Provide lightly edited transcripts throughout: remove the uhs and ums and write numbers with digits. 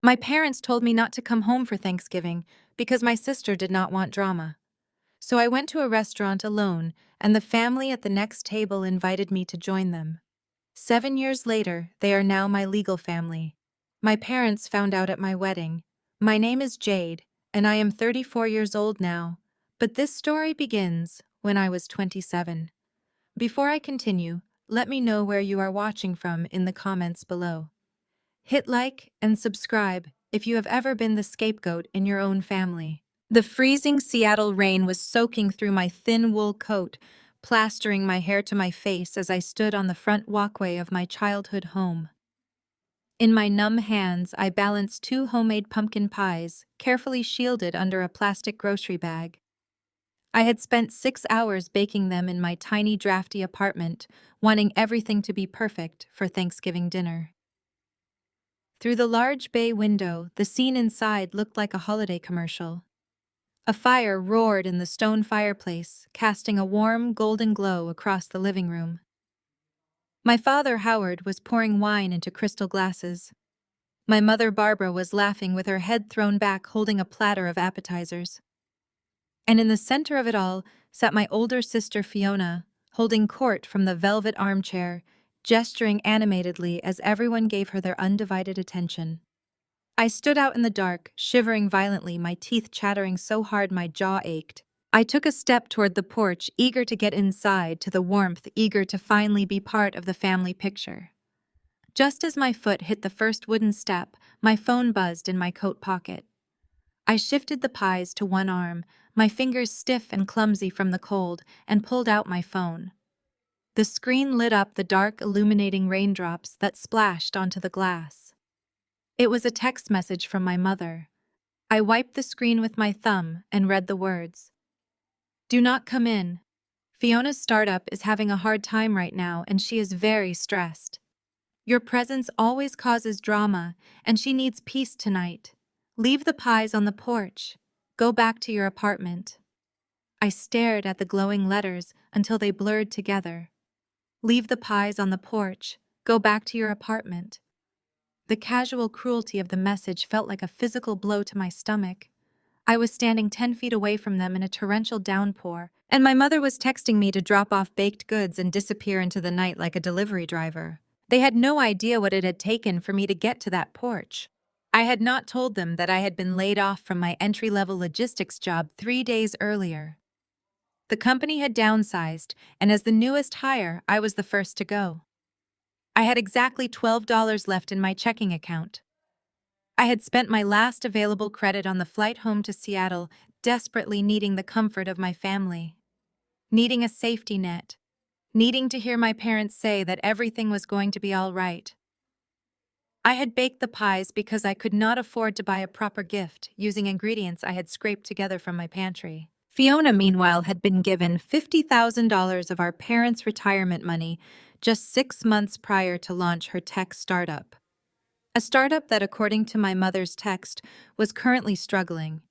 My parents told me not to come home for Thanksgiving because my sister did not want drama. So I went to a restaurant alone, and the family at the next table invited me to join them. 7 years later, they are now my legal family. My parents found out at my wedding. My name is Jade, and I am 34 years old now, but this story begins when I was 27. Before I continue, let me know where you are watching from in the comments below. Hit like and subscribe if you have ever been the scapegoat in your own family. The freezing Seattle rain was soaking through my thin wool coat, plastering my hair to my face as I stood on the front walkway of my childhood home. In my numb hands, I balanced two homemade pumpkin pies, carefully shielded under a plastic grocery bag. I had spent 6 hours baking them in my tiny, drafty apartment, wanting everything to be perfect for Thanksgiving dinner. Through the large bay window, the scene inside looked like a holiday commercial. A fire roared in the stone fireplace, casting a warm, golden glow across the living room. My father, Howard, was pouring wine into crystal glasses. My mother, Barbara, was laughing with her head thrown back, holding a platter of appetizers. And in the center of it all sat my older sister, Fiona, holding court from the velvet armchair, gesturing animatedly as everyone gave her their undivided attention. I stood out in the dark, shivering violently, my teeth chattering so hard my jaw ached. I took a step toward the porch, eager to get inside, to the warmth, eager to finally be part of the family picture. Just as my foot hit the first wooden step, my phone buzzed in my coat pocket. I shifted the pies to one arm, my fingers stiff and clumsy from the cold, and pulled out my phone. The screen lit up the dark, illuminating raindrops that splashed onto the glass. It was a text message from my mother. I wiped the screen with my thumb and read the words. "Do not come in. Fiona's startup is having a hard time right now and she is very stressed. Your presence always causes drama and she needs peace tonight. Leave the pies on the porch. Go back to your apartment." I stared at the glowing letters until they blurred together. Leave the pies on the porch. Go back to your apartment. The casual cruelty of the message felt like a physical blow to my stomach. I was standing 10 feet away from them in a torrential downpour, and my mother was texting me to drop off baked goods and disappear into the night like a delivery driver. They had no idea what it had taken for me to get to that porch. I had not told them that I had been laid off from my entry-level logistics job 3 days earlier. The company had downsized, and as the newest hire, I was the first to go. I had exactly $12 left in my checking account. I had spent my last available credit on the flight home to Seattle, desperately needing the comfort of my family, needing a safety net, needing to hear my parents say that everything was going to be all right. I had baked the pies because I could not afford to buy a proper gift using ingredients I had scraped together from my pantry. Fiona, meanwhile, had been given $50,000 of our parents' retirement money just 6 months prior to launch her tech startup. A startup that, according to my mother's text, was currently struggling.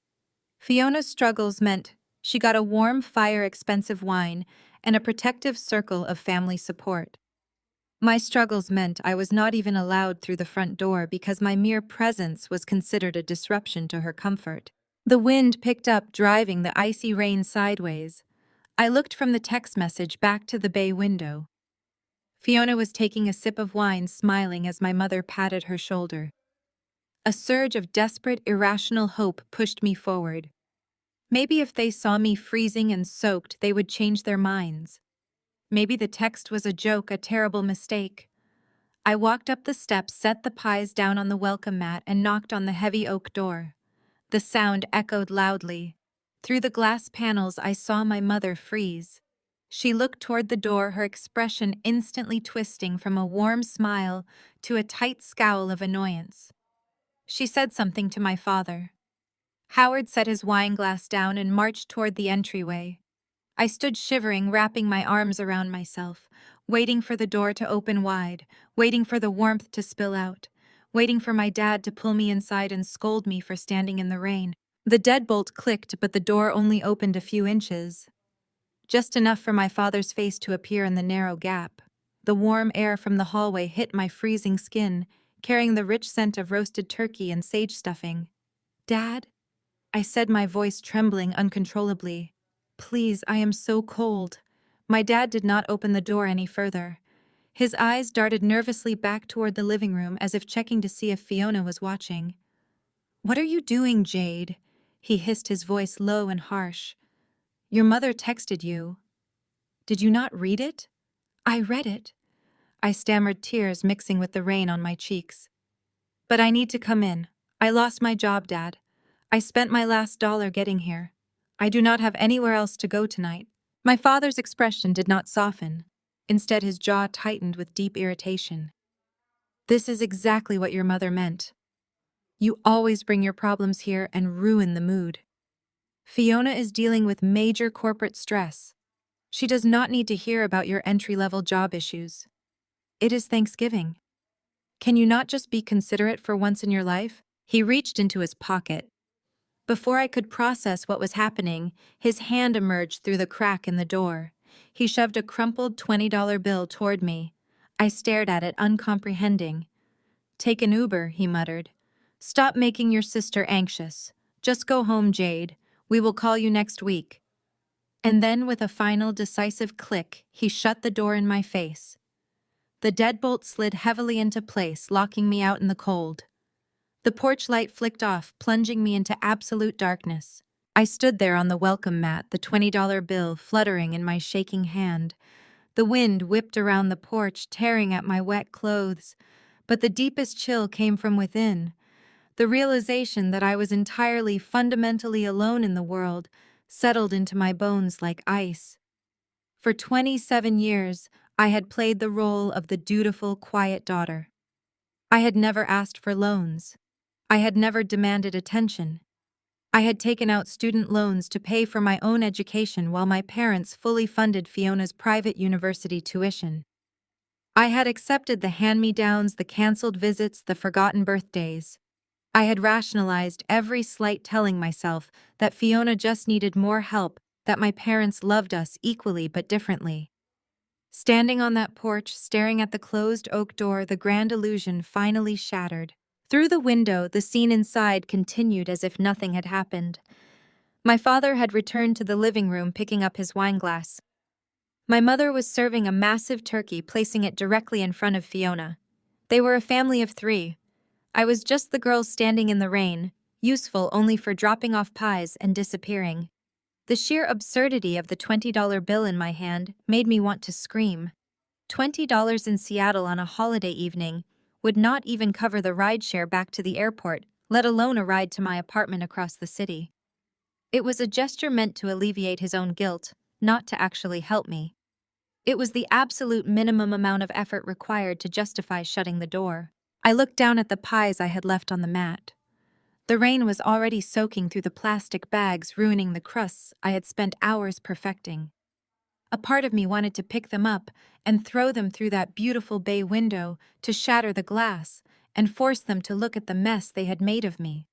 Fiona's struggles meant she got a warm, expensive wine and a protective circle of family support. My struggles meant I was not even allowed through the front door because my mere presence was considered a disruption to her comfort. The wind picked up, driving the icy rain sideways. I looked from the text message back to the bay window. Fiona was taking a sip of wine, smiling as my mother patted her shoulder. A surge of desperate, irrational hope pushed me forward. Maybe if they saw me freezing and soaked, they would change their minds. Maybe the text was a joke, a terrible mistake. I walked up the steps, set the pies down on the welcome mat, and knocked on the heavy oak door. The sound echoed loudly. Through the glass panels, I saw my mother freeze. She looked toward the door, her expression instantly twisting from a warm smile to a tight scowl of annoyance. She said something to my father. Howard set his wine glass down and marched toward the entryway. I stood shivering, wrapping my arms around myself, waiting for the door to open wide, waiting for the warmth to spill out, waiting for my dad to pull me inside and scold me for standing in the rain. The deadbolt clicked, but the door only opened a few inches. Just enough for my father's face to appear in the narrow gap. The warm air from the hallway hit my freezing skin, carrying the rich scent of roasted turkey and sage stuffing. "Dad?" I said, my voice trembling uncontrollably. "Please, I am so cold." My dad did not open the door any further. His eyes darted nervously back toward the living room as if checking to see if Fiona was watching. "What are you doing, Jade?" He hissed, his voice low and harsh. "Your mother texted you. Did you not read it?" "I read it." I stammered, tears mixing with the rain on my cheeks. "But I need to come in. I lost my job, Dad. I spent my last dollar getting here. I do not have anywhere else to go tonight." My father's expression did not soften. Instead, his jaw tightened with deep irritation. "This is exactly what your mother meant. You always bring your problems here and ruin the mood. Fiona is dealing with major corporate stress. She does not need to hear about your entry-level job issues. It is Thanksgiving. Can you not just be considerate for once in your life?" He reached into his pocket. Before I could process what was happening, his hand emerged through the crack in the door. He shoved a crumpled $20 bill toward me. I stared at it, uncomprehending. "Take an Uber," he muttered. "Stop making your sister anxious. Just go home, Jade. We will call you next week." And then, with a final, decisive click, he shut the door in my face. The deadbolt slid heavily into place, locking me out in the cold. The porch light flicked off, plunging me into absolute darkness. I stood there on the welcome mat, the $20 bill fluttering in my shaking hand. The wind whipped around the porch, tearing at my wet clothes. But the deepest chill came from within. The realization that I was entirely, fundamentally alone in the world settled into my bones like ice. For 27 years, I had played the role of the dutiful, quiet daughter. I had never asked for loans. I had never demanded attention. I had taken out student loans to pay for my own education while my parents fully funded Fiona's private university tuition. I had accepted the hand-me-downs, the canceled visits, the forgotten birthdays. I had rationalized every slight, telling myself that Fiona just needed more help, that my parents loved us equally but differently. Standing on that porch, staring at the closed oak door, the grand illusion finally shattered. Through the window, the scene inside continued as if nothing had happened. My father had returned to the living room, picking up his wineglass. My mother was serving a massive turkey, placing it directly in front of Fiona. They were a family of 3. I was just the girl standing in the rain, useful only for dropping off pies and disappearing. The sheer absurdity of the $20 bill in my hand made me want to scream. $20 in Seattle on a holiday evening would not even cover the rideshare back to the airport, let alone a ride to my apartment across the city. It was a gesture meant to alleviate his own guilt, not to actually help me. It was the absolute minimum amount of effort required to justify shutting the door. I looked down at the pies I had left on the mat. The rain was already soaking through the plastic bags, ruining the crusts I had spent hours perfecting. A part of me wanted to pick them up and throw them through that beautiful bay window to shatter the glass and force them to look at the mess they had made of me.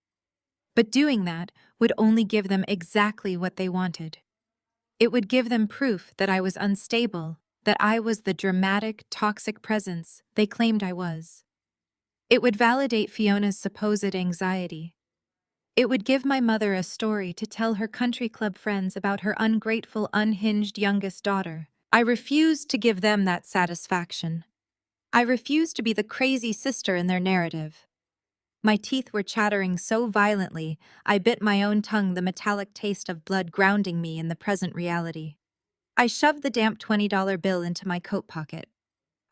But doing that would only give them exactly what they wanted. It would give them proof that I was unstable, that I was the dramatic, toxic presence they claimed I was. It would validate Fiona's supposed anxiety. It would give my mother a story to tell her country club friends about her ungrateful, unhinged youngest daughter. I refused to give them that satisfaction. I refused to be the crazy sister in their narrative. My teeth were chattering so violently, I bit my own tongue, the metallic taste of blood grounding me in the present reality. I shoved the damp $20 bill into my coat pocket.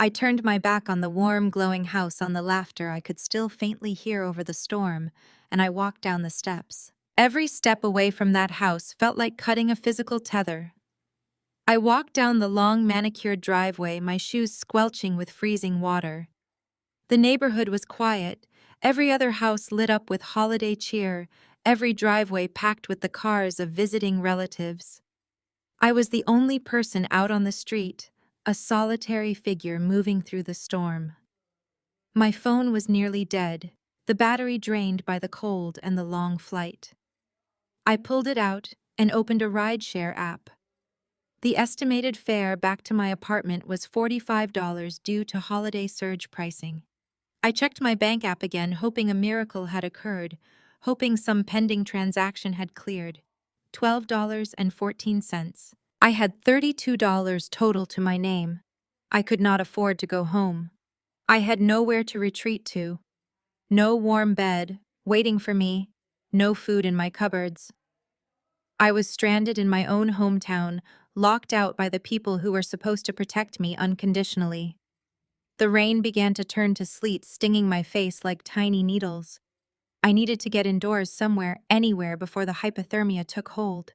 I turned my back on the warm, glowing house, on the laughter I could still faintly hear over the storm, and I walked down the steps. Every step away from that house felt like cutting a physical tether. I walked down the long, manicured driveway, my shoes squelching with freezing water. The neighborhood was quiet, every other house lit up with holiday cheer, every driveway packed with the cars of visiting relatives. I was the only person out on the street, a solitary figure moving through the storm. My phone was nearly dead, the battery drained by the cold and the long flight. I pulled it out and opened a rideshare app. The estimated fare back to my apartment was $45 due to holiday surge pricing. I checked my bank app again, hoping a miracle had occurred, hoping some pending transaction had cleared. $12.14. I had $32 total to my name. I could not afford to go home. I had nowhere to retreat to. No warm bed, waiting for me, no food in my cupboards. I was stranded in my own hometown, locked out by the people who were supposed to protect me unconditionally. The rain began to turn to sleet, stinging my face like tiny needles. I needed to get indoors somewhere, anywhere, before the hypothermia took hold.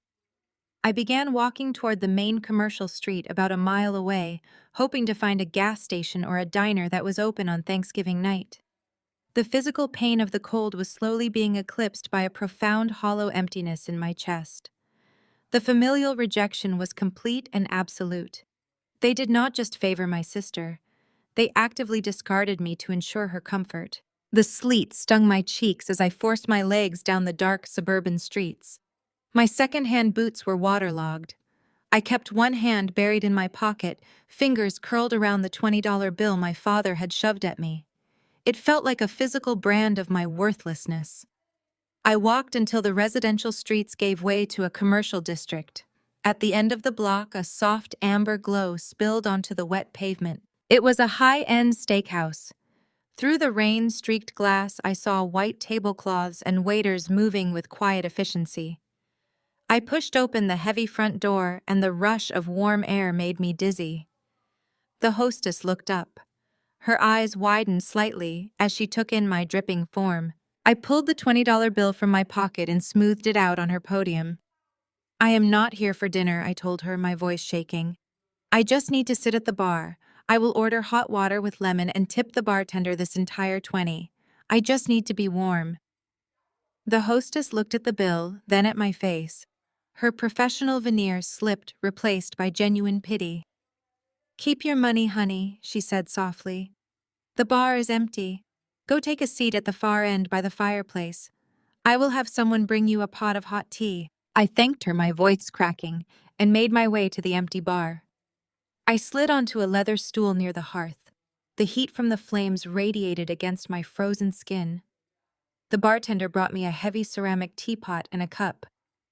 I began walking toward the main commercial street about a mile away, hoping to find a gas station or a diner that was open on Thanksgiving night. The physical pain of the cold was slowly being eclipsed by a profound hollow emptiness in my chest. The familial rejection was complete and absolute. They did not just favor my sister, they actively discarded me to ensure her comfort. The sleet stung my cheeks as I forced my legs down the dark suburban streets. My second-hand boots were waterlogged. I kept one hand buried in my pocket, fingers curled around the $20 bill my father had shoved at me. It felt like a physical brand of my worthlessness. I walked until the residential streets gave way to a commercial district. At the end of the block, a soft amber glow spilled onto the wet pavement. It was a high-end steakhouse. Through the rain-streaked glass, I saw white tablecloths and waiters moving with quiet efficiency. I pushed open the heavy front door, and the rush of warm air made me dizzy. The hostess looked up. Her eyes widened slightly as she took in my dripping form. I pulled the $20 bill from my pocket and smoothed it out on her podium. "I am not here for dinner," I told her, my voice shaking. "I just need to sit at the bar. I will order hot water with lemon and tip the bartender this entire 20. I just need to be warm." The hostess looked at the bill, then at my face. Her professional veneer slipped, replaced by genuine pity. "Keep your money, honey," she said softly. "The bar is empty. Go take a seat at the far end by the fireplace. I will have someone bring you a pot of hot tea." I thanked her, my voice cracking, and made my way to the empty bar. I slid onto a leather stool near the hearth. The heat from the flames radiated against my frozen skin. The bartender brought me a heavy ceramic teapot and a cup.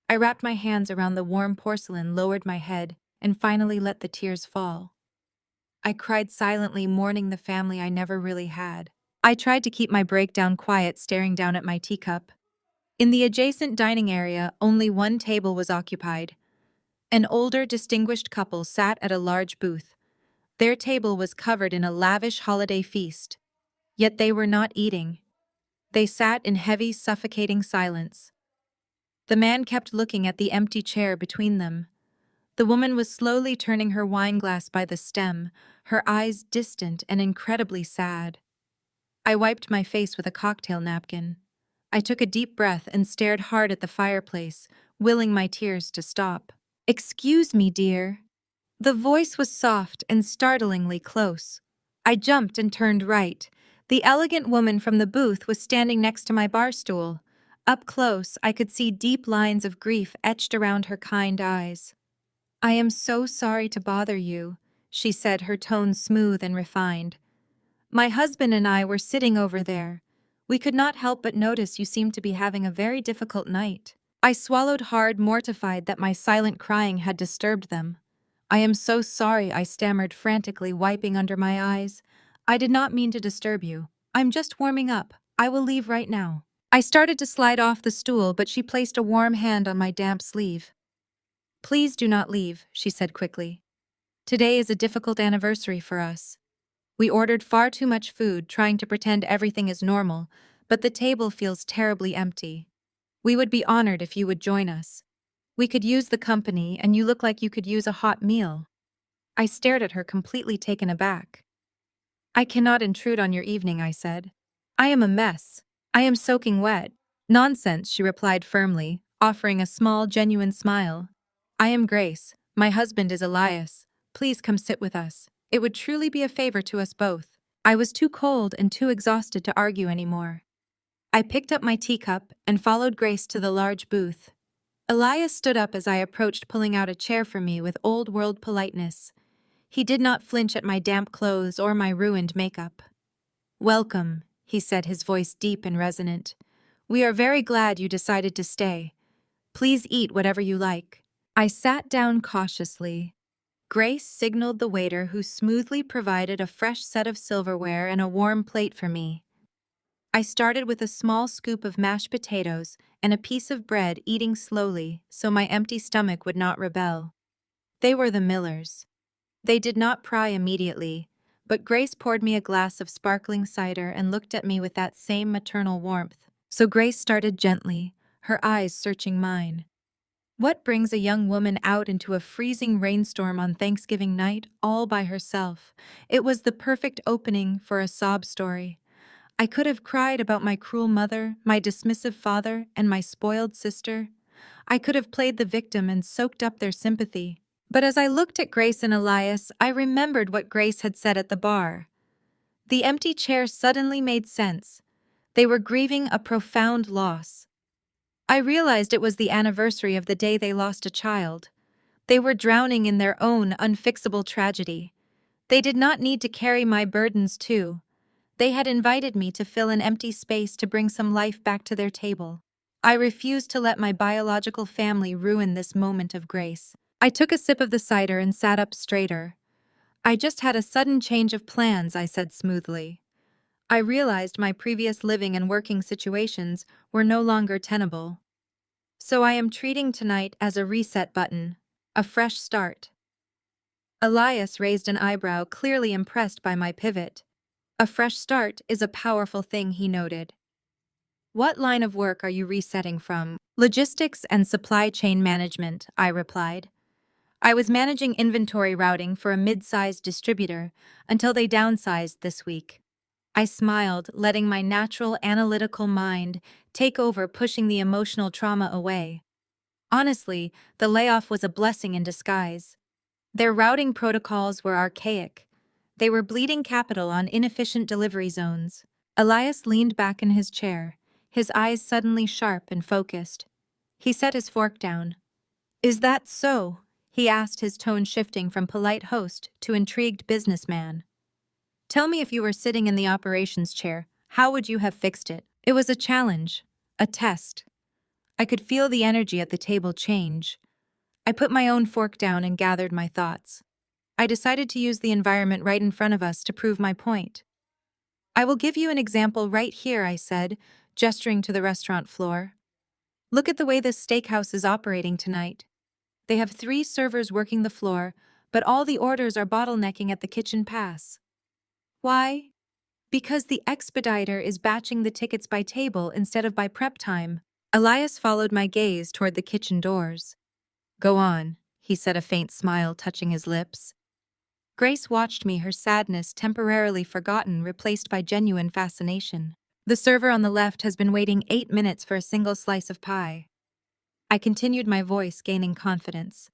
I wrapped my hands around the warm porcelain, lowered my head, and finally let the tears fall. I cried silently, mourning the family I never really had. I tried to keep my breakdown quiet, staring down at my teacup. In the adjacent dining area, only one table was occupied. An older, distinguished couple sat at a large booth. Their table was covered in a lavish holiday feast. Yet they were not eating. They sat in heavy, suffocating silence. The man kept looking at the empty chair between them. The woman was slowly turning her wineglass by the stem, her eyes distant and incredibly sad. I wiped my face with a cocktail napkin. I took a deep breath and stared hard at the fireplace, willing my tears to stop. "Excuse me, dear." The voice was soft and startlingly close. I jumped and turned right. The elegant woman from the booth was standing next to my bar stool. Up close, I could see deep lines of grief etched around her kind eyes. "I am so sorry to bother you," she said, her tone smooth and refined. "My husband and I were sitting over there. We could not help but notice you seemed to be having a very difficult night." I swallowed hard, mortified that my silent crying had disturbed them. "I am so sorry," I stammered frantically, wiping under my eyes. "I did not mean to disturb you. I'm just warming up. I will leave right now." I started to slide off the stool, but she placed a warm hand on my damp sleeve. "Please do not leave," she said quickly. "Today is a difficult anniversary for us. We ordered far too much food, trying to pretend everything is normal, but the table feels terribly empty. We would be honored if you would join us. We could use the company, and you look like you could use a hot meal." I stared at her, completely taken aback. "I cannot intrude on your evening," I said. "I am a mess. I am soaking wet." "Nonsense," she replied firmly, offering a small, genuine smile. "I am Grace. My husband is Elias. Please come sit with us. It would truly be a favor to us both." I was too cold and too exhausted to argue anymore. I picked up my teacup and followed Grace to the large booth. Elias stood up as I approached, pulling out a chair for me with old-world politeness. He did not flinch at my damp clothes or my ruined makeup. "Welcome," he said, his voice deep and resonant. "We are very glad you decided to stay. Please eat whatever you like." I sat down cautiously. Grace signaled the waiter, who smoothly provided a fresh set of silverware and a warm plate for me. I started with a small scoop of mashed potatoes and a piece of bread, eating slowly so my empty stomach would not rebel. They were the Millers. They did not pry immediately, but Grace poured me a glass of sparkling cider and looked at me with that same maternal warmth. So Grace started gently, her eyes searching mine. What brings a young woman out into a freezing rainstorm on Thanksgiving night all by herself? It was the perfect opening for a sob story. I could have cried about my cruel mother, my dismissive father, and my spoiled sister. I could have played the victim and soaked up their sympathy. But as I looked at Grace and Elias, I remembered what Grace had said at the bar. The empty chair suddenly made sense. They were grieving a profound loss. I realized it was the anniversary of the day they lost a child. They were drowning in their own unfixable tragedy. They did not need to carry my burdens too. They had invited me to fill an empty space to bring some life back to their table. I refused to let my biological family ruin this moment of grace. I took a sip of the cider and sat up straighter. "I just had a sudden change of plans," I said smoothly. I realized my previous living and working situations were no longer tenable. So I am treating tonight as a reset button, a fresh start. Elias raised an eyebrow, clearly impressed by my pivot. "A fresh start is a powerful thing," he noted. "What line of work are you resetting from?" "Logistics and supply chain management," I replied. I was managing inventory routing for a mid-sized distributor until they downsized this week. I smiled, letting my natural analytical mind take over, pushing the emotional trauma away. Honestly, the layoff was a blessing in disguise. Their routing protocols were archaic. They were bleeding capital on inefficient delivery zones. Elias leaned back in his chair, his eyes suddenly sharp and focused. He set his fork down. "Is that so?" he asked, his tone shifting from polite host to intrigued businessman. "Tell me, if you were sitting in the operations chair, how would you have fixed it?" It was a challenge, a test. I could feel the energy at the table change. I put my own fork down and gathered my thoughts. I decided to use the environment right in front of us to prove my point. "I will give you an example right here," I said, gesturing to the restaurant floor. "Look at the way this steakhouse is operating tonight. They have 3 servers working the floor, but all the orders are bottlenecking at the kitchen pass. Why? Because the expediter is batching the tickets by table instead of by prep time." Elias followed my gaze toward the kitchen doors. "Go on," he said, a faint smile touching his lips. Grace watched me, her sadness temporarily forgotten, replaced by genuine fascination. "The server on the left has been waiting 8 minutes for a single slice of pie." I continued, my voice gaining confidence.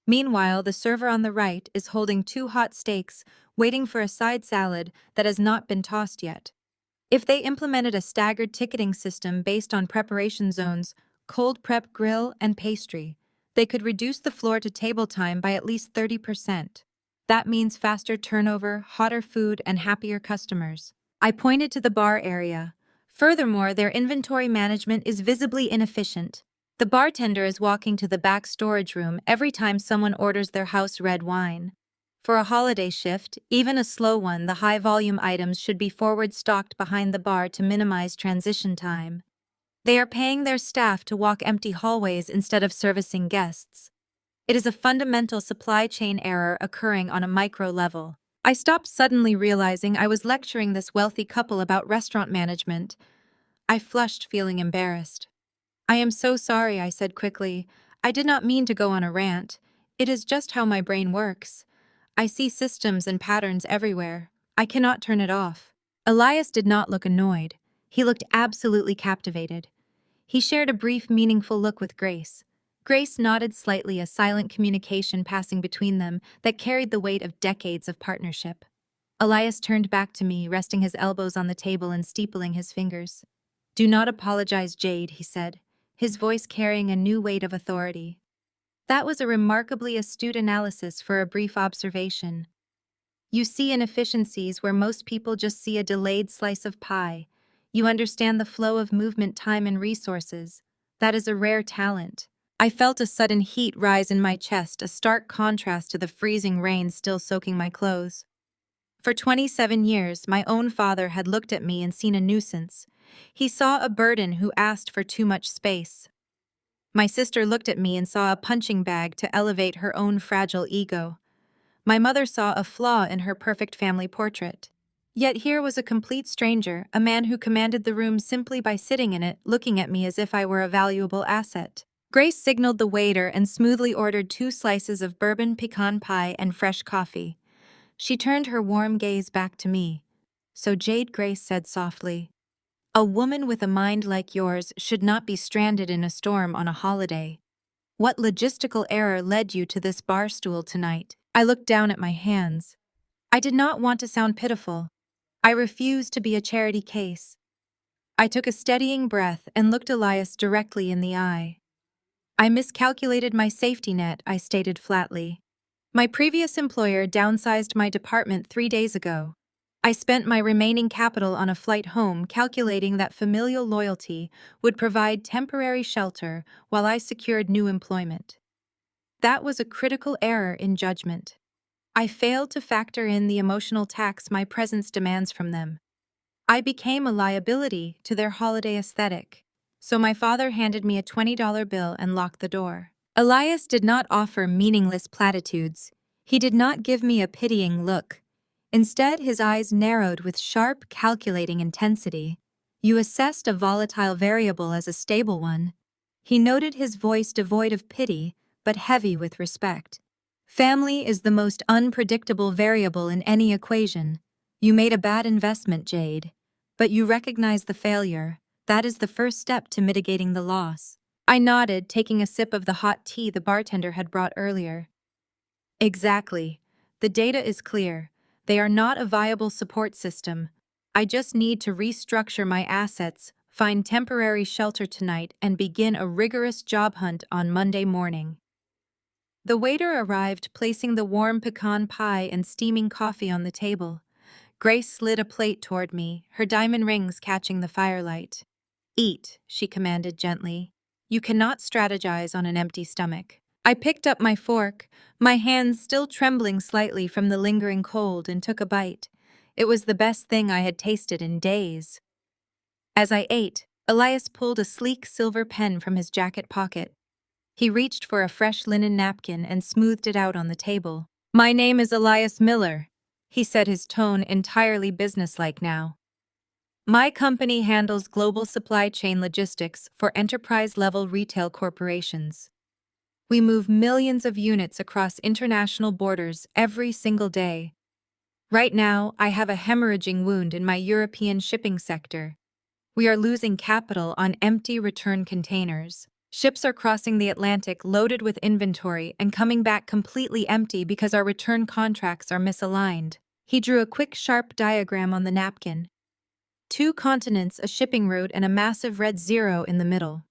"Meanwhile, the server on the right is holding 2 hot steaks, waiting for a side salad that has not been tossed yet. If they implemented a staggered ticketing system based on preparation zones, cold prep, grill, and pastry, they could reduce the floor to table time by at least 30%. That means faster turnover, hotter food, and happier customers." I pointed to the bar area. "Furthermore, their inventory management is visibly inefficient. The bartender is walking to the back storage room every time someone orders their house red wine. For a holiday shift, even a slow one, the high-volume items should be forward-stocked behind the bar to minimize transition time. They are paying their staff to walk empty hallways instead of servicing guests. It is a fundamental supply chain error occurring on a micro level." I stopped, suddenly realizing I was lecturing this wealthy couple about restaurant management. I flushed, feeling embarrassed. "I am so sorry," I said quickly. "I did not mean to go on a rant. It is just how my brain works. I see systems and patterns everywhere. I cannot turn it off." Elias did not look annoyed. He looked absolutely captivated. He shared a brief, meaningful look with Grace. Grace nodded slightly, a silent communication passing between them that carried the weight of decades of partnership. Elias turned back to me, resting his elbows on the table and steepling his fingers. "Do not apologize, Jade," he said, his voice carrying a new weight of authority. "That was a remarkably astute analysis for a brief observation. You see inefficiencies where most people just see a delayed slice of pie. You understand the flow of movement, time, and resources. That is a rare talent. I felt a sudden heat rise in my chest, a stark contrast to the freezing rain still soaking my clothes. For 27 years, my own father had looked at me and seen a nuisance. He saw a burden who asked for too much space. My sister looked at me and saw a punching bag to elevate her own fragile ego. My mother saw a flaw in her perfect family portrait. Yet here was a complete stranger, a man who commanded the room simply by sitting in it, looking at me as if I were a valuable asset. Grace signaled the waiter and smoothly ordered 2 slices of bourbon pecan pie and fresh coffee. She turned her warm gaze back to me. "So Jade," Grace said softly, "a woman with a mind like yours should not be stranded in a storm on a holiday. What logistical error led you to this bar stool tonight?" I looked down at my hands. I did not want to sound pitiful. I refused to be a charity case. I took a steadying breath and looked Elias directly in the eye. "I miscalculated my safety net," I stated flatly. "My previous employer downsized my department 3 days ago. I spent my remaining capital on a flight home, calculating that familial loyalty would provide temporary shelter while I secured new employment. That was a critical error in judgment. I failed to factor in the emotional tax my presence demands from them. I became a liability to their holiday aesthetic. So my father handed me a $20 bill and locked the door." Elias did not offer meaningless platitudes. He did not give me a pitying look. Instead, his eyes narrowed with sharp, calculating intensity. "You assessed a volatile variable as a stable one." He noted, his voice devoid of pity, but heavy with respect. "Family is the most unpredictable variable in any equation. You made a bad investment, Jade. But you recognize the failure. That is the first step to mitigating the loss." I nodded, taking a sip of the hot tea the bartender had brought earlier. "Exactly. The data is clear. They are not a viable support system. I just need to restructure my assets, find temporary shelter tonight, and begin a rigorous job hunt on Monday morning." The waiter arrived, placing the warm pecan pie and steaming coffee on the table. Grace slid a plate toward me, her diamond rings catching the firelight. "Eat," she commanded gently. "You cannot strategize on an empty stomach." I picked up my fork, my hands still trembling slightly from the lingering cold, and took a bite. It was the best thing I had tasted in days. As I ate, Elias pulled a sleek silver pen from his jacket pocket. He reached for a fresh linen napkin and smoothed it out on the table. "My name is Elias Miller," he said, his tone entirely businesslike now. "My company handles global supply chain logistics for enterprise-level retail corporations. We move millions of units across international borders every single day. Right now, I have a hemorrhaging wound in my European shipping sector. We are losing capital on empty return containers. Ships are crossing the Atlantic loaded with inventory and coming back completely empty because our return contracts are misaligned." He drew a quick, sharp diagram on the napkin. 2 continents, a shipping route, and a massive red zero in the middle.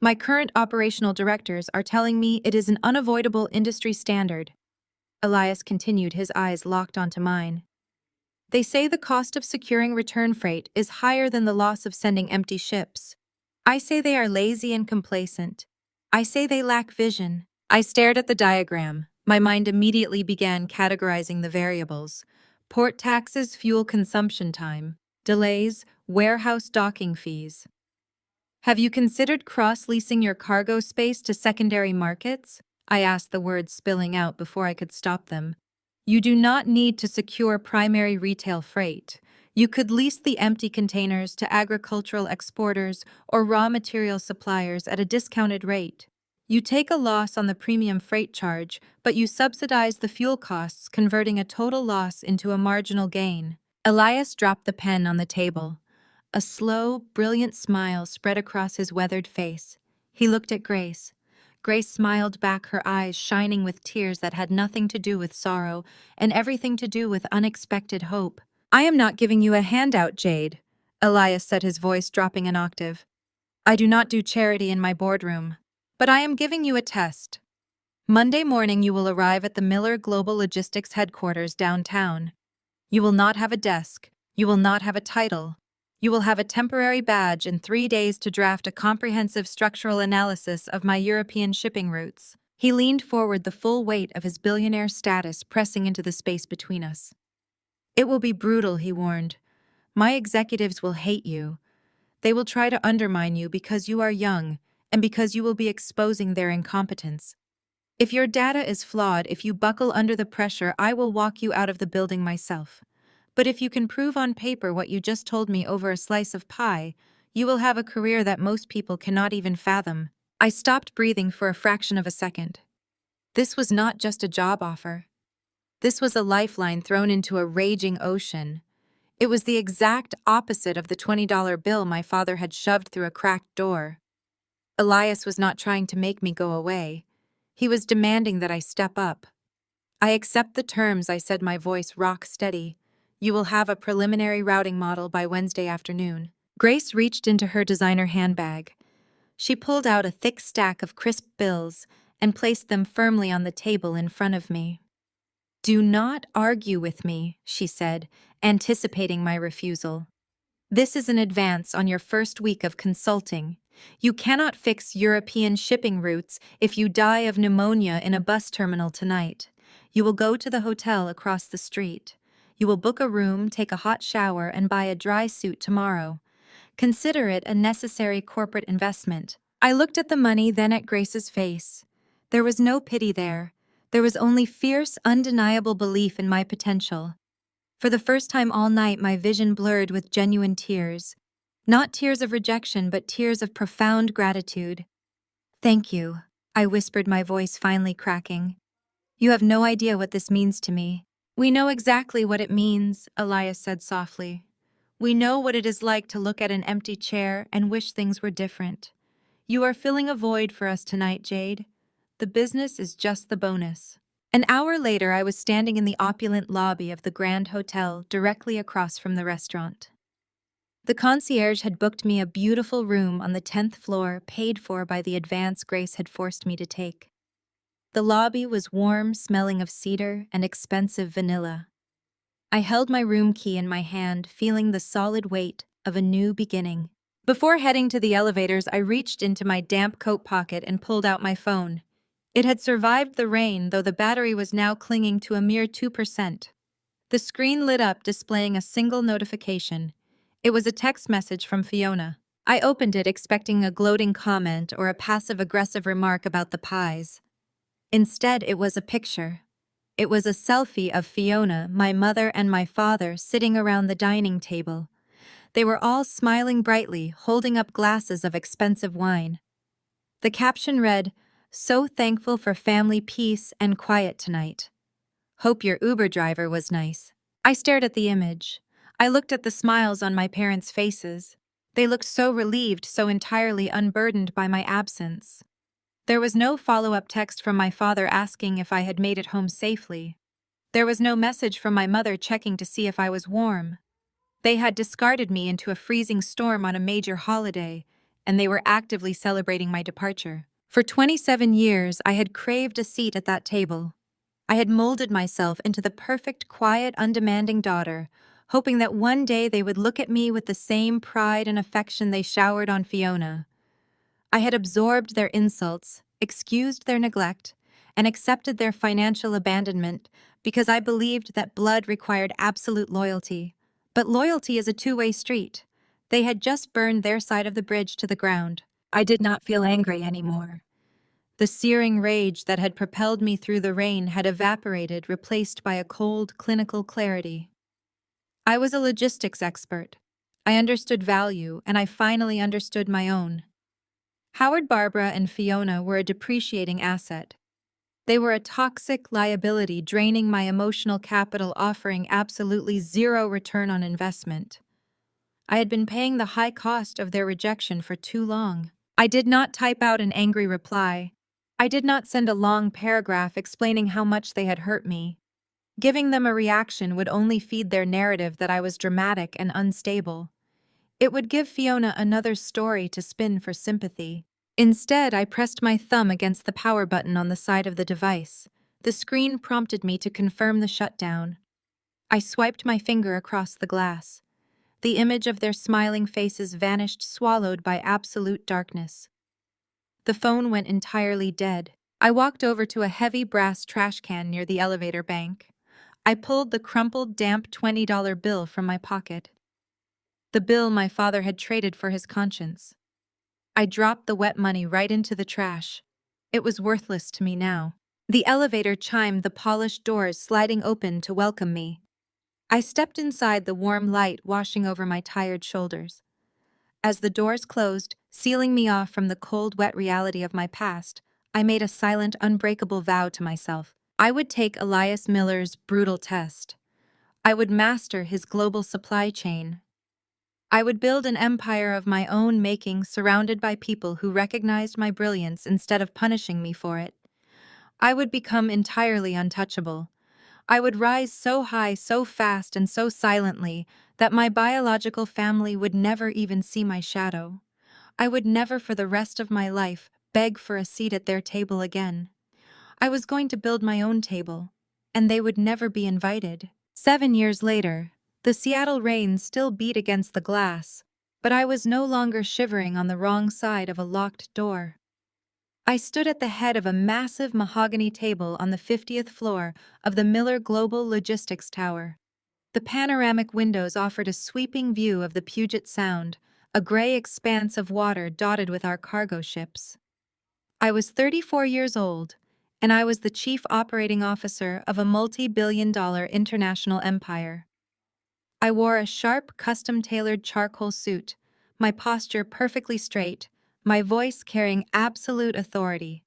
"My current operational directors are telling me it is an unavoidable industry standard." Elias continued, his eyes locked onto mine. "They say the cost of securing return freight is higher than the loss of sending empty ships. I say they are lazy and complacent. I say they lack vision." I stared at the diagram. My mind immediately began categorizing the variables: port taxes, fuel consumption time, delays, warehouse docking fees. "Have you considered cross-leasing your cargo space to secondary markets?" I asked, the words spilling out before I could stop them. "You do not need to secure primary retail freight. You could lease the empty containers to agricultural exporters or raw material suppliers at a discounted rate. You take a loss on the premium freight charge, but you subsidize the fuel costs, converting a total loss into a marginal gain." Elias dropped the pen on the table. A slow, brilliant smile spread across his weathered face. He looked at Grace. Grace smiled back, her eyes shining with tears that had nothing to do with sorrow and everything to do with unexpected hope. "I am not giving you a handout, Jade," Elias said, his voice dropping an octave. "I do not do charity in my boardroom. But I am giving you a test. Monday morning, you will arrive at the Miller Global Logistics headquarters downtown. You will not have a desk. You will not have a title. You will have a temporary badge and 3 days to draft a comprehensive structural analysis of my European shipping routes. He leaned forward, the full weight of his billionaire status pressing into the space between us. It will be brutal, he warned. My executives will hate you. They will try to undermine you because you are young and because you will be exposing their incompetence. If your data is flawed, if you buckle under the pressure, I will walk you out of the building myself. But if you can prove on paper what you just told me over a slice of pie, you will have a career that most people cannot even fathom. I stopped breathing for a fraction of a second. This was not just a job offer. This was a lifeline thrown into a raging ocean. It was the exact opposite of the $20 bill my father had shoved through a cracked door. Elias was not trying to make me go away. He was demanding that I step up. I accept the terms, I said, my voice rock steady. You will have a preliminary routing model by Wednesday afternoon. Grace reached into her designer handbag. She pulled out a thick stack of crisp bills and placed them firmly on the table in front of me. Do not argue with me, she said, anticipating my refusal. This is an advance on your first week of consulting. You cannot fix European shipping routes if you die of pneumonia in a bus terminal tonight. You will go to the hotel across the street. You will book a room, take a hot shower, and buy a dry suit tomorrow. Consider it a necessary corporate investment. I looked at the money, then at Grace's face. There was no pity there. There was only fierce, undeniable belief in my potential. For the first time all night, my vision blurred with genuine tears. Not tears of rejection, but tears of profound gratitude. Thank you, I whispered, my voice finally cracking. You have no idea what this means to me. We know exactly what it means, Elias said softly. We know what it is like to look at an empty chair and wish things were different. You are filling a void for us tonight, Jade. The business is just the bonus. An hour later, I was standing in the opulent lobby of the Grand Hotel directly across from the restaurant. The concierge had booked me a beautiful room on the 10th floor, paid for by the advance Grace had forced me to take. The lobby was warm, smelling of cedar and expensive vanilla. I held my room key in my hand, feeling the solid weight of a new beginning. Before heading to the elevators, I reached into my damp coat pocket and pulled out my phone. It had survived the rain, though the battery was now clinging to a mere 2%. The screen lit up, displaying a single notification. It was a text message from Fiona. I opened it, expecting a gloating comment or a passive-aggressive remark about the pies. Instead, it was a picture. It was a selfie of Fiona, my mother, and my father sitting around the dining table. They were all smiling brightly, holding up glasses of expensive wine. The caption read, "So thankful for family peace and quiet tonight. Hope your Uber driver was nice." I stared at the image. I looked at the smiles on my parents' faces. They looked so relieved, so entirely unburdened by my absence. There was no follow-up text from my father asking if I had made it home safely. There was no message from my mother checking to see if I was warm. They had discarded me into a freezing storm on a major holiday, and they were actively celebrating my departure. For 27 years, I had craved a seat at that table. I had molded myself into the perfect, quiet, undemanding daughter, hoping that one day they would look at me with the same pride and affection they showered on Fiona. I had absorbed their insults, excused their neglect, and accepted their financial abandonment because I believed that blood required absolute loyalty. But loyalty is a two-way street. They had just burned their side of the bridge to the ground. I did not feel angry anymore. The searing rage that had propelled me through the rain had evaporated, replaced by a cold, clinical clarity. I was a logistics expert. I understood value, and I finally understood my own. Howard, Barbara, and Fiona were a depreciating asset. They were a toxic liability, draining my emotional capital, offering absolutely zero return on investment. I had been paying the high cost of their rejection for too long. I did not type out an angry reply. I did not send a long paragraph explaining how much they had hurt me. Giving them a reaction would only feed their narrative that I was dramatic and unstable. It would give Fiona another story to spin for sympathy. Instead, I pressed my thumb against the power button on the side of the device. The screen prompted me to confirm the shutdown. I swiped my finger across the glass. The image of their smiling faces vanished, swallowed by absolute darkness. The phone went entirely dead. I walked over to a heavy brass trash can near the elevator bank. I pulled the crumpled, damp $20 bill from my pocket. The bill my father had traded for his conscience. I dropped the wet money right into the trash. It was worthless to me now. The elevator chimed, the polished doors sliding open to welcome me. I stepped inside, the warm light washing over my tired shoulders. As the doors closed, sealing me off from the cold, wet reality of my past, I made a silent, unbreakable vow to myself. I would take Elias Miller's brutal test. I would master his global supply chain. I would build an empire of my own making, surrounded by people who recognized my brilliance instead of punishing me for it. I would become entirely untouchable. I would rise so high, so fast, and so silently that my biological family would never even see my shadow. I would never for the rest of my life beg for a seat at their table again. I was going to build my own table, and they would never be invited. 7 years later, the Seattle rain still beat against the glass, but I was no longer shivering on the wrong side of a locked door. I stood at the head of a massive mahogany table on the 50th floor of the Miller Global Logistics Tower. The panoramic windows offered a sweeping view of the Puget Sound, a gray expanse of water dotted with our cargo ships. I was 34 years old, and I was the chief operating officer of a multi-billion-dollar international empire. I wore a sharp, custom-tailored charcoal suit, my posture perfectly straight, my voice carrying absolute authority.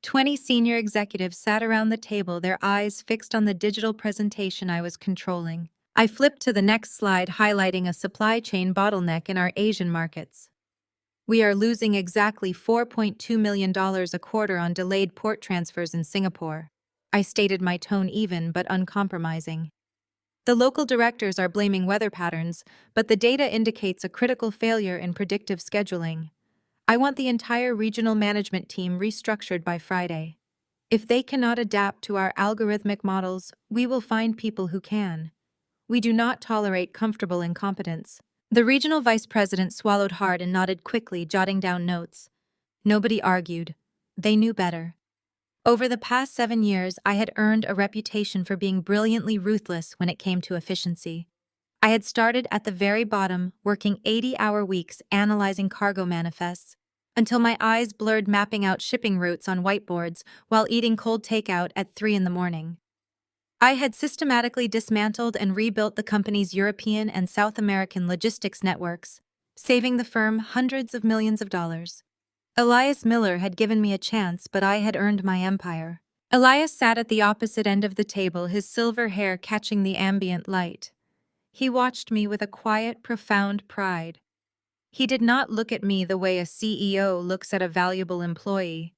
20 senior executives sat around the table, their eyes fixed on the digital presentation I was controlling. I flipped to the next slide, highlighting a supply chain bottleneck in our Asian markets. We are losing exactly $4.2 million a quarter on delayed port transfers in Singapore. I stated, my tone even but uncompromising. The local directors are blaming weather patterns, but the data indicates a critical failure in predictive scheduling. I want the entire regional management team restructured by Friday. If they cannot adapt to our algorithmic models, we will find people who can. We do not tolerate comfortable incompetence. The regional vice president swallowed hard and nodded quickly, jotting down notes. Nobody argued. They knew better. Over the past 7 years, I had earned a reputation for being brilliantly ruthless when it came to efficiency. I had started at the very bottom, working 80-hour weeks analyzing cargo manifests, until my eyes blurred mapping out shipping routes on whiteboards while eating cold takeout at 3 in the morning. I had systematically dismantled and rebuilt the company's European and South American logistics networks, saving the firm hundreds of millions of dollars. Elias Miller had given me a chance, but I had earned my empire. Elias sat at the opposite end of the table, his silver hair catching the ambient light. He watched me with a quiet, profound pride. He did not look at me the way a CEO looks at a valuable employee.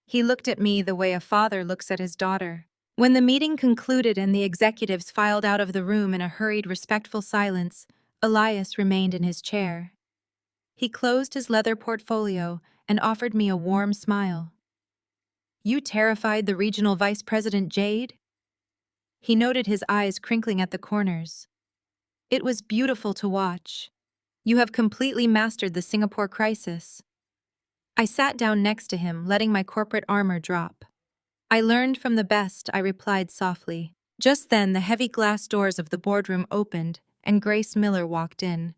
He looked at me the way a father looks at his daughter. When the meeting concluded and the executives filed out of the room in a hurried, respectful silence, Elias remained in his chair. He closed his leather portfolio and offered me a warm smile. "You terrified the regional vice president, Jade?" He noted, his eyes crinkling at the corners. "It was beautiful to watch. You have completely mastered the Singapore crisis." I sat down next to him, letting my corporate armor drop. "I learned from the best," I replied softly. Just then, the heavy glass doors of the boardroom opened, and Grace Miller walked in.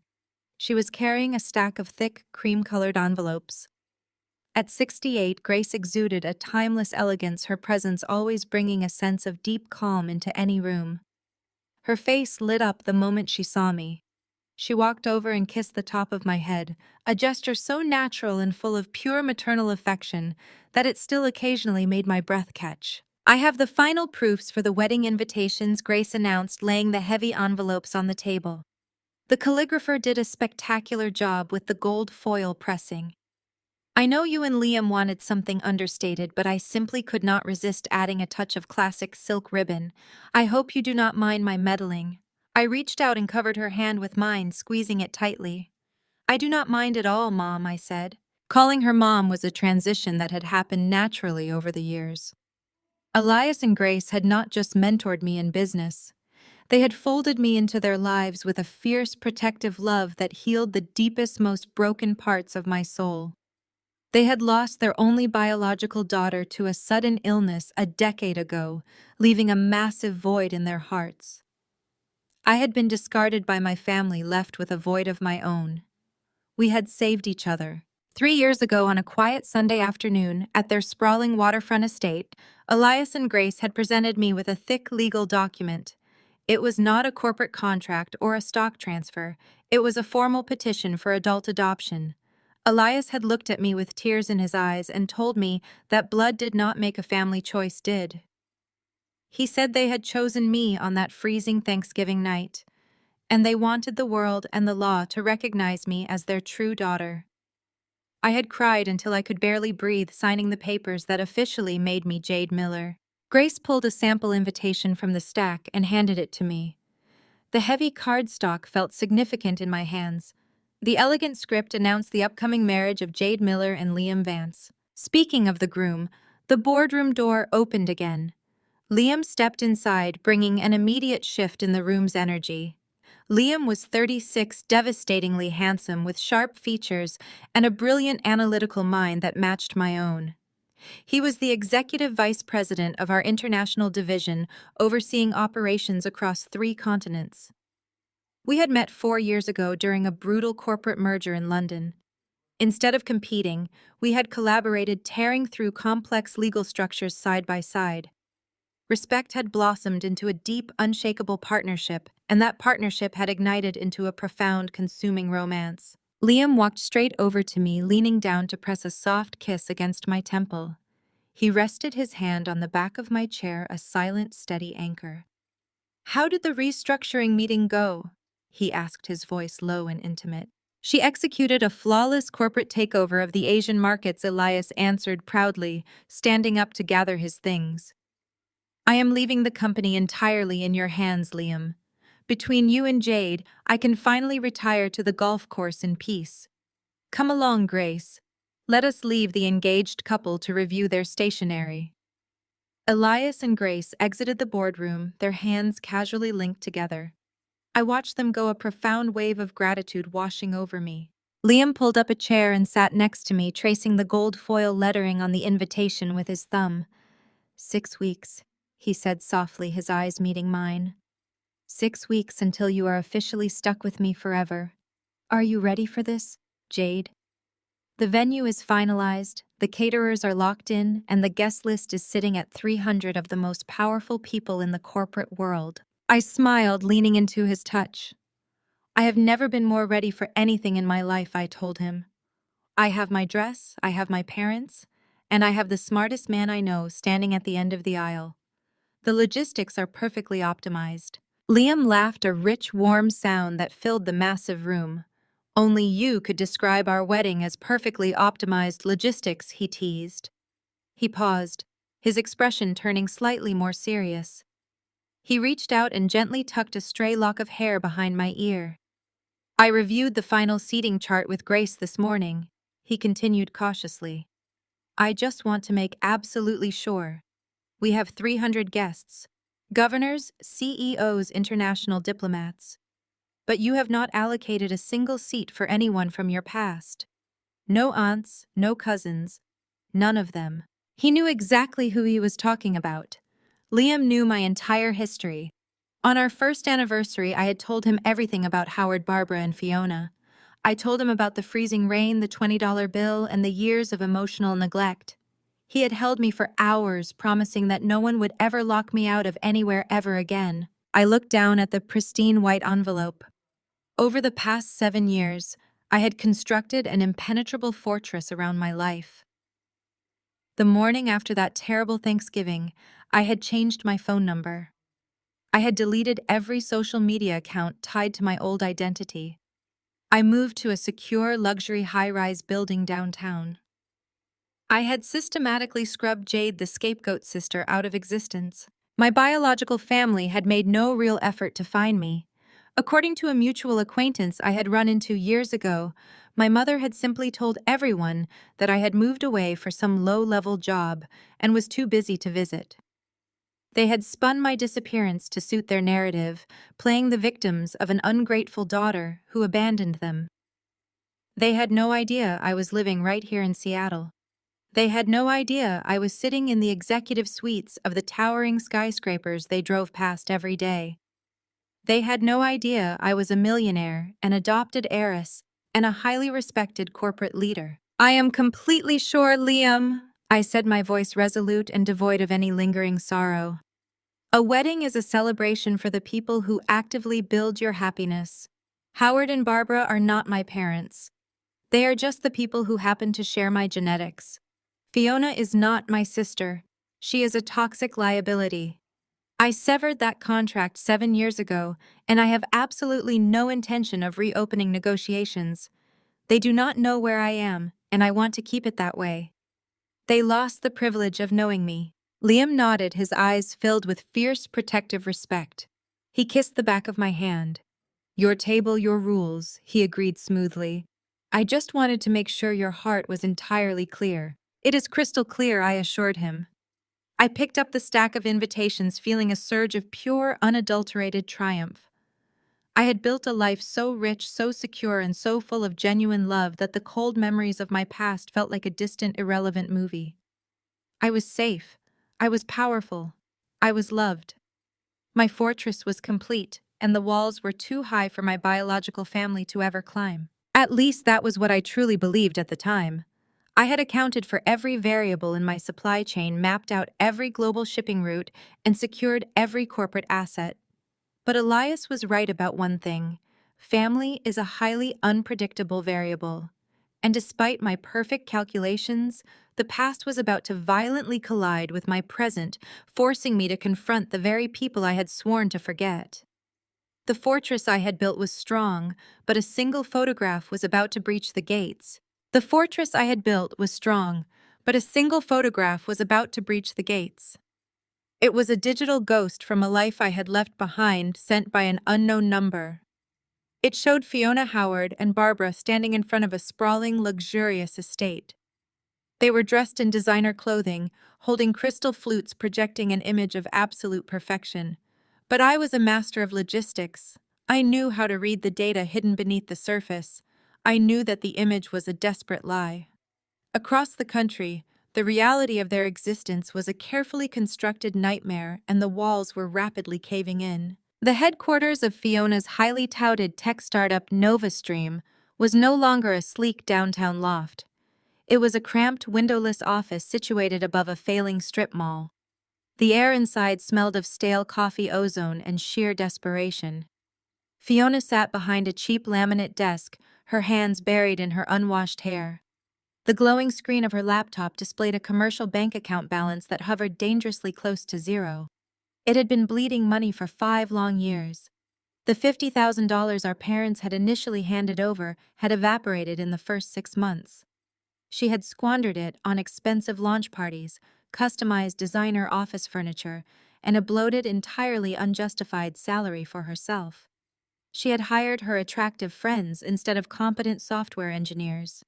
She was carrying a stack of thick, cream-colored envelopes. At 68, Grace exuded a timeless elegance, her presence always bringing a sense of deep calm into any room. Her face lit up the moment she saw me. She walked over and kissed the top of my head, a gesture so natural and full of pure maternal affection that it still occasionally made my breath catch. "I have the final proofs for the wedding invitations," Grace announced, laying the heavy envelopes on the table. The calligrapher did a spectacular job with the gold foil pressing. "I know you and Liam wanted something understated, but I simply could not resist adding a touch of classic silk ribbon. I hope you do not mind my meddling." I reached out and covered her hand with mine, squeezing it tightly. "I do not mind at all, Mom," I said. Calling her mom was a transition that had happened naturally over the years. Elias and Grace had not just mentored me in business. They had folded me into their lives with a fierce protective love that healed the deepest, most broken parts of my soul. They had lost their only biological daughter to a sudden illness a decade ago, leaving a massive void in their hearts. I had been discarded by my family, left with a void of my own. We had saved each other. 3 years ago, on a quiet Sunday afternoon at their sprawling waterfront estate, Elias and Grace had presented me with a thick legal document. It was not a corporate contract or a stock transfer. It was a formal petition for adult adoption. Elias had looked at me with tears in his eyes and told me that blood did not make a family choice, did. He said they had chosen me on that freezing Thanksgiving night, and they wanted the world and the law to recognize me as their true daughter. I had cried until I could barely breathe, signing the papers that officially made me Jade Miller. Grace pulled a sample invitation from the stack and handed it to me. The heavy cardstock felt significant in my hands. The elegant script announced the upcoming marriage of Jade Miller and Liam Vance. Speaking of the groom, the boardroom door opened again. Liam stepped inside, bringing an immediate shift in the room's energy. Liam was 36, devastatingly handsome, with sharp features and a brilliant analytical mind that matched my own. He was the executive vice president of our international division, overseeing operations across 3 continents. We had met 4 years ago during a brutal corporate merger in London. Instead of competing, we had collaborated, tearing through complex legal structures side by side. Respect had blossomed into a deep, unshakable partnership, and that partnership had ignited into a profound, consuming romance. Liam walked straight over to me, leaning down to press a soft kiss against my temple. He rested his hand on the back of my chair, a silent, steady anchor. "How did the restructuring meeting go?" he asked, his voice low and intimate. "She executed a flawless corporate takeover of the Asian markets," Elias answered proudly, standing up to gather his things. "I am leaving the company entirely in your hands, Liam. Between you and Jade, I can finally retire to the golf course in peace. Come along, Grace. Let us leave the engaged couple to review their stationery." Elias and Grace exited the boardroom, their hands casually linked together. I watched them go, a profound wave of gratitude washing over me. Liam pulled up a chair and sat next to me, tracing the gold foil lettering on the invitation with his thumb. 6 weeks, he said softly, his eyes meeting mine. 6 weeks until you are officially stuck with me forever. Are you ready for this, Jade? The venue is finalized, the caterers are locked in, and the guest list is sitting at 300 of the most powerful people in the corporate world. I smiled, leaning into his touch. "I have never been more ready for anything in my life," I told him. "I have my dress, I have my parents, and I have the smartest man I know standing at the end of the aisle. The logistics are perfectly optimized." Liam laughed, a rich, warm sound that filled the massive room. "Only you could describe our wedding as perfectly optimized logistics," he teased. He paused, his expression turning slightly more serious. He reached out and gently tucked a stray lock of hair behind my ear. "I reviewed the final seating chart with Grace this morning," he continued cautiously. "I just want to make absolutely sure. We have 300 guests, governors, CEOs, international diplomats. But you have not allocated a single seat for anyone from your past. No aunts, no cousins, none of them." He knew exactly who he was talking about. Liam knew my entire history. On our first anniversary, I had told him everything about Howard, Barbara, and Fiona. I told him about the freezing rain, the $20 bill, and the years of emotional neglect. He had held me for hours, promising that no one would ever lock me out of anywhere ever again. I looked down at the pristine white envelope. Over the past 7 years, I had constructed an impenetrable fortress around my life. The morning after that terrible Thanksgiving, I had changed my phone number. I had deleted every social media account tied to my old identity. I moved to a secure, luxury high-rise building downtown. I had systematically scrubbed Jade, the scapegoat sister, out of existence. My biological family had made no real effort to find me. According to a mutual acquaintance I had run into years ago, my mother had simply told everyone that I had moved away for some low-level job and was too busy to visit. They had spun my disappearance to suit their narrative, playing the victims of an ungrateful daughter who abandoned them. They had no idea I was living right here in Seattle. They had no idea I was sitting in the executive suites of the towering skyscrapers they drove past every day. They had no idea I was a millionaire, an adopted heiress, and a highly respected corporate leader. "I am completely sure, Liam," I said, my voice resolute and devoid of any lingering sorrow. "A wedding is a celebration for the people who actively build your happiness. Howard and Barbara are not my parents. They are just the people who happen to share my genetics. Fiona is not my sister. She is a toxic liability. I severed that contract 7 years ago, and I have absolutely no intention of reopening negotiations. They do not know where I am, and I want to keep it that way. They lost the privilege of knowing me." Liam nodded, his eyes filled with fierce protective respect. He kissed the back of my hand. "Your table, your rules," he agreed smoothly. "I just wanted to make sure your heart was entirely clear." "It is crystal clear," I assured him. I picked up the stack of invitations, feeling a surge of pure, unadulterated triumph. I had built a life so rich, so secure, and so full of genuine love that the cold memories of my past felt like a distant, irrelevant movie. I was safe. I was powerful. I was loved. My fortress was complete, and the walls were too high for my biological family to ever climb. At least that was what I truly believed at the time. I had accounted for every variable in my supply chain, mapped out every global shipping route, and secured every corporate asset. But Elias was right about one thing. Family is a highly unpredictable variable. And despite my perfect calculations, the past was about to violently collide with my present, forcing me to confront the very people I had sworn to forget. The fortress I had built was strong, but a single photograph was about to breach the gates. The fortress I had built was strong, but a single photograph was about to breach the gates. It was a digital ghost from a life I had left behind, sent by an unknown number. It showed Fiona, Howard, and Barbara standing in front of a sprawling, luxurious estate. They were dressed in designer clothing, holding crystal flutes projecting an image of absolute perfection. But I was a master of logistics. I knew how to read the data hidden beneath the surface. I knew that the image was a desperate lie. Across the country, the reality of their existence was a carefully constructed nightmare, and the walls were rapidly caving in. The headquarters of Fiona's highly touted tech startup NovaStream was no longer a sleek downtown loft. It was a cramped, windowless office situated above a failing strip mall. The air inside smelled of stale coffee, ozone, and sheer desperation. Fiona sat behind a cheap laminate desk, her hands buried in her unwashed hair. The glowing screen of her laptop displayed a commercial bank account balance that hovered dangerously close to zero. It had been bleeding money for 5 long years. The $50,000 our parents had initially handed over had evaporated in the first 6 months. She had squandered it on expensive launch parties, customized designer office furniture, and a bloated, entirely unjustified salary for herself. She had hired her attractive friends instead of competent software engineers.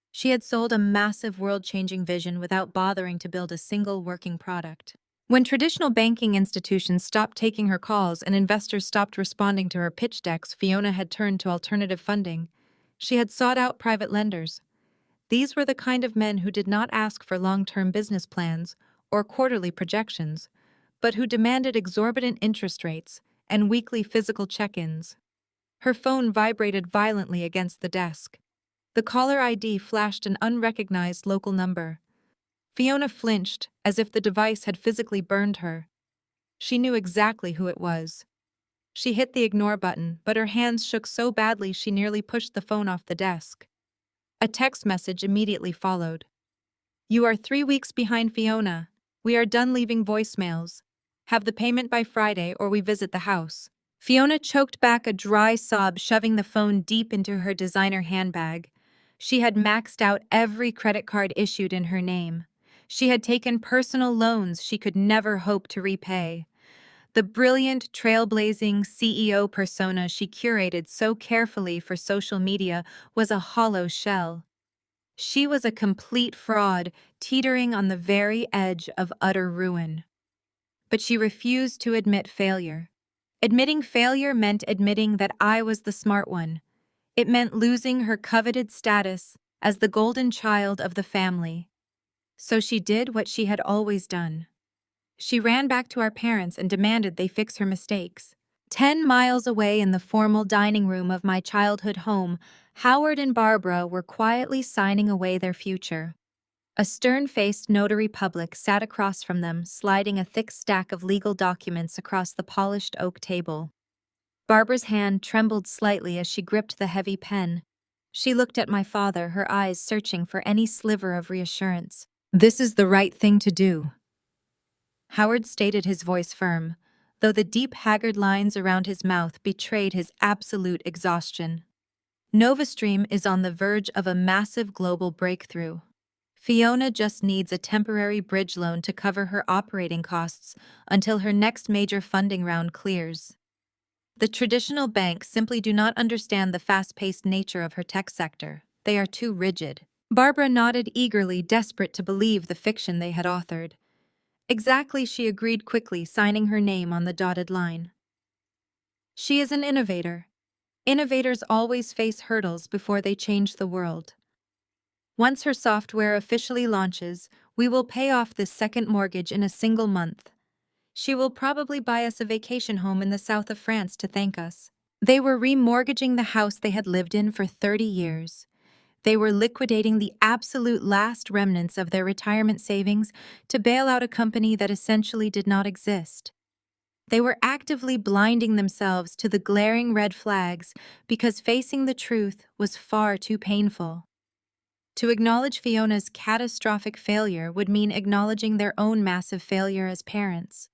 She had sold a massive, world-changing vision without bothering to build a single working product. When traditional banking institutions stopped taking her calls and investors stopped responding to her pitch decks, Fiona had turned to alternative funding. She had sought out private lenders. These were the kind of men who did not ask for long-term business plans or quarterly projections, but who demanded exorbitant interest rates and weekly physical check-ins. Her phone vibrated violently against the desk. The caller ID flashed an unrecognized local number. Fiona flinched, as if the device had physically burned her. She knew exactly who it was. She hit the ignore button, but her hands shook so badly she nearly pushed the phone off the desk. A text message immediately followed. "You are 3 weeks behind, Fiona. We are done leaving voicemails. Have the payment by Friday or we visit the house." Fiona choked back a dry sob, shoving the phone deep into her designer handbag. She had maxed out every credit card issued in her name. She had taken personal loans she could never hope to repay. The brilliant, trailblazing CEO persona she curated so carefully for social media was a hollow shell. She was a complete fraud, teetering on the very edge of utter ruin. But she refused to admit failure. Admitting failure meant admitting that I was the smart one. It meant losing her coveted status as the golden child of the family. So she did what she had always done. She ran back to our parents and demanded they fix her mistakes. 10 miles away in the formal dining room of my childhood home, Howard and Barbara were quietly signing away their future. A stern-faced notary public sat across from them, sliding a thick stack of legal documents across the polished oak table. Barbara's hand trembled slightly as she gripped the heavy pen. She looked at my father, her eyes searching for any sliver of reassurance. "This is the right thing to do," Howard stated, his voice firm, though the deep, haggard lines around his mouth betrayed his absolute exhaustion. NovaStream is on the verge of a massive global breakthrough. Fiona just needs a temporary bridge loan to cover her operating costs until her next major funding round clears. The traditional banks simply do not understand the fast-paced nature of her tech sector. They are too rigid. Barbara nodded eagerly, desperate to believe the fiction they had authored. Exactly, she agreed quickly, signing her name on the dotted line. She is an innovator. Innovators always face hurdles before they change the world. Once her software officially launches, we will pay off this second mortgage in a single month. She will probably buy us a vacation home in the south of France to thank us. They were remortgaging the house they had lived in for 30 years. They were liquidating the absolute last remnants of their retirement savings to bail out a company that essentially did not exist. They were actively blinding themselves to the glaring red flags because facing the truth was far too painful. To acknowledge Fiona's catastrophic failure would mean acknowledging their own massive failure as parents.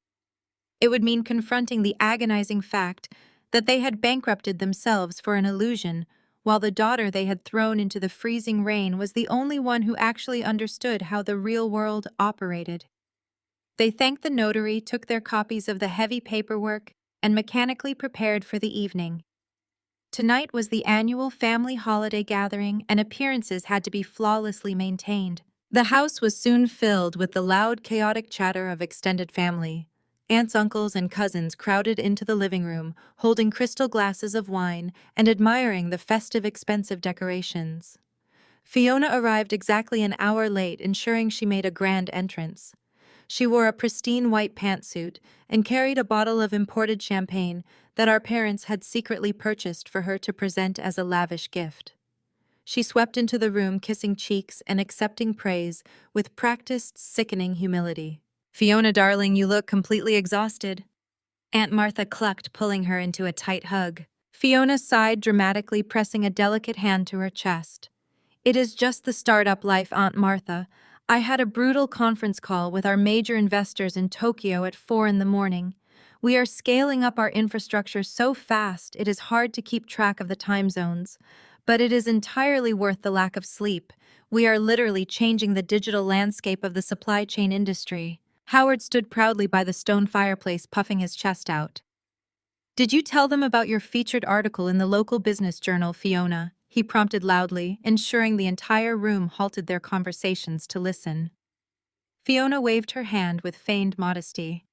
It would mean confronting the agonizing fact that they had bankrupted themselves for an illusion, while the daughter they had thrown into the freezing rain was the only one who actually understood how the real world operated. They thanked the notary, took their copies of the heavy paperwork, and mechanically prepared for the evening. Tonight was the annual family holiday gathering, and appearances had to be flawlessly maintained. The house was soon filled with the loud, chaotic chatter of extended family. Aunts, uncles, and cousins crowded into the living room, holding crystal glasses of wine and admiring the festive, expensive decorations. Fiona arrived exactly an hour late, ensuring she made a grand entrance. She wore a pristine white pantsuit and carried a bottle of imported champagne that our parents had secretly purchased for her to present as a lavish gift. She swept into the room, kissing cheeks and accepting praise with practiced, sickening humility. "Fiona, darling, you look completely exhausted," Aunt Martha clucked, pulling her into a tight hug. Fiona sighed dramatically, pressing a delicate hand to her chest. "It is just the startup life, Aunt Martha. I had a brutal conference call with our major investors in Tokyo at 4 in the morning. We are scaling up our infrastructure so fast it is hard to keep track of the time zones. But it is entirely worth the lack of sleep. We are literally changing the digital landscape of the supply chain industry." Howard stood proudly by the stone fireplace, puffing his chest out. "Did you tell them about your featured article in the local business journal, Fiona?" he prompted loudly, ensuring the entire room halted their conversations to listen. Fiona waved her hand with feigned modesty.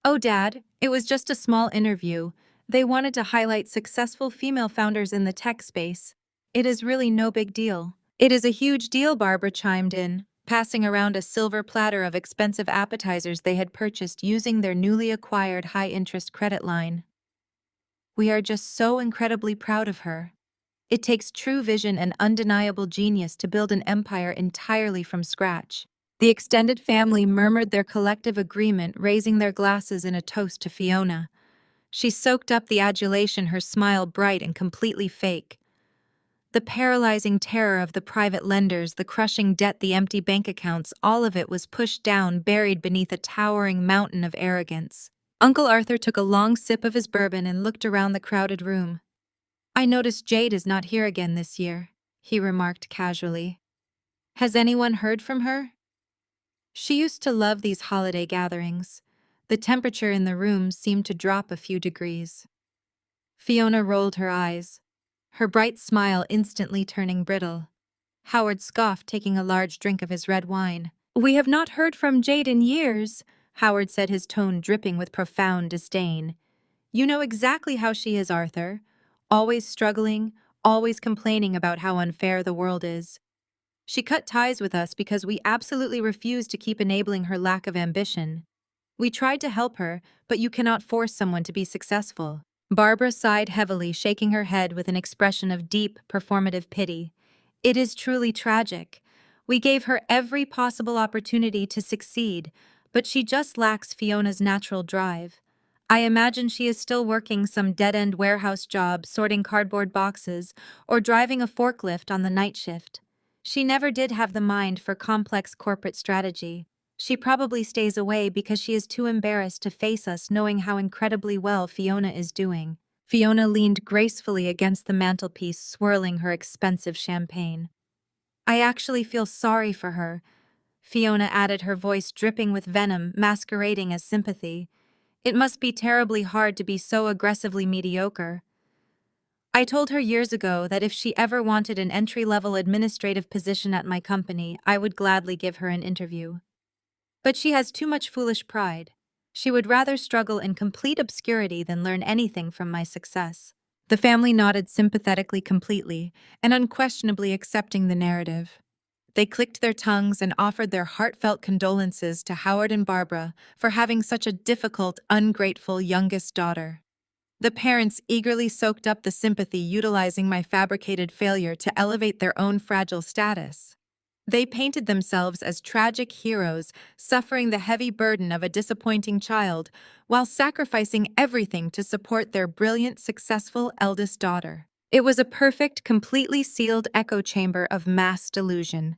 "Oh, Dad, it was just a small interview. They wanted to highlight successful female founders in the tech space. It is really no big deal." "It is a huge deal," Barbara chimed in, passing around a silver platter of expensive appetizers they had purchased using their newly acquired high-interest credit line. "We are just so incredibly proud of her. It takes true vision and undeniable genius to build an empire entirely from scratch." The extended family murmured their collective agreement, raising their glasses in a toast to Fiona. She soaked up the adulation, her smile bright and completely fake. The paralyzing terror of the private lenders, the crushing debt, the empty bank accounts, all of it was pushed down, buried beneath a towering mountain of arrogance. Uncle Arthur took a long sip of his bourbon and looked around the crowded room. "I noticed Jade is not here again this year," he remarked casually. "Has anyone heard from her?" She used to love these holiday gatherings. The temperature in the room seemed to drop a few degrees. Fiona rolled her eyes, her bright smile instantly turning brittle. Howard scoffed, taking a large drink of his red wine. "We have not heard from Jade in years," Howard said, his tone dripping with profound disdain. "You know exactly how she is, Arthur. Always struggling, always complaining about how unfair the world is. She cut ties with us because we absolutely refused to keep enabling her lack of ambition. We tried to help her, but you cannot force someone to be successful." Barbara sighed heavily, shaking her head with an expression of deep, performative pity. "It is truly tragic. We gave her every possible opportunity to succeed, but she just lacks Fiona's natural drive. I imagine she is still working some dead-end warehouse job, sorting cardboard boxes, or driving a forklift on the night shift. She never did have the mind for complex corporate strategy. She probably stays away because she is too embarrassed to face us, knowing how incredibly well Fiona is doing." Fiona leaned gracefully against the mantelpiece, swirling her expensive champagne. "I actually feel sorry for her," Fiona added, her voice dripping with venom, masquerading as sympathy. "It must be terribly hard to be so aggressively mediocre. I told her years ago that if she ever wanted an entry-level administrative position at my company, I would gladly give her an interview. But she has too much foolish pride. She would rather struggle in complete obscurity than learn anything from my success." The family nodded sympathetically, completely and unquestionably accepting the narrative. They clicked their tongues and offered their heartfelt condolences to Howard and Barbara for having such a difficult, ungrateful youngest daughter. The parents eagerly soaked up the sympathy, utilizing my fabricated failure to elevate their own fragile status. They painted themselves as tragic heroes, suffering the heavy burden of a disappointing child, while sacrificing everything to support their brilliant, successful eldest daughter. It was a perfect, completely sealed echo chamber of mass delusion.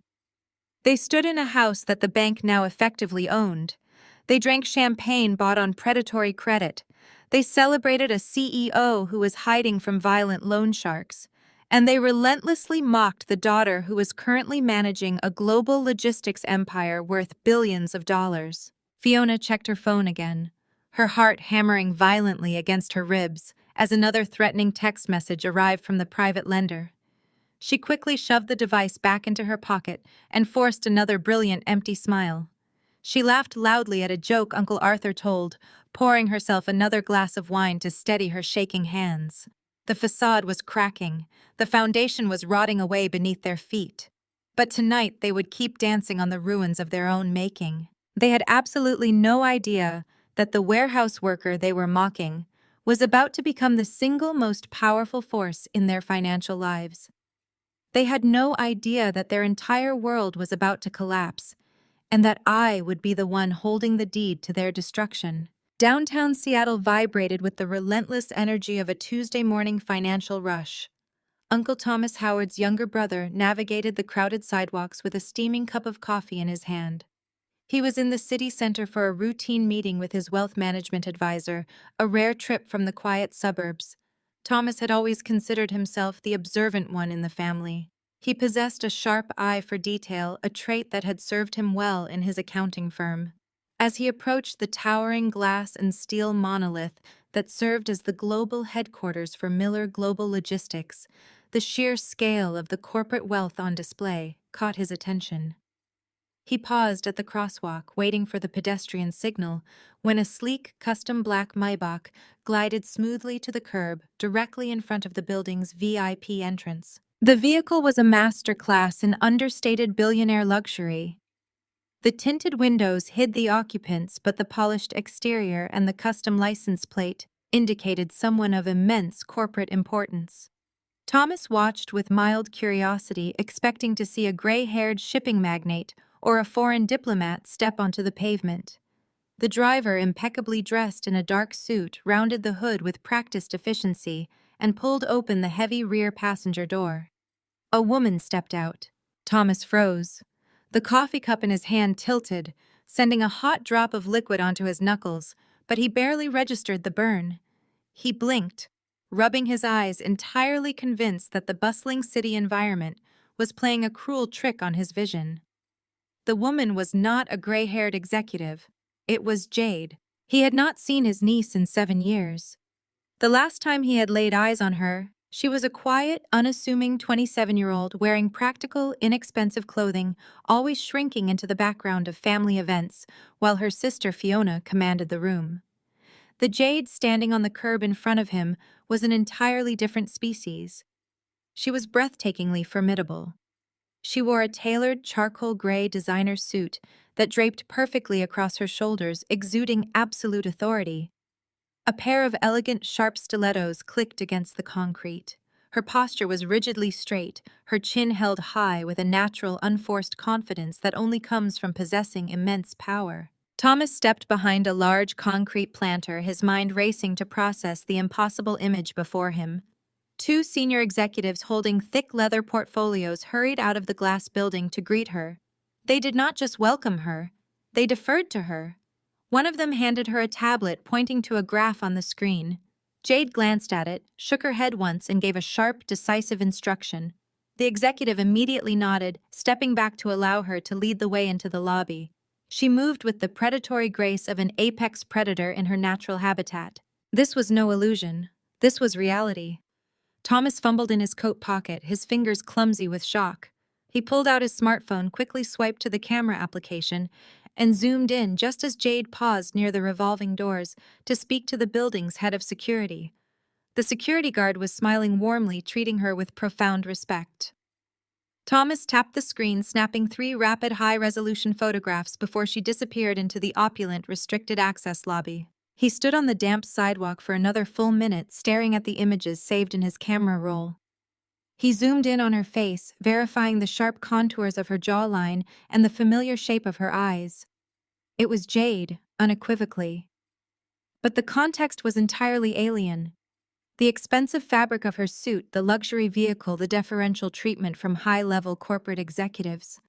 They stood in a house that the bank now effectively owned. They drank champagne bought on predatory credit. They celebrated a CEO who was hiding from violent loan sharks. And they relentlessly mocked the daughter who was currently managing a global logistics empire worth billions of dollars. Fiona checked her phone again, her heart hammering violently against her ribs as another threatening text message arrived from the private lender. She quickly shoved the device back into her pocket and forced another brilliant, empty smile. She laughed loudly at a joke Uncle Arthur told, pouring herself another glass of wine to steady her shaking hands. The facade was cracking, the foundation was rotting away beneath their feet. But tonight they would keep dancing on the ruins of their own making. They had absolutely no idea that the warehouse worker they were mocking was about to become the single most powerful force in their financial lives. They had no idea that their entire world was about to collapse, and that I would be the one holding the deed to their destruction. Downtown Seattle vibrated with the relentless energy of a Tuesday morning financial rush. Uncle Thomas Howard's younger brother navigated the crowded sidewalks with a steaming cup of coffee in his hand. He was in the city center for a routine meeting with his wealth management advisor, a rare trip from the quiet suburbs. Thomas had always considered himself the observant one in the family. He possessed a sharp eye for detail, a trait that had served him well in his accounting firm. As he approached the towering glass and steel monolith that served as the global headquarters for Miller Global Logistics, the sheer scale of the corporate wealth on display caught his attention. He paused at the crosswalk, waiting for the pedestrian signal, when a sleek, custom black Maybach glided smoothly to the curb directly in front of the building's VIP entrance. The vehicle was a masterclass in understated billionaire luxury. The tinted windows hid the occupants, but the polished exterior and the custom license plate indicated someone of immense corporate importance. Thomas watched with mild curiosity, expecting to see a gray-haired shipping magnate or a foreign diplomat step onto the pavement. The driver, impeccably dressed in a dark suit, rounded the hood with practiced efficiency and pulled open the heavy rear passenger door. A woman stepped out. Thomas froze. The coffee cup in his hand tilted, sending a hot drop of liquid onto his knuckles, but he barely registered the burn. He blinked, rubbing his eyes, entirely convinced that the bustling city environment was playing a cruel trick on his vision. The woman was not a gray-haired executive. It was Jade. He had not seen his niece in 7 years. The last time he had laid eyes on her, she was a quiet, unassuming 27-year-old wearing practical, inexpensive clothing, always shrinking into the background of family events, while her sister Fiona commanded the room. The jade standing on the curb in front of him was an entirely different species. She was breathtakingly formidable. She wore a tailored charcoal gray designer suit that draped perfectly across her shoulders, exuding absolute authority. A pair of elegant, sharp stilettos clicked against the concrete. Her posture was rigidly straight, her chin held high with a natural, unforced confidence that only comes from possessing immense power. Thomas stepped behind a large concrete planter, his mind racing to process the impossible image before him. Two senior executives holding thick leather portfolios hurried out of the glass building to greet her. They did not just welcome her, they deferred to her. One of them handed her a tablet pointing to a graph on the screen. Jade glanced at it, shook her head once, and gave a sharp, decisive instruction. The executive immediately nodded, stepping back to allow her to lead the way into the lobby. She moved with the predatory grace of an apex predator in her natural habitat. This was no illusion. This was reality. Thomas fumbled in his coat pocket, his fingers clumsy with shock. He pulled out his smartphone, quickly swiped to the camera application, and zoomed in just as Jade paused near the revolving doors to speak to the building's head of security. The security guard was smiling warmly, treating her with profound respect. Thomas tapped the screen, snapping 3 rapid high-resolution photographs before she disappeared into the opulent, restricted-access lobby. He stood on the damp sidewalk for another full minute, staring at the images saved in his camera roll. He zoomed in on her face, verifying the sharp contours of her jawline and the familiar shape of her eyes. It was Jade, unequivocally. But the context was entirely alien. The expensive fabric of her suit, the luxury vehicle, the deferential treatment from high-level corporate executives.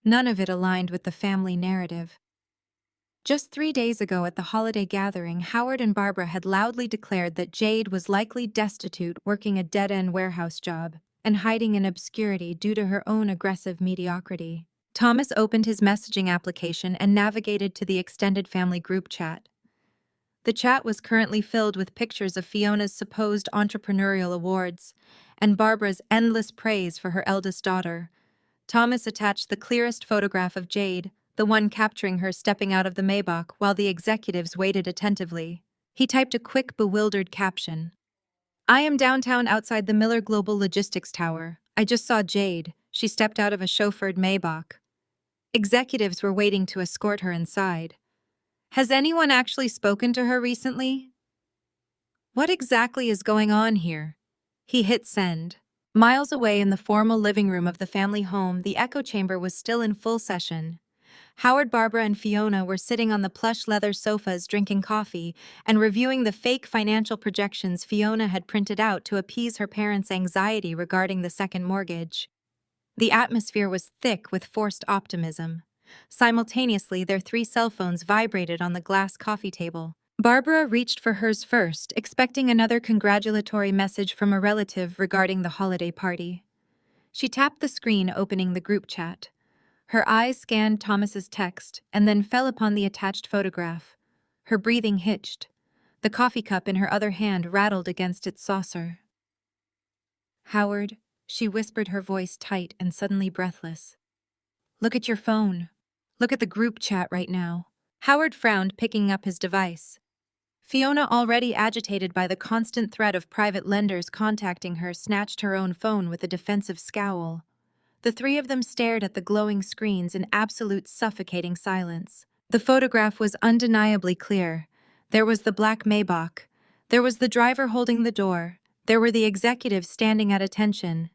None of it aligned with the family narrative. Just 3 days ago at the holiday gathering, Howard and Barbara had loudly declared that Jade was likely destitute, working a dead-end warehouse job, and hiding in obscurity due to her own aggressive mediocrity. Thomas opened his messaging application and navigated to the extended family group chat. The chat was currently filled with pictures of Fiona's supposed entrepreneurial awards and Barbara's endless praise for her eldest daughter. Thomas attached the clearest photograph of Jade, the one capturing her stepping out of the Maybach while the executives waited attentively. He typed a quick, bewildered caption. "I am downtown outside the Miller Global Logistics Tower. I just saw Jade. She stepped out of a chauffeured Maybach. Executives were waiting to escort her inside. Has anyone actually spoken to her recently? What exactly is going on here?" He hit send. Miles away in the formal living room of the family home, the echo chamber was still in full session. Howard, Barbara, and Fiona were sitting on the plush leather sofas drinking coffee and reviewing the fake financial projections Fiona had printed out to appease her parents' anxiety regarding the second mortgage. The atmosphere was thick with forced optimism. Simultaneously, their 3 cell phones vibrated on the glass coffee table. Barbara reached for hers first, expecting another congratulatory message from a relative regarding the holiday party. She tapped the screen, opening the group chat. Her eyes scanned Thomas's text and then fell upon the attached photograph. Her breathing hitched. The coffee cup in her other hand rattled against its saucer. "Howard," she whispered, her voice tight and suddenly breathless. "Look at your phone. Look at the group chat right now." Howard frowned, picking up his device. Fiona, already agitated by the constant threat of private lenders contacting her, snatched her own phone with a defensive scowl. The 3 of them stared at the glowing screens in absolute suffocating silence. The photograph was undeniably clear. There was the black Maybach. There was the driver holding the door. There were the executives standing at attention.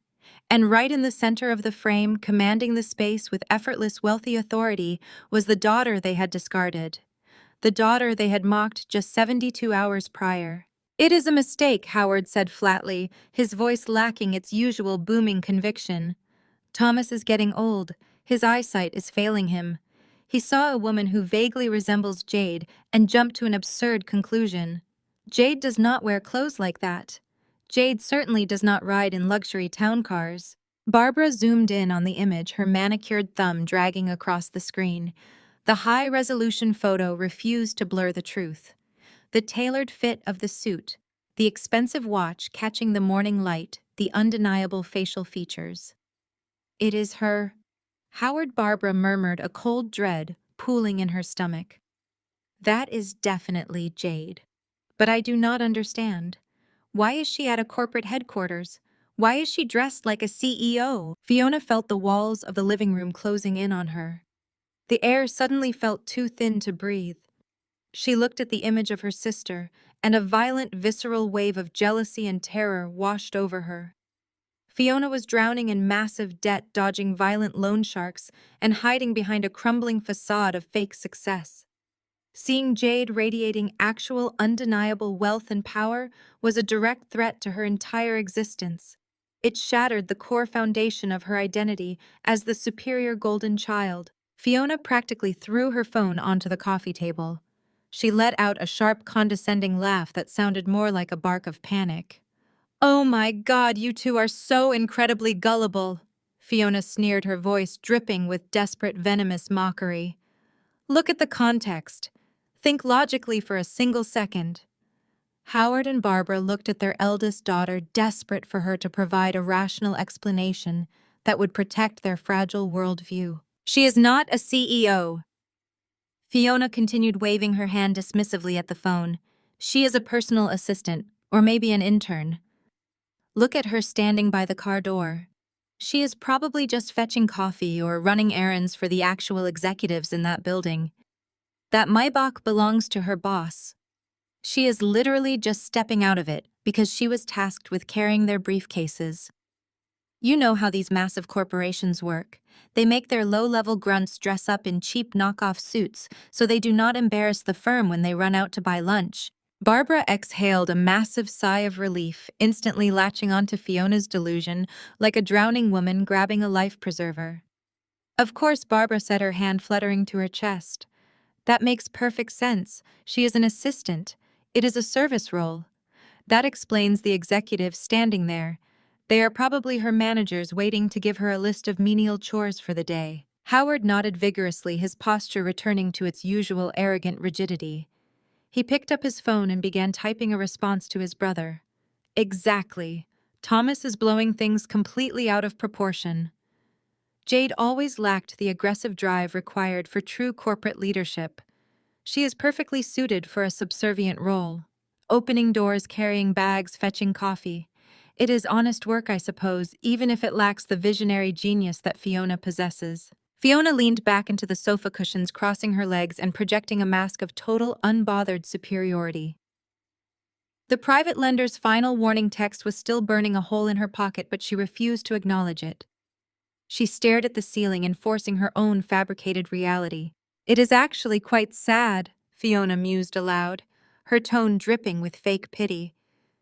And right in the center of the frame, commanding the space with effortless, wealthy authority, was the daughter they had discarded. The daughter they had mocked just 72 hours prior. "It is a mistake," Howard said flatly, his voice lacking its usual booming conviction. "Thomas is getting old. His eyesight is failing him." He saw a woman who vaguely resembles Jade and jumped to an absurd conclusion. Jade does not wear clothes like that. Jade certainly does not ride in luxury town cars. Barbara zoomed in on the image, her manicured thumb dragging across the screen. The high-resolution photo refused to blur the truth. The tailored fit of the suit, the expensive watch catching the morning light, the undeniable facial features. It is her. Howard Barbara murmured, a cold dread pooling in her stomach. That is definitely Jade. But I do not understand. Why is she at a corporate headquarters? Why is she dressed like a CEO? Fiona felt the walls of the living room closing in on her. The air suddenly felt too thin to breathe. She looked at the image of her sister, and a violent, visceral wave of jealousy and terror washed over her. Fiona was drowning in massive debt, dodging violent loan sharks, and hiding behind a crumbling facade of fake success. Seeing Jade radiating actual, undeniable wealth and power was a direct threat to her entire existence. It shattered the core foundation of her identity as the superior golden child. Fiona practically threw her phone onto the coffee table. She let out a sharp, condescending laugh that sounded more like a bark of panic. "Oh my God, you two are so incredibly gullible," Fiona sneered, her voice dripping with desperate, venomous mockery. "Look at the context. Think logically for a single second." Howard and Barbara looked at their eldest daughter, desperate for her to provide a rational explanation that would protect their fragile worldview. "She is not a CEO." Fiona continued, waving her hand dismissively at the phone. "She is a personal assistant, or maybe an intern. Look at her standing by the car door. She is probably just fetching coffee or running errands for the actual executives in that building. That Maybach belongs to her boss. She is literally just stepping out of it because she was tasked with carrying their briefcases. You know how these massive corporations work. They make their low-level grunts dress up in cheap knockoff suits so they do not embarrass the firm when they run out to buy lunch." Barbara exhaled a massive sigh of relief, instantly latching onto Fiona's delusion like a drowning woman grabbing a life preserver. "Of course," Barbara said, her hand fluttering to her chest. "That makes perfect sense. She is an assistant. It is a service role. That explains the executives standing there. They are probably her managers waiting to give her a list of menial chores for the day." Howard nodded vigorously, his posture returning to its usual arrogant rigidity. He picked up his phone and began typing a response to his brother. "Exactly. Thomas is blowing things completely out of proportion." Jade always lacked the aggressive drive required for true corporate leadership. She is perfectly suited for a subservient role. Opening doors, carrying bags, fetching coffee. It is honest work, I suppose, even if it lacks the visionary genius that Fiona possesses. Fiona leaned back into the sofa cushions, crossing her legs and projecting a mask of total, unbothered superiority. The private lender's final warning text was still burning a hole in her pocket, but she refused to acknowledge it. She stared at the ceiling, enforcing her own fabricated reality. "It is actually quite sad," Fiona mused aloud, her tone dripping with fake pity.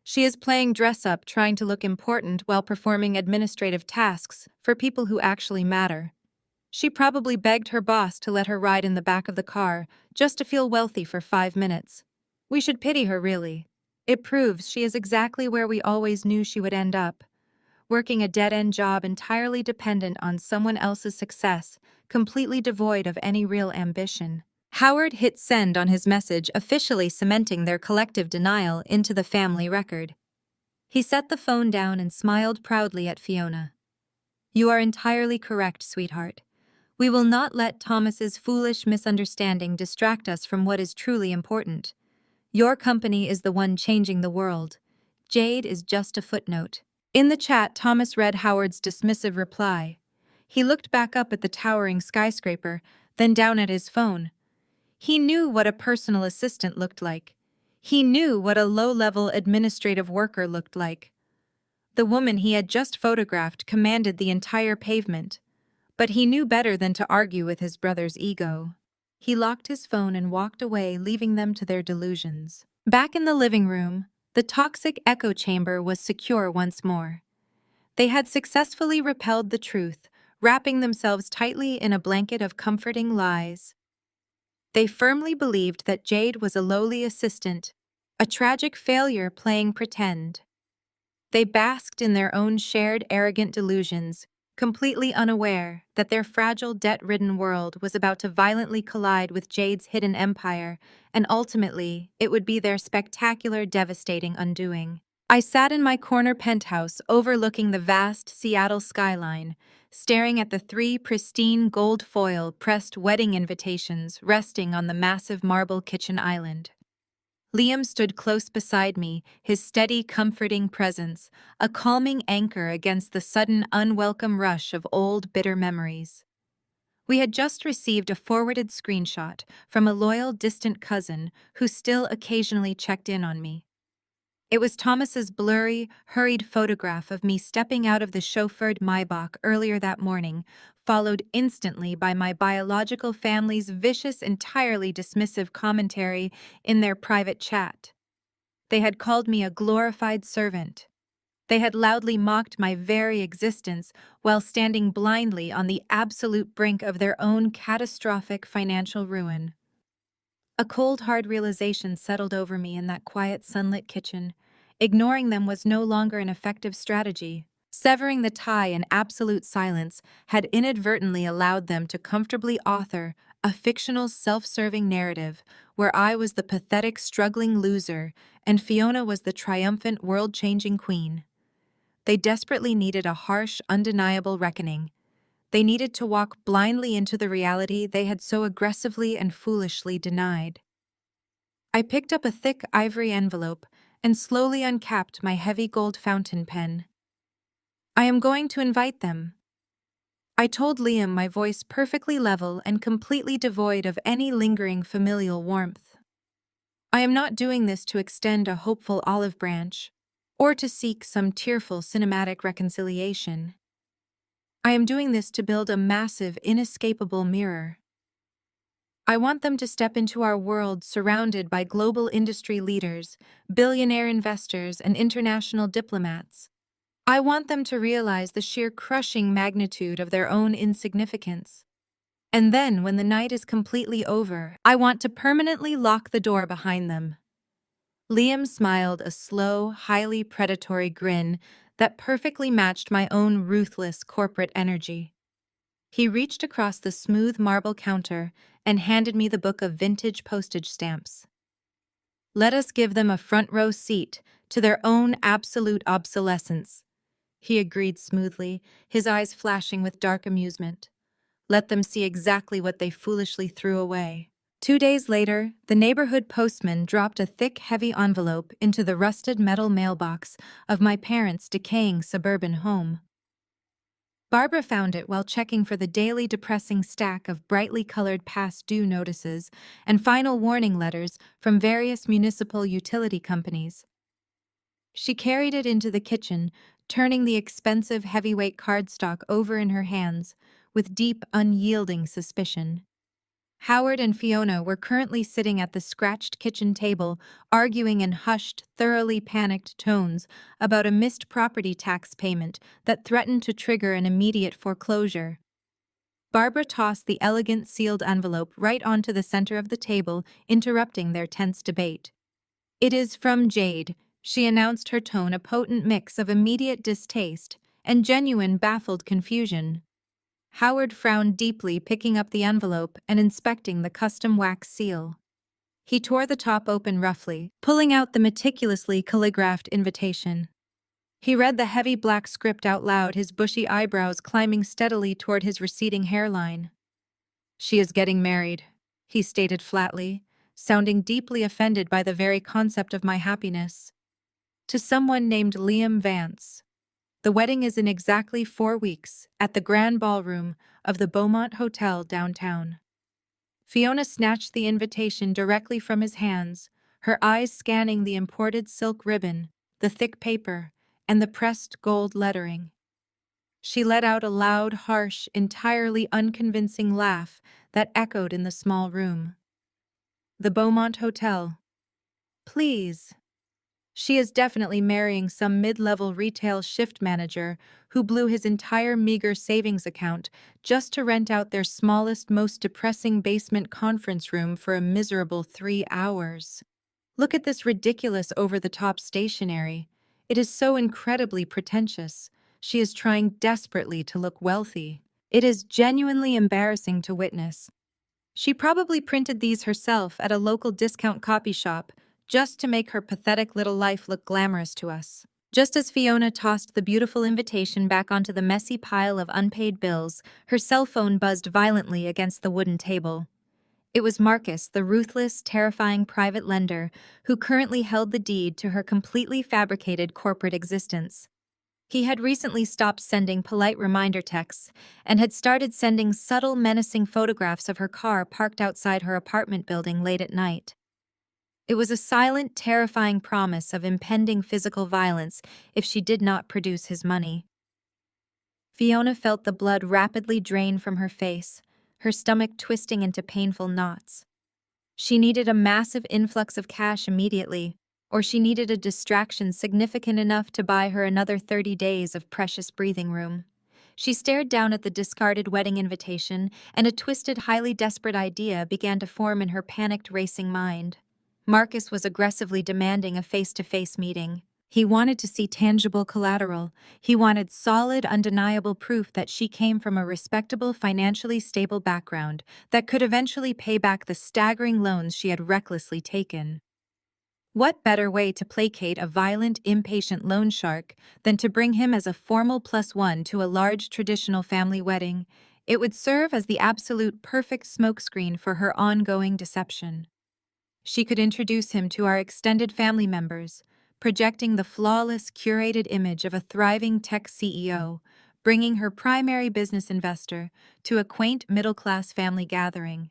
"She is playing dress-up, trying to look important while performing administrative tasks for people who actually matter. She probably begged her boss to let her ride in the back of the car just to feel wealthy for 5 minutes. We should pity her, really. It proves she is exactly where we always knew she would end up, working a dead-end job entirely dependent on someone else's success, completely devoid of any real ambition." Howard hit send on his message, officially cementing their collective denial into the family record. He set the phone down and smiled proudly at Fiona. "You are entirely correct, sweetheart. We will not let Thomas's foolish misunderstanding distract us from what is truly important. Your company is the one changing the world. Jade is just a footnote." In the chat, Thomas read Howard's dismissive reply. He looked back up at the towering skyscraper, then down at his phone. He knew what a personal assistant looked like. He knew what a low-level administrative worker looked like. The woman he had just photographed commanded the entire pavement, but he knew better than to argue with his brother's ego. He locked his phone and walked away, leaving them to their delusions. Back in the living room, the toxic echo chamber was secure once more. They had successfully repelled the truth, wrapping themselves tightly in a blanket of comforting lies. They firmly believed that Jade was a lowly assistant, a tragic failure playing pretend. They basked in their own shared arrogant delusions, completely unaware that their fragile, debt-ridden world was about to violently collide with Jade's hidden empire, and ultimately, it would be their spectacular, devastating undoing. I sat in my corner penthouse overlooking the vast Seattle skyline, staring at the three pristine gold foil pressed wedding invitations resting on the massive marble kitchen island. Liam stood close beside me, his steady, comforting presence, a calming anchor against the sudden, unwelcome rush of old, bitter memories. We had just received a forwarded screenshot from a loyal, distant cousin who still occasionally checked in on me. It was Thomas's blurry, hurried photograph of me stepping out of the chauffeured Maybach earlier that morning, followed instantly by my biological family's vicious, entirely dismissive commentary in their private chat. They had called me a glorified servant. They had loudly mocked my very existence while standing blindly on the absolute brink of their own catastrophic financial ruin. A cold, hard realization settled over me in that quiet, sunlit kitchen. Ignoring them was no longer an effective strategy. Severing the tie in absolute silence had inadvertently allowed them to comfortably author a fictional, self-serving narrative where I was the pathetic, struggling loser and Fiona was the triumphant, world-changing queen. They desperately needed a harsh, undeniable reckoning. They needed to walk blindly into the reality they had so aggressively and foolishly denied. I picked up a thick ivory envelope and slowly uncapped my heavy gold fountain pen. I am going to invite them. I told Liam, my voice perfectly level and completely devoid of any lingering familial warmth. I am not doing this to extend a hopeful olive branch or to seek some tearful cinematic reconciliation. I am doing this to build a massive, inescapable mirror. I want them to step into our world surrounded by global industry leaders, billionaire investors, and international diplomats. I want them to realize the sheer crushing magnitude of their own insignificance. And then, when the night is completely over, I want to permanently lock the door behind them. Liam smiled a slow, highly predatory grin that perfectly matched my own ruthless corporate energy. He reached across the smooth marble counter and handed me the book of vintage postage stamps. Let us give them a front row seat to their own absolute obsolescence, he agreed smoothly, his eyes flashing with dark amusement. Let them see exactly what they foolishly threw away. 2 days later, the neighborhood postman dropped a thick, heavy envelope into the rusted metal mailbox of my parents' decaying suburban home. Barbara found it while checking for the daily depressing stack of brightly colored past due notices and final warning letters from various municipal utility companies. She carried it into the kitchen, turning the expensive heavyweight cardstock over in her hands with deep, unyielding suspicion. Howard and Fiona were currently sitting at the scratched kitchen table, arguing in hushed, thoroughly panicked tones about a missed property tax payment that threatened to trigger an immediate foreclosure. Barbara tossed the elegant sealed envelope right onto the center of the table, interrupting their tense debate. "It is from Jade," she announced, her tone a potent mix of immediate distaste and genuine baffled confusion. Howard frowned deeply, picking up the envelope and inspecting the custom wax seal. He tore the top open roughly, pulling out the meticulously calligraphed invitation. He read the heavy black script out loud, his bushy eyebrows climbing steadily toward his receding hairline. "She is getting married," he stated flatly, sounding deeply offended by the very concept of my happiness. "To someone named Liam Vance. The wedding is in exactly 4 weeks, at the Grand Ballroom of the Beaumont Hotel downtown." Fiona snatched the invitation directly from his hands, her eyes scanning the imported silk ribbon, the thick paper, and the pressed gold lettering. She let out a loud, harsh, entirely unconvincing laugh that echoed in the small room. "The Beaumont Hotel. Please. She is definitely marrying some mid-level retail shift manager who blew his entire meager savings account just to rent out their smallest, most depressing basement conference room for a miserable 3 hours. Look at this ridiculous over-the-top stationery. It is so incredibly pretentious. She is trying desperately to look wealthy. It is genuinely embarrassing to witness. She probably printed these herself at a local discount copy shop just to make her pathetic little life look glamorous to us. Just as Fiona tossed the beautiful invitation back onto the messy pile of unpaid bills, her cell phone buzzed violently against the wooden table. It was Marcus, the ruthless, terrifying private lender, who currently held the deed to her completely fabricated corporate existence. He had recently stopped sending polite reminder texts and had started sending subtle, menacing photographs of her car parked outside her apartment building late at night. It was a silent, terrifying promise of impending physical violence if she did not produce his money. Fiona felt the blood rapidly drain from her face, her stomach twisting into painful knots. She needed a massive influx of cash immediately, or she needed a distraction significant enough to buy her another 30 days of precious breathing room. She stared down at the discarded wedding invitation, and a twisted, highly desperate idea began to form in her panicked, racing mind. Marcus was aggressively demanding a face-to-face meeting. He wanted to see tangible collateral. He wanted solid, undeniable proof that she came from a respectable, financially stable background that could eventually pay back the staggering loans she had recklessly taken. What better way to placate a violent, impatient loan shark than to bring him as a formal +1 to a large traditional family wedding? It would serve as the absolute perfect smokescreen for her ongoing deception. She could introduce him to our extended family members, projecting the flawless, curated image of a thriving tech CEO, bringing her primary business investor to a quaint middle-class family gathering.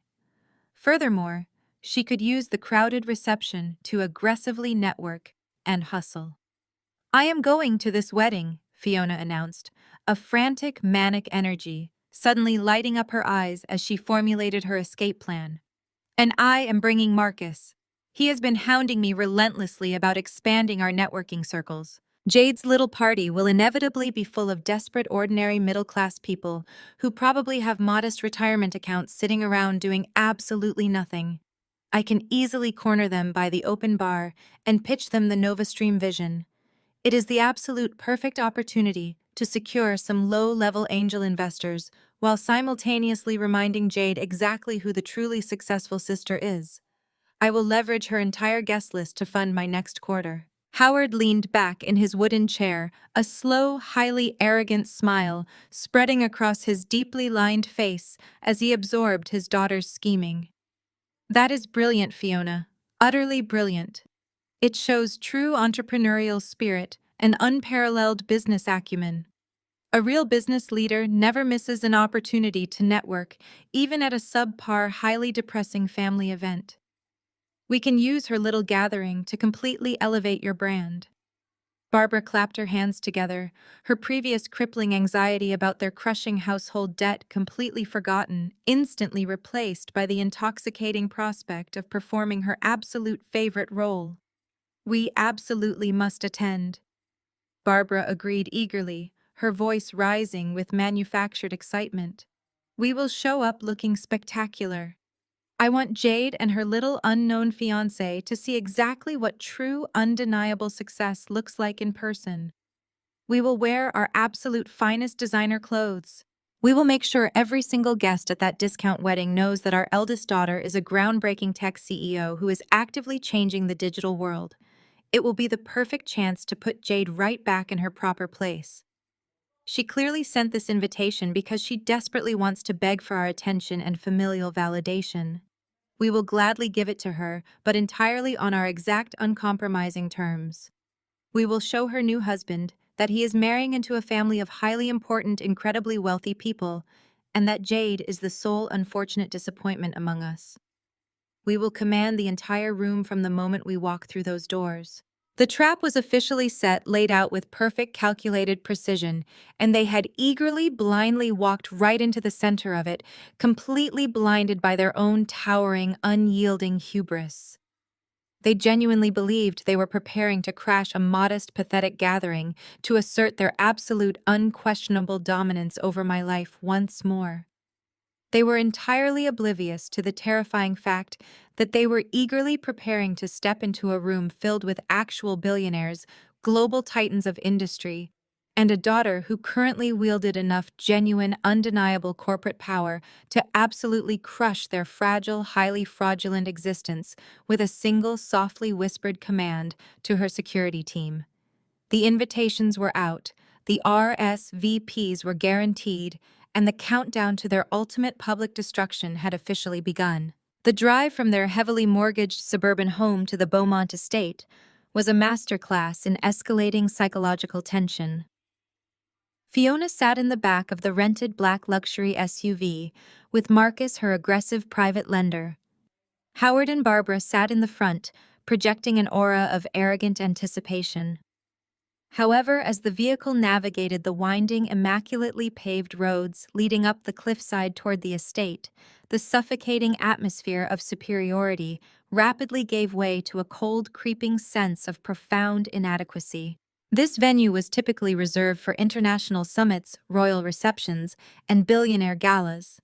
Furthermore, she could use the crowded reception to aggressively network and hustle. "I am going to this wedding," Fiona announced, a frantic, manic energy suddenly lighting up her eyes as she formulated her escape plan. "And I am bringing Marcus. He has been hounding me relentlessly about expanding our networking circles. Jade's little party will inevitably be full of desperate, ordinary middle-class people who probably have modest retirement accounts sitting around doing absolutely nothing. I can easily corner them by the open bar and pitch them the NovaStream vision. It is the absolute perfect opportunity to secure some low-level angel investors while simultaneously reminding Jade exactly who the truly successful sister is. I will leverage her entire guest list to fund my next quarter." Howard leaned back in his wooden chair, a slow, highly arrogant smile spreading across his deeply lined face as he absorbed his daughter's scheming. "That is brilliant, Fiona. Utterly brilliant. It shows true entrepreneurial spirit and unparalleled business acumen. A real business leader never misses an opportunity to network, even at a subpar, highly depressing family event. We can use her little gathering to completely elevate your brand." Barbara clapped her hands together, her previous crippling anxiety about their crushing household debt completely forgotten, instantly replaced by the intoxicating prospect of performing her absolute favorite role. "We absolutely must attend." Barbara agreed eagerly, her voice rising with manufactured excitement. "We will show up looking spectacular. I want Jade and her little unknown fiancé to see exactly what true, undeniable success looks like in person. We will wear our absolute finest designer clothes. We will make sure every single guest at that discount wedding knows that our eldest daughter is a groundbreaking tech CEO who is actively changing the digital world. It will be the perfect chance to put Jade right back in her proper place." She clearly sent this invitation because she desperately wants to beg for our attention and familial validation. We will gladly give it to her, but entirely on our exact uncompromising terms. We will show her new husband that he is marrying into a family of highly important, incredibly wealthy people, and that Jade is the sole unfortunate disappointment among us. We will command the entire room from the moment we walk through those doors. The trap was officially set, laid out with perfect calculated precision, and they had eagerly, blindly walked right into the center of it, completely blinded by their own towering, unyielding hubris. They genuinely believed they were preparing to crash a modest, pathetic gathering to assert their absolute, unquestionable dominance over my life once more. They were entirely oblivious to the terrifying fact that they were eagerly preparing to step into a room filled with actual billionaires, global titans of industry, and a daughter who currently wielded enough genuine, undeniable corporate power to absolutely crush their fragile, highly fraudulent existence with a single softly whispered command to her security team. The invitations were out, the RSVPs were guaranteed, and the countdown to their ultimate public destruction had officially begun. The drive from their heavily mortgaged suburban home to the Beaumont estate was a masterclass in escalating psychological tension. Fiona sat in the back of the rented black luxury SUV, with Marcus, her aggressive private lender. Howard and Barbara sat in the front, projecting an aura of arrogant anticipation. However, as the vehicle navigated the winding, immaculately paved roads leading up the cliffside toward the estate, the suffocating atmosphere of superiority rapidly gave way to a cold, creeping sense of profound inadequacy. This venue was typically reserved for international summits, royal receptions, and billionaire galas.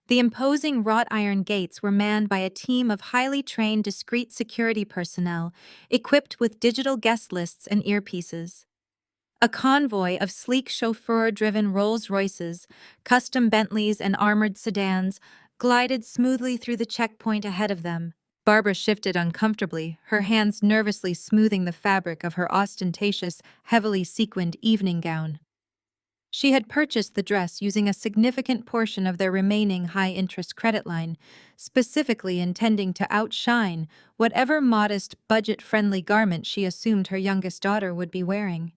The imposing wrought iron gates were manned by a team of highly trained, discreet security personnel equipped with digital guest lists and earpieces. A convoy of sleek chauffeur-driven Rolls-Royces, custom Bentleys, and armored sedans glided smoothly through the checkpoint ahead of them. Barbara shifted uncomfortably, her hands nervously smoothing the fabric of her ostentatious, heavily sequined evening gown. She had purchased the dress using a significant portion of their remaining high-interest credit line, specifically intending to outshine whatever modest, budget-friendly garment she assumed her youngest daughter would be wearing.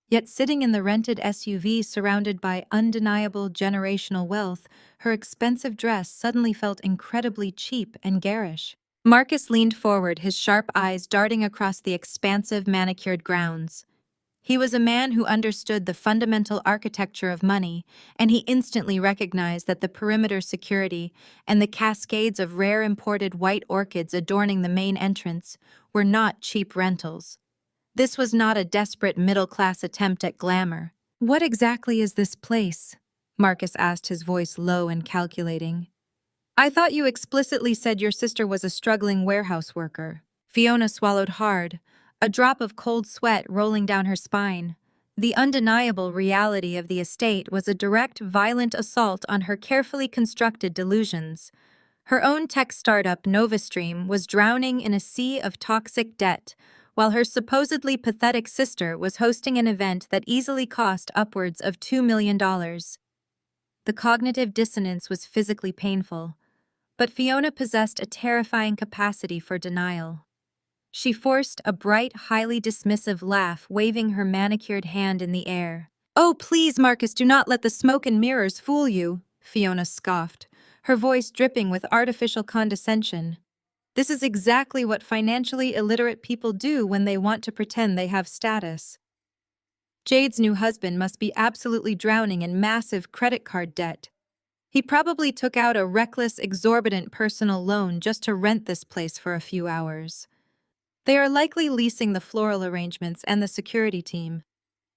Yet sitting in the rented SUV surrounded by undeniable generational wealth, her expensive dress suddenly felt incredibly cheap and garish. Marcus leaned forward, his sharp eyes darting across the expansive, manicured grounds. He was a man who understood the fundamental architecture of money, and he instantly recognized that the perimeter security and the cascades of rare imported white orchids adorning the main entrance were not cheap rentals. This was not a desperate middle-class attempt at glamour. "What exactly is this place?" Marcus asked, his voice low and calculating. "I thought you explicitly said your sister was a struggling warehouse worker." Fiona swallowed hard, a drop of cold sweat rolling down her spine. The undeniable reality of the estate was a direct, violent assault on her carefully constructed delusions. Her own tech startup, NovaStream, was drowning in a sea of toxic debt, while her supposedly pathetic sister was hosting an event that easily cost upwards of $2 million. The cognitive dissonance was physically painful, but Fiona possessed a terrifying capacity for denial. She forced a bright, highly dismissive laugh, waving her manicured hand in the air. "Oh, please, Marcus, do not let the smoke and mirrors fool you," Fiona scoffed, her voice dripping with artificial condescension. "This is exactly what financially illiterate people do when they want to pretend they have status. Jade's new husband must be absolutely drowning in massive credit card debt. He probably took out a reckless, exorbitant personal loan just to rent this place for a few hours. They are likely leasing the floral arrangements and the security team.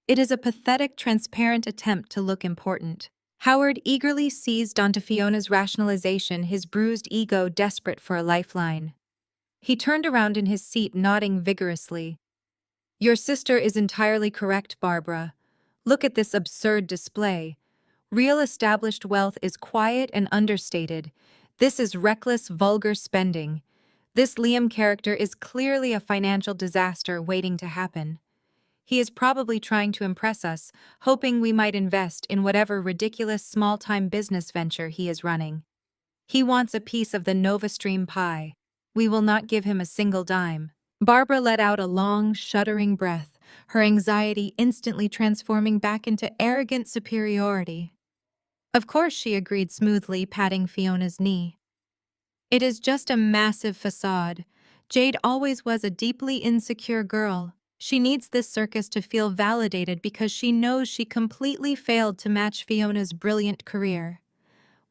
It is a pathetic, transparent attempt to look important." Howard eagerly seized onto Fiona's rationalization, his bruised ego desperate for a lifeline. He turned around in his seat, nodding vigorously. "Your sister is entirely correct, Barbara. Look at this absurd display. Real established wealth is quiet and understated. This is reckless, vulgar spending. This Liam character is clearly a financial disaster waiting to happen. He is probably trying to impress us, hoping we might invest in whatever ridiculous small-time business venture he is running. He wants a piece of the NovaStream pie. We will not give him a single dime." Barbara let out a long, shuddering breath, her anxiety instantly transforming back into arrogant superiority. "Of course," she agreed smoothly, patting Fiona's knee. "It is just a massive facade. Jade always was a deeply insecure girl. She needs this circus to feel validated because she knows she completely failed to match Fiona's brilliant career.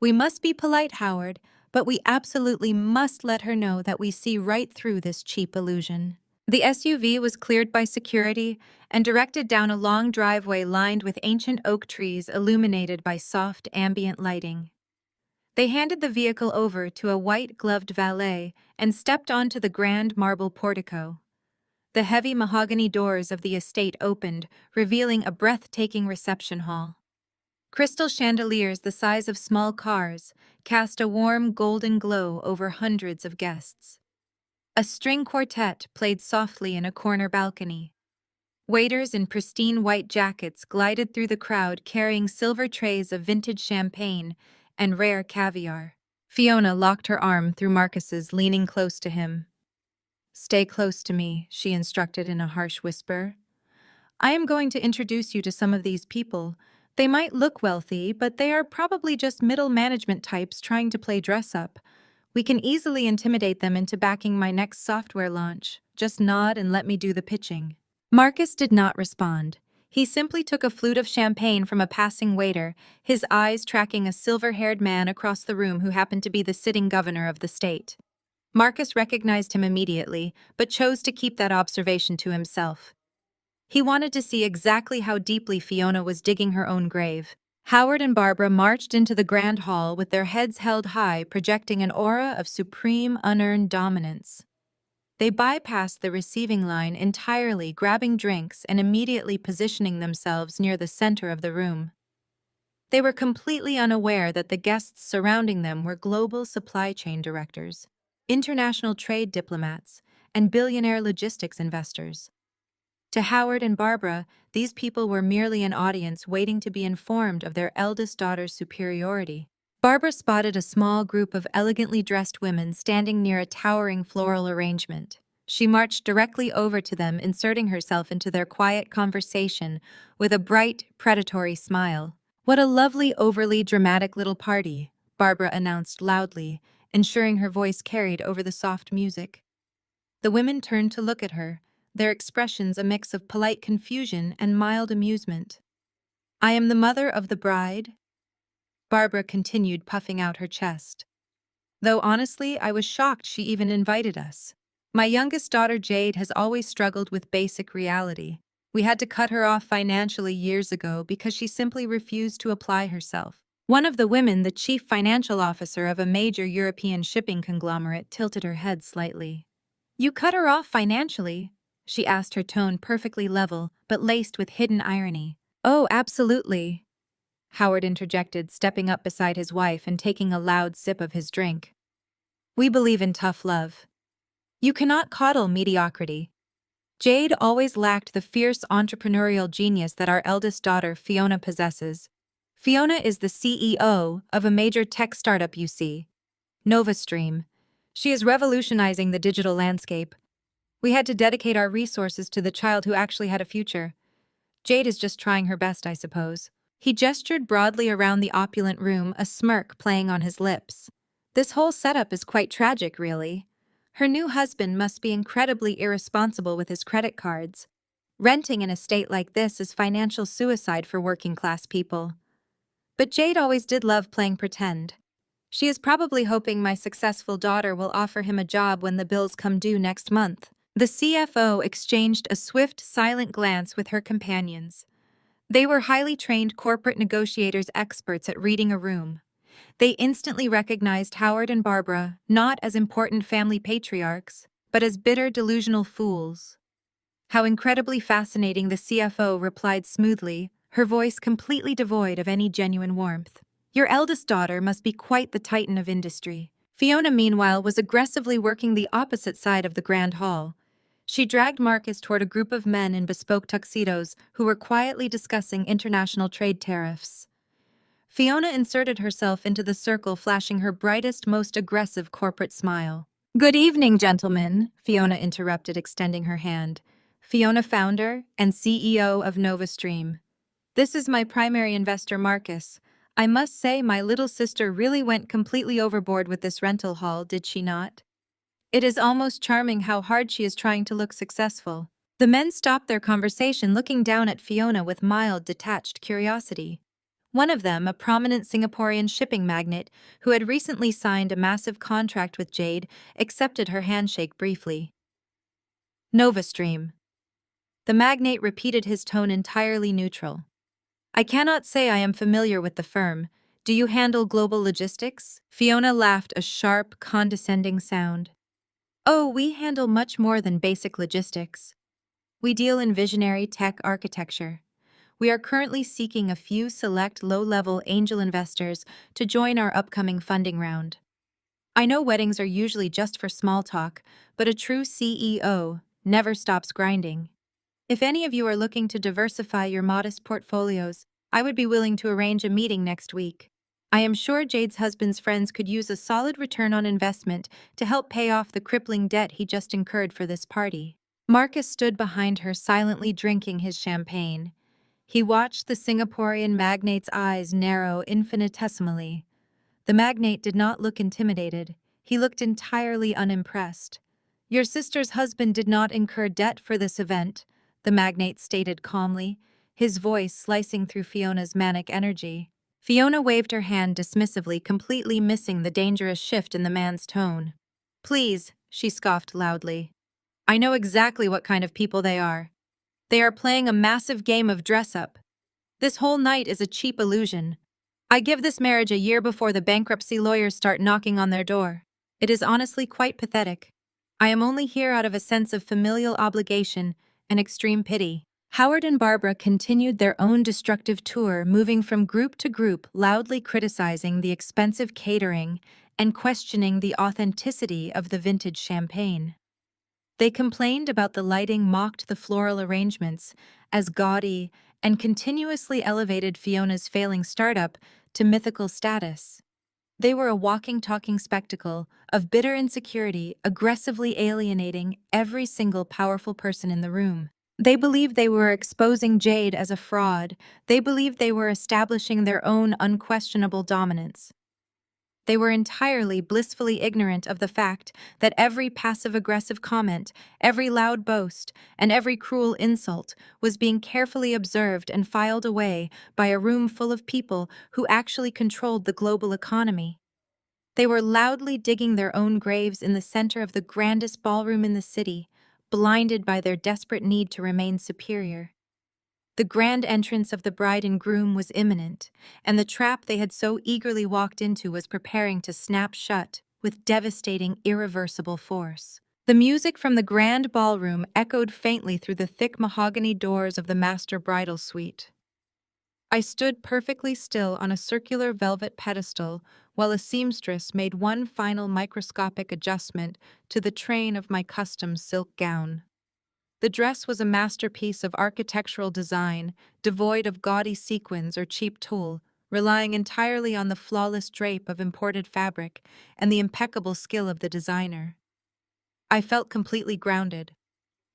We must be polite, Howard, but we absolutely must let her know that we see right through this cheap illusion." The SUV was cleared by security and directed down a long driveway lined with ancient oak trees illuminated by soft ambient lighting. They handed the vehicle over to a white-gloved valet and stepped onto the grand marble portico. The heavy mahogany doors of the estate opened, revealing a breathtaking reception hall. Crystal chandeliers the size of small cars cast a warm golden glow over hundreds of guests. A string quartet played softly in a corner balcony. Waiters in pristine white jackets glided through the crowd carrying silver trays of vintage champagne and rare caviar. Fiona locked her arm through Marcus's, leaning close to him. "Stay close to me," she instructed in a harsh whisper. "I am going to introduce you to some of these people. They might look wealthy, but they are probably just middle management types trying to play dress-up. We can easily intimidate them into backing my next software launch. Just nod and let me do the pitching." Marcus did not respond. He simply took a flute of champagne from a passing waiter, his eyes tracking a silver-haired man across the room who happened to be the sitting governor of the state. Marcus recognized him immediately, but chose to keep that observation to himself. He wanted to see exactly how deeply Fiona was digging her own grave. Howard and Barbara marched into the grand hall with their heads held high, projecting an aura of supreme, unearned dominance. They bypassed the receiving line entirely, grabbing drinks and immediately positioning themselves near the center of the room. They were completely unaware that the guests surrounding them were global supply chain directors, international trade diplomats, and billionaire logistics investors. To Howard and Barbara, these people were merely an audience waiting to be informed of their eldest daughter's superiority. Barbara spotted a small group of elegantly dressed women standing near a towering floral arrangement. She marched directly over to them, inserting herself into their quiet conversation with a bright, predatory smile. "What a lovely, overly dramatic little party," Barbara announced loudly, ensuring her voice carried over the soft music. The women turned to look at her, their expressions a mix of polite confusion and mild amusement. "I am the mother of the bride," Barbara continued, puffing out her chest. "Though honestly, I was shocked she even invited us. My youngest daughter Jade has always struggled with basic reality. We had to cut her off financially years ago because she simply refused to apply herself." One of the women, the chief financial officer of a major European shipping conglomerate, tilted her head slightly. "You cut her off financially?" she asked, her tone perfectly level, but laced with hidden irony. "Oh, absolutely," Howard interjected, stepping up beside his wife and taking a loud sip of his drink. "We believe in tough love. You cannot coddle mediocrity." Jade always lacked the fierce entrepreneurial genius that our eldest daughter, Fiona, possesses. Fiona is the CEO of a major tech startup, you see, NovaStream. She is revolutionizing the digital landscape. We had to dedicate our resources to the child who actually had a future. Jade is just trying her best, I suppose." He gestured broadly around the opulent room, a smirk playing on his lips. "This whole setup is quite tragic, really. Her new husband must be incredibly irresponsible with his credit cards. Renting an estate like this is financial suicide for working-class people. But Jade always did love playing pretend. She is probably hoping my successful daughter will offer him a job when the bills come due next month." The CFO exchanged a swift, silent glance with her companions. They were highly trained corporate negotiators, experts at reading a room. They instantly recognized Howard and Barbara not as important family patriarchs, but as bitter, delusional fools. "How incredibly fascinating," the CFO replied smoothly, her voice completely devoid of any genuine warmth. "Your eldest daughter must be quite the titan of industry." Fiona, meanwhile, was aggressively working the opposite side of the grand hall. She dragged Marcus toward a group of men in bespoke tuxedos who were quietly discussing international trade tariffs. Fiona inserted herself into the circle, flashing her brightest, most aggressive corporate smile. "Good evening, gentlemen," Fiona interrupted, extending her hand. "Fiona, founder and CEO of NovaStream. This is my primary investor, Marcus. I must say my little sister really went completely overboard with this rental hall, did she not? It is almost charming how hard she is trying to look successful." The men stopped their conversation, looking down at Fiona with mild, detached curiosity. One of them, a prominent Singaporean shipping magnate who had recently signed a massive contract with Jade, accepted her handshake briefly. "NovaStream." The magnate repeated, his tone entirely neutral. "I cannot say I am familiar with the firm. Do you handle global logistics?" Fiona laughed, a sharp, condescending sound. "Oh, we handle much more than basic logistics. We deal in visionary tech architecture. We are currently seeking a few select low-level angel investors to join our upcoming funding round. I know weddings are usually just for small talk, but a true CEO never stops grinding. If any of you are looking to diversify your modest portfolios, I would be willing to arrange a meeting next week. I am sure Jade's husband's friends could use a solid return on investment to help pay off the crippling debt he just incurred for this party. Marcus stood behind her, silently drinking his champagne. He watched the Singaporean magnate's eyes narrow infinitesimally. The magnate did not look intimidated. He looked entirely unimpressed. Your sister's husband did not incur debt for this event, the magnate stated calmly, his voice slicing through Fiona's manic energy. Fiona waved her hand dismissively, completely missing the dangerous shift in the man's tone. Please, she scoffed loudly. I know exactly what kind of people they are. They are playing a massive game of dress-up. This whole night is a cheap illusion. I give this marriage a year before the bankruptcy lawyers start knocking on their door. It is honestly quite pathetic. I am only here out of a sense of familial obligation and extreme pity. Howard and Barbara continued their own destructive tour, moving from group to group, loudly criticizing the expensive catering and questioning the authenticity of the vintage champagne. They complained about the lighting, mocked the floral arrangements as gaudy, and continuously elevated Fiona's failing startup to mythical status. They were a walking, talking spectacle of bitter insecurity, aggressively alienating every single powerful person in the room. They believed they were exposing Jade as a fraud. They believed they were establishing their own unquestionable dominance. They were entirely blissfully ignorant of the fact that every passive-aggressive comment, every loud boast, and every cruel insult was being carefully observed and filed away by a room full of people who actually controlled the global economy. They were loudly digging their own graves in the center of the grandest ballroom in the city, blinded by their desperate need to remain superior. The grand entrance of the bride and groom was imminent, and the trap they had so eagerly walked into was preparing to snap shut with devastating, irreversible force. The music from the grand ballroom echoed faintly through the thick mahogany doors of the master bridal suite. I stood perfectly still on a circular velvet pedestal while a seamstress made one final microscopic adjustment to the train of my custom silk gown. The dress was a masterpiece of architectural design, devoid of gaudy sequins or cheap tulle, relying entirely on the flawless drape of imported fabric and the impeccable skill of the designer. I felt completely grounded.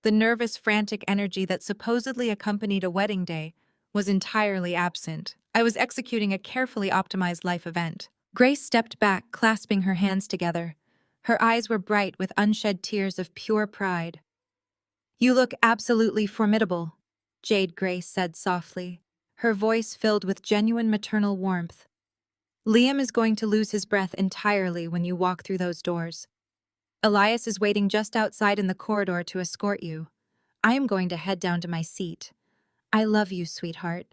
The nervous, frantic energy that supposedly accompanied a wedding day was entirely absent. I was executing a carefully optimized life event. Grace stepped back, clasping her hands together. Her eyes were bright with unshed tears of pure pride. You look absolutely formidable, Jade Grace said softly, her voice filled with genuine maternal warmth. Liam is going to lose his breath entirely when you walk through those doors. Elias is waiting just outside in the corridor to escort you. I am going to head down to my seat. I love you, sweetheart.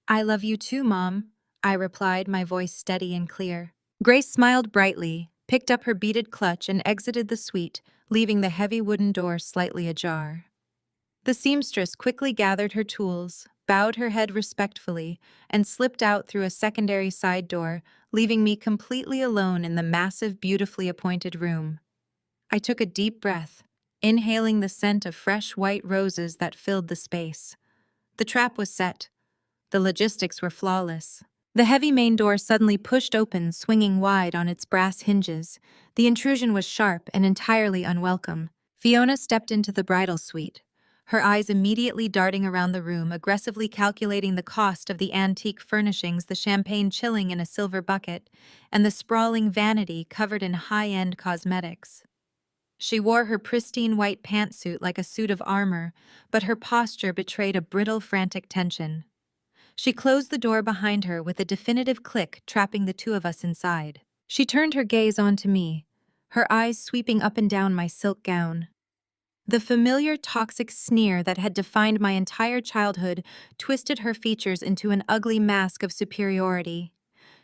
I love you too, Mom, I replied, my voice steady and clear. Grace smiled brightly, picked up her beaded clutch, and exited the suite, leaving the heavy wooden door slightly ajar. The seamstress quickly gathered her tools, bowed her head respectfully, and slipped out through a secondary side door, leaving me completely alone in the massive, beautifully appointed room. I took a deep breath, inhaling the scent of fresh white roses that filled the space. The trap was set. The logistics were flawless. The heavy main door suddenly pushed open, swinging wide on its brass hinges. The intrusion was sharp and entirely unwelcome. Fiona stepped into the bridal suite, her eyes immediately darting around the room, aggressively calculating the cost of the antique furnishings, the champagne chilling in a silver bucket, and the sprawling vanity covered in high-end cosmetics. She wore her pristine white pantsuit like a suit of armor, but her posture betrayed a brittle, frantic tension. She closed the door behind her with a definitive click, trapping the two of us inside. She turned her gaze onto me, her eyes sweeping up and down my silk gown. The familiar toxic sneer that had defined my entire childhood twisted her features into an ugly mask of superiority.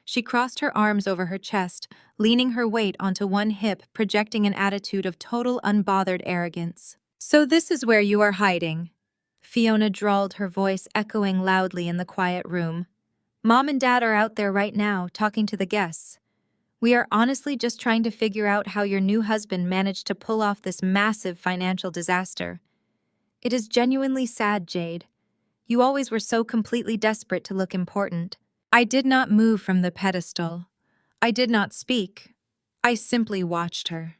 She crossed her arms over her chest, leaning her weight onto one hip, projecting an attitude of total unbothered arrogance. So this is where you are hiding. Fiona drawled, her voice echoing loudly in the quiet room. Mom and Dad are out there right now, talking to the guests. We are honestly just trying to figure out how your new husband managed to pull off this massive financial disaster. It is genuinely sad, Jade. You always were so completely desperate to look important. I did not move from the pedestal. I did not speak. I simply watched her.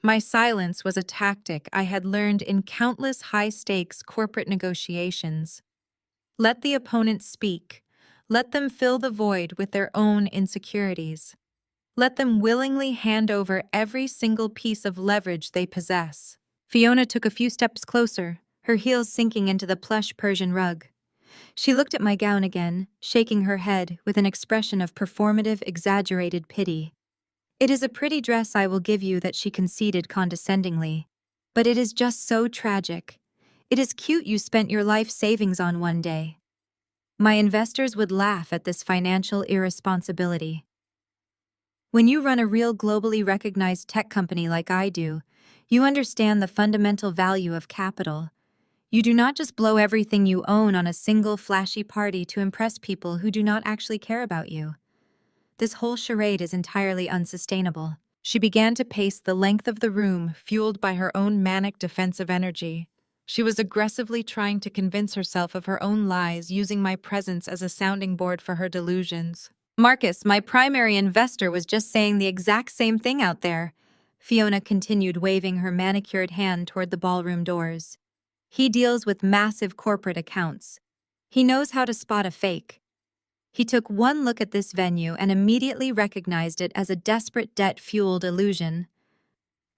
My silence was a tactic I had learned in countless high-stakes corporate negotiations. Let the opponent speak. Let them fill the void with their own insecurities. Let them willingly hand over every single piece of leverage they possess. Fiona took a few steps closer, her heels sinking into the plush Persian rug. She looked at my gown again, shaking her head with an expression of performative, exaggerated pity. It is a pretty dress I will give you, that she conceded condescendingly. But it is just so tragic. It is cute you spent your life savings on one day. My investors would laugh at this financial irresponsibility. When you run a real globally recognized tech company like I do, you understand the fundamental value of capital. You do not just blow everything you own on a single flashy party to impress people who do not actually care about you. This whole charade is entirely unsustainable. She began to pace the length of the room, fueled by her own manic defensive energy. She was aggressively trying to convince herself of her own lies, using my presence as a sounding board for her delusions. Marcus, my primary investor, was just saying the exact same thing out there. Fiona continued, waving her manicured hand toward the ballroom doors. He deals with massive corporate accounts. He knows how to spot a fake. He took one look at this venue and immediately recognized it as a desperate debt-fueled illusion.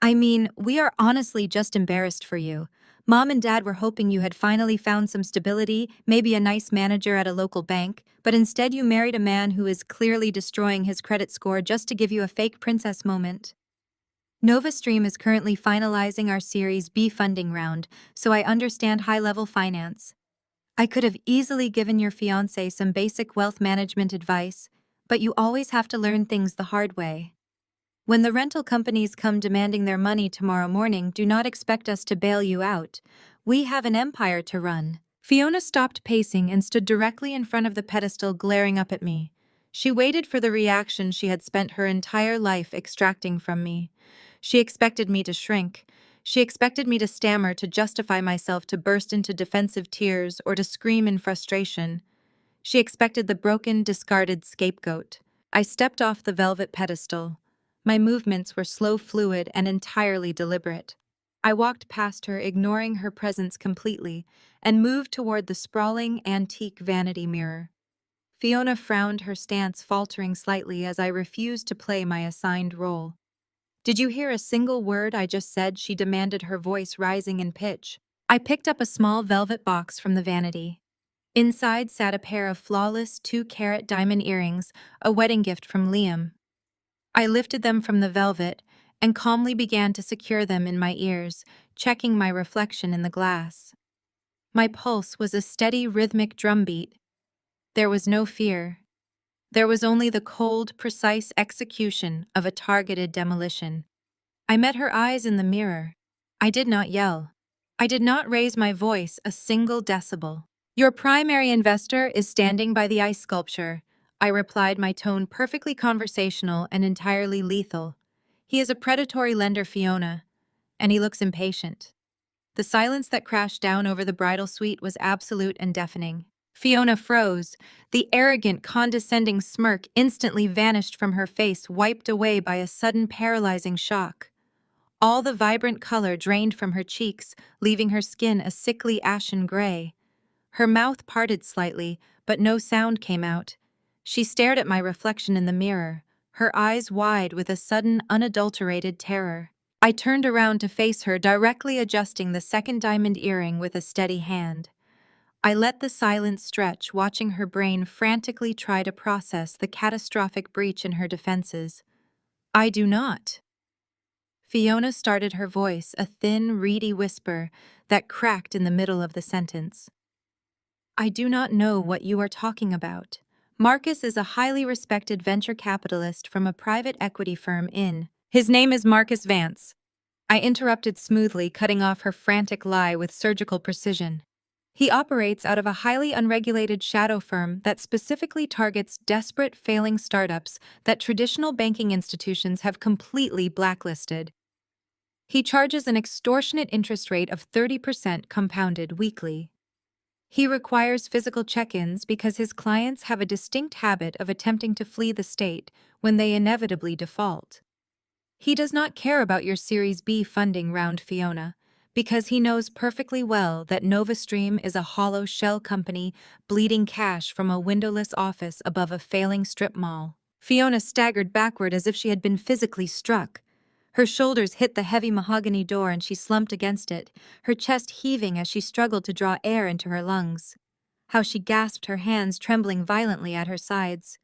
I mean, we are honestly just embarrassed for you. Mom and Dad were hoping you had finally found some stability, maybe a nice manager at a local bank, but instead you married a man who is clearly destroying his credit score just to give you a fake princess moment. NovaStream is currently finalizing our Series B funding round, so I understand high-level finance. I could have easily given your fiancé some basic wealth management advice, but you always have to learn things the hard way. When the rental companies come demanding their money tomorrow morning, do not expect us to bail you out. We have an empire to run. Fiona stopped pacing and stood directly in front of the pedestal, glaring up at me. She waited for the reaction she had spent her entire life extracting from me. She expected me to shrink. She expected me to stammer, to justify myself, to burst into defensive tears, or to scream in frustration. She expected the broken, discarded scapegoat. I stepped off the velvet pedestal. My movements were slow, fluid, and entirely deliberate. I walked past her, ignoring her presence completely, and moved toward the sprawling, antique vanity mirror. Fiona frowned, her stance faltering slightly as I refused to play my assigned role. Did you hear a single word I just said? She demanded, her voice rising in pitch. I picked up a small velvet box from the vanity. Inside sat a pair of flawless 2-carat diamond earrings, a wedding gift from Liam. I lifted them from the velvet and calmly began to secure them in my ears, checking my reflection in the glass. My pulse was a steady, rhythmic drumbeat. There was no fear. There was only the cold, precise execution of a targeted demolition. I met her eyes in the mirror. I did not yell. I did not raise my voice a single decibel. Your primary investor is standing by the ice sculpture, I replied, my tone perfectly conversational and entirely lethal. He is a predatory lender, Fiona, and he looks impatient. The silence that crashed down over the bridal suite was absolute and deafening. Fiona froze. The arrogant, condescending smirk instantly vanished from her face, wiped away by a sudden paralyzing shock. All the vibrant color drained from her cheeks, leaving her skin a sickly ashen gray. Her mouth parted slightly, but no sound came out. She stared at my reflection in the mirror, her eyes wide with a sudden, unadulterated terror. I turned around to face her, directly adjusting the second diamond earring with a steady hand. I let the silence stretch, watching her brain frantically try to process the catastrophic breach in her defenses. I do not. Fiona started, her voice a thin, reedy whisper that cracked in the middle of the sentence. I do not know what you are talking about. Marcus is a highly respected venture capitalist from a private equity firm in. His name is Marcus Vance. I interrupted smoothly, cutting off her frantic lie with surgical precision. He operates out of a highly unregulated shadow firm that specifically targets desperate, failing startups that traditional banking institutions have completely blacklisted. He charges an extortionate interest rate of 30% compounded weekly. He requires physical check-ins because his clients have a distinct habit of attempting to flee the state when they inevitably default. He does not care about your Series B funding round, Fiona, because he knows perfectly well that NovaStream is a hollow shell company bleeding cash from a windowless office above a failing strip mall. Fiona staggered backward as if she had been physically struck. Her shoulders hit the heavy mahogany door and she slumped against it, her chest heaving as she struggled to draw air into her lungs. How she gasped, her hands trembling violently at her sides.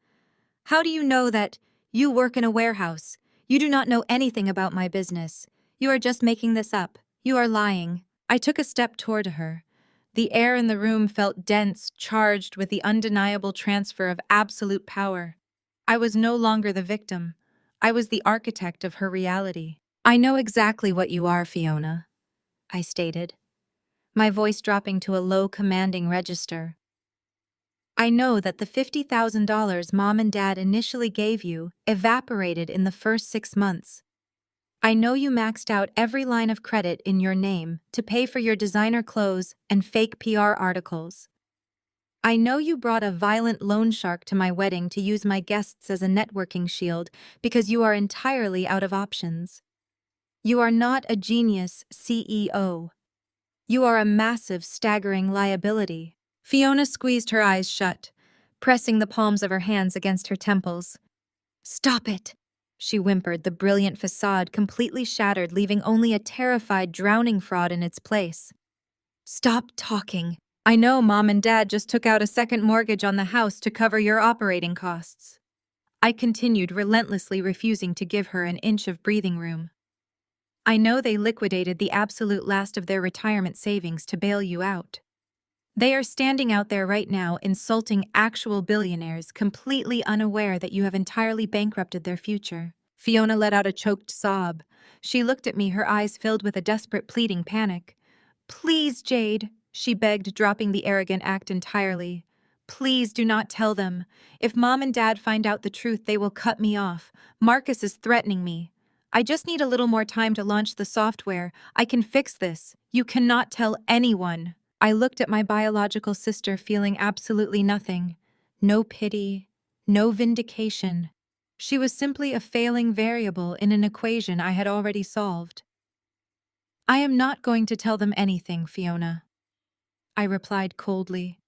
"How do you know that? You work in a warehouse. You do not know anything about my business. You are just making this up. You are lying." I took a step toward her. The air in the room felt dense, charged with the undeniable transfer of absolute power. I was no longer the victim. I was the architect of her reality. "I know exactly what you are, Fiona," I stated, my voice dropping to a low, commanding register. "I know that the $50,000 Mom and Dad initially gave you evaporated in the first 6 months. I know you maxed out every line of credit in your name to pay for your designer clothes and fake PR articles. I know you brought a violent loan shark to my wedding to use my guests as a networking shield because you are entirely out of options. You are not a genius CEO. You are a massive, staggering liability." Fiona squeezed her eyes shut, pressing the palms of her hands against her temples. "Stop it," she whimpered, the brilliant facade completely shattered, leaving only a terrified, drowning fraud in its place. "Stop talking. I know Mom and Dad just took out a second mortgage on the house to cover your operating costs." I continued, relentlessly refusing to give her an inch of breathing room. "I know they liquidated the absolute last of their retirement savings to bail you out. They are standing out there right now insulting actual billionaires, completely unaware that you have entirely bankrupted their future." Fiona let out a choked sob. She looked at me, her eyes filled with a desperate, pleading panic. "Please, Jade," she begged, dropping the arrogant act entirely. "Please do not tell them. If Mom and Dad find out the truth, they will cut me off. Marcus is threatening me. I just need a little more time to launch the software. I can fix this. You cannot tell anyone." I looked at my biological sister, feeling absolutely nothing. No pity, no vindication. She was simply a failing variable in an equation I had already solved. "I am not going to tell them anything, Fiona," I replied coldly.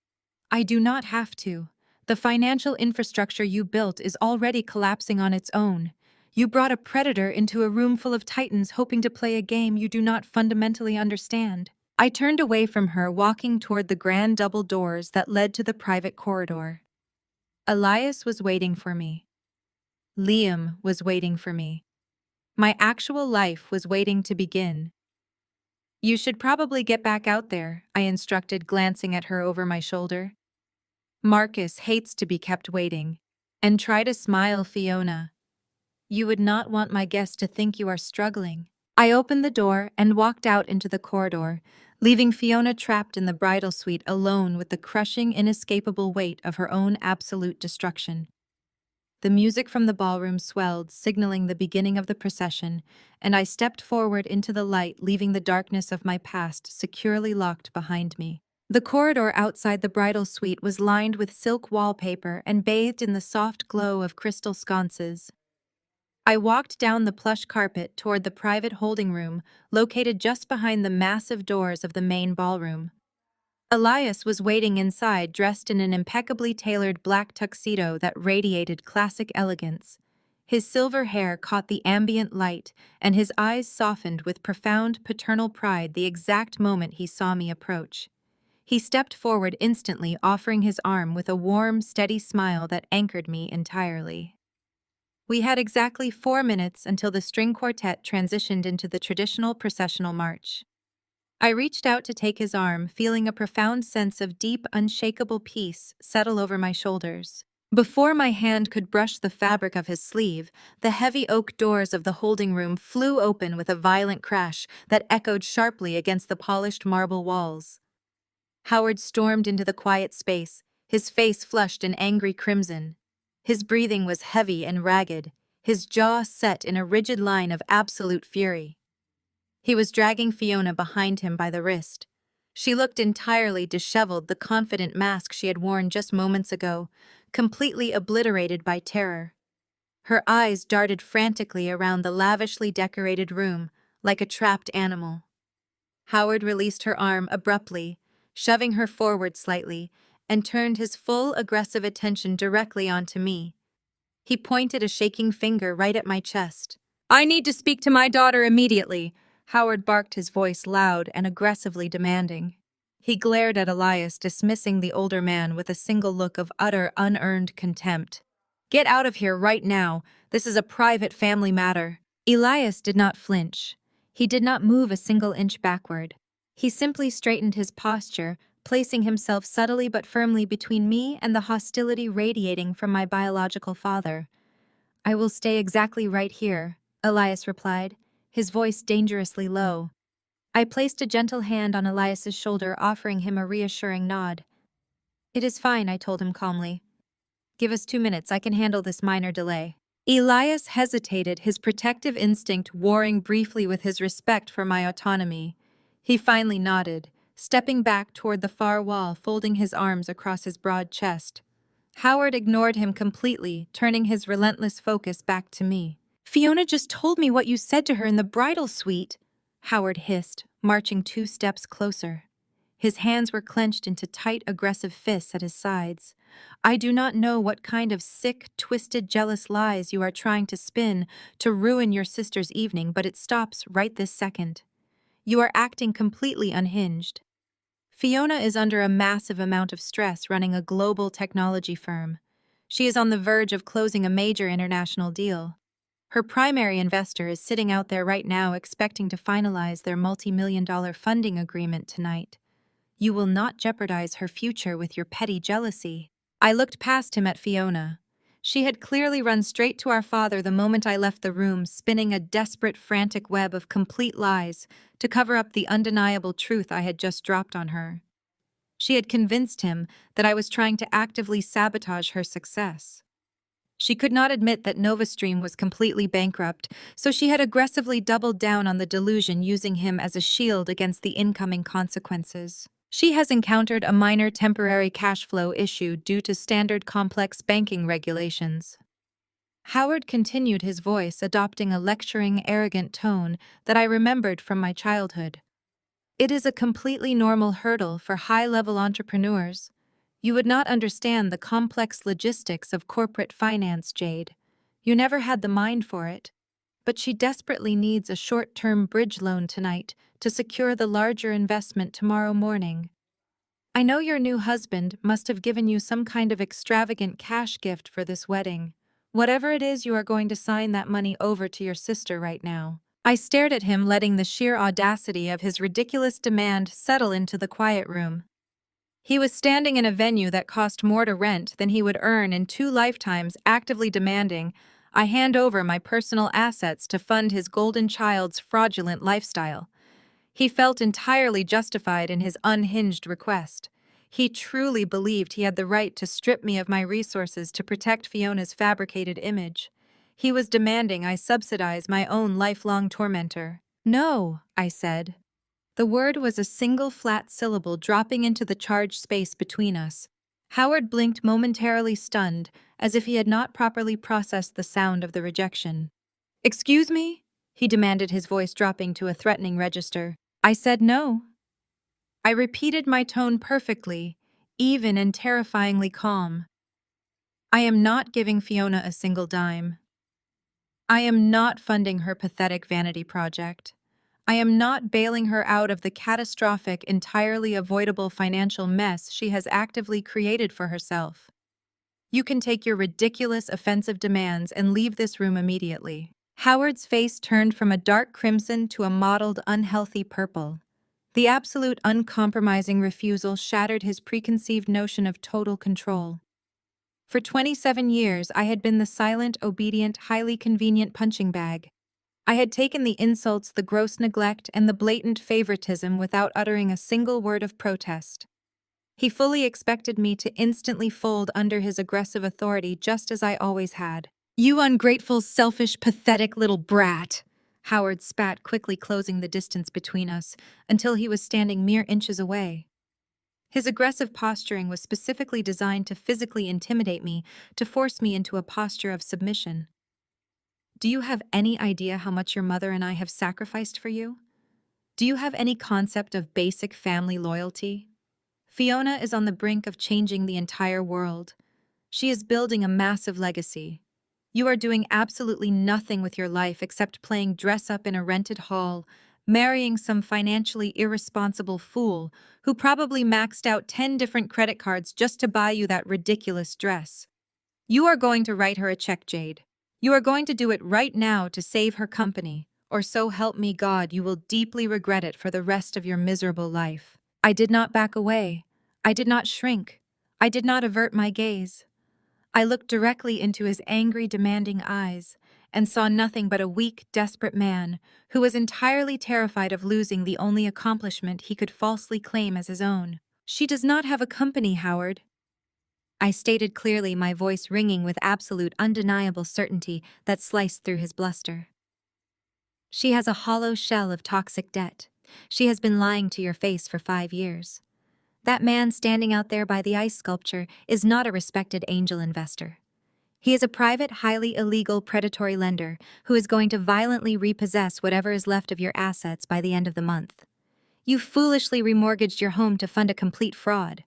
"I do not have to. The financial infrastructure you built is already collapsing on its own. You brought a predator into a room full of titans hoping to play a game you do not fundamentally understand." I turned away from her, walking toward the grand double doors that led to the private corridor. Elias was waiting for me. Liam was waiting for me. My actual life was waiting to begin. "You should probably get back out there," I instructed, glancing at her over my shoulder. "Marcus hates to be kept waiting." "And try to smile, Fiona. You would not want my guests to think you are struggling." I opened the door and walked out into the corridor, leaving Fiona trapped in the bridal suite alone with the crushing, inescapable weight of her own absolute destruction. The music from the ballroom swelled, signaling the beginning of the procession, and I stepped forward into the light, leaving the darkness of my past securely locked behind me. The corridor outside the bridal suite was lined with silk wallpaper and bathed in the soft glow of crystal sconces. I walked down the plush carpet toward the private holding room, located just behind the massive doors of the main ballroom. Elias was waiting inside, dressed in an impeccably tailored black tuxedo that radiated classic elegance. His silver hair caught the ambient light, and his eyes softened with profound paternal pride the exact moment he saw me approach. He stepped forward instantly, offering his arm with a warm, steady smile that anchored me entirely. We had exactly 4 minutes until the string quartet transitioned into the traditional processional march. I reached out to take his arm, feeling a profound sense of deep, unshakable peace settle over my shoulders. Before my hand could brush the fabric of his sleeve, the heavy oak doors of the holding room flew open with a violent crash that echoed sharply against the polished marble walls. Howard stormed into the quiet space, his face flushed in angry crimson. His breathing was heavy and ragged, his jaw set in a rigid line of absolute fury. He was dragging Fiona behind him by the wrist. She looked entirely disheveled, the confident mask she had worn just moments ago, completely obliterated by terror. Her eyes darted frantically around the lavishly decorated room, like a trapped animal. Howard released her arm abruptly, shoving her forward slightly, and turned his full aggressive attention directly onto me. He pointed a shaking finger right at my chest. "I need to speak to my daughter immediately," Howard barked, his voice loud and aggressively demanding. He glared at Elias, dismissing the older man with a single look of utter, unearned contempt. "Get out of here right now. This is a private family matter." Elias did not flinch. He did not move a single inch backward. He simply straightened his posture, placing himself subtly but firmly between me and the hostility radiating from my biological father. "I will stay exactly right here," Elias replied, his voice dangerously low. I placed a gentle hand on Elias's shoulder, offering him a reassuring nod. "It is fine," I told him calmly. "Give us 2 minutes, I can handle this minor delay." Elias hesitated, his protective instinct warring briefly with his respect for my autonomy. He finally nodded, stepping back toward the far wall, folding his arms across his broad chest. Howard ignored him completely, turning his relentless focus back to me. "Fiona just told me what you said to her in the bridal suite," Howard hissed, marching 2 steps closer. His hands were clenched into tight, aggressive fists at his sides. "I do not know what kind of sick, twisted, jealous lies you are trying to spin to ruin your sister's evening, but it stops right this second. You are acting completely unhinged. Fiona is under a massive amount of stress running a global technology firm. She is on the verge of closing a major international deal. Her primary investor is sitting out there right now expecting to finalize their multi-million-dollar funding agreement tonight. You will not jeopardize her future with your petty jealousy." I looked past him at Fiona. She had clearly run straight to our father the moment I left the room, spinning a desperate, frantic web of complete lies to cover up the undeniable truth I had just dropped on her. She had convinced him that I was trying to actively sabotage her success. She could not admit that NovaStream was completely bankrupt, so she had aggressively doubled down on the delusion, using him as a shield against the incoming consequences. She has encountered a minor temporary cash flow issue due to standard complex banking regulations. Howard continued, his voice adopting a lecturing, arrogant tone that I remembered from my childhood. "It is a completely normal hurdle for high-level entrepreneurs. You would not understand the complex logistics of corporate finance, Jade. You never had the mind for it. But she desperately needs a short-term bridge loan tonight to secure the larger investment tomorrow morning. I know your new husband must have given you some kind of extravagant cash gift for this wedding. Whatever it is, you are going to sign that money over to your sister right now." I stared at him, letting the sheer audacity of his ridiculous demand settle into the quiet room. He was standing in a venue that cost more to rent than he would earn in 2 lifetimes, actively demanding I hand over my personal assets to fund his golden child's fraudulent lifestyle. He felt entirely justified in his unhinged request. He truly believed he had the right to strip me of my resources to protect Fiona's fabricated image. He was demanding I subsidize my own lifelong tormentor. "No," I said. The word was a single flat syllable dropping into the charged space between us. Howard blinked, momentarily stunned, as if he had not properly processed the sound of the rejection. "Excuse me?" he demanded, his voice dropping to a threatening register. I said no. I repeated, my tone perfectly, even and terrifyingly calm. "I am not giving Fiona a single dime. I am not funding her pathetic vanity project. I am not bailing her out of the catastrophic, entirely avoidable financial mess she has actively created for herself. You can take your ridiculous, offensive demands and leave this room immediately." Howard's face turned from a dark crimson to a mottled, unhealthy purple. The absolute, uncompromising refusal shattered his preconceived notion of total control. For 27 years, I had been the silent, obedient, highly convenient punching bag. I had taken the insults, the gross neglect, and the blatant favoritism without uttering a single word of protest. He fully expected me to instantly fold under his aggressive authority just as I always had. "You ungrateful, selfish, pathetic little brat!" Howard spat, quickly closing the distance between us until he was standing mere inches away. His aggressive posturing was specifically designed to physically intimidate me, to force me into a posture of submission. "Do you have any idea how much your mother and I have sacrificed for you? Do you have any concept of basic family loyalty? Fiona is on the brink of changing the entire world. She is building a massive legacy. You are doing absolutely nothing with your life except playing dress-up in a rented hall, marrying some financially irresponsible fool who probably maxed out 10 different credit cards just to buy you that ridiculous dress. You are going to write her a check, Jade. You are going to do it right now to save her company, or so help me God, you will deeply regret it for the rest of your miserable life." I did not back away. I did not shrink. I did not avert my gaze. I looked directly into his angry, demanding eyes and saw nothing but a weak, desperate man who was entirely terrified of losing the only accomplishment he could falsely claim as his own. "She does not have a company, Howard," I stated clearly, my voice ringing with absolute, undeniable certainty that sliced through his bluster. "She has a hollow shell of toxic debt. She has been lying to your face for 5 years. That man standing out there by the ice sculpture is not a respected angel investor. He is a private, highly illegal, predatory lender who is going to violently repossess whatever is left of your assets by the end of the month. You foolishly remortgaged your home to fund a complete fraud.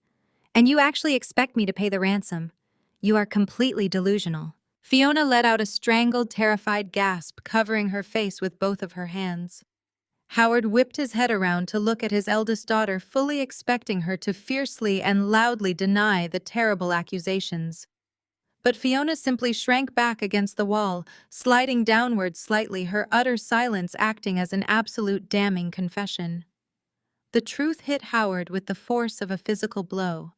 And you actually expect me to pay the ransom. You are completely delusional." Fiona let out a strangled, terrified gasp, covering her face with both of her hands. Howard whipped his head around to look at his eldest daughter, fully expecting her to fiercely and loudly deny the terrible accusations. But Fiona simply shrank back against the wall, sliding downward slightly, her utter silence acting as an absolute damning confession. The truth hit Howard with the force of a physical blow.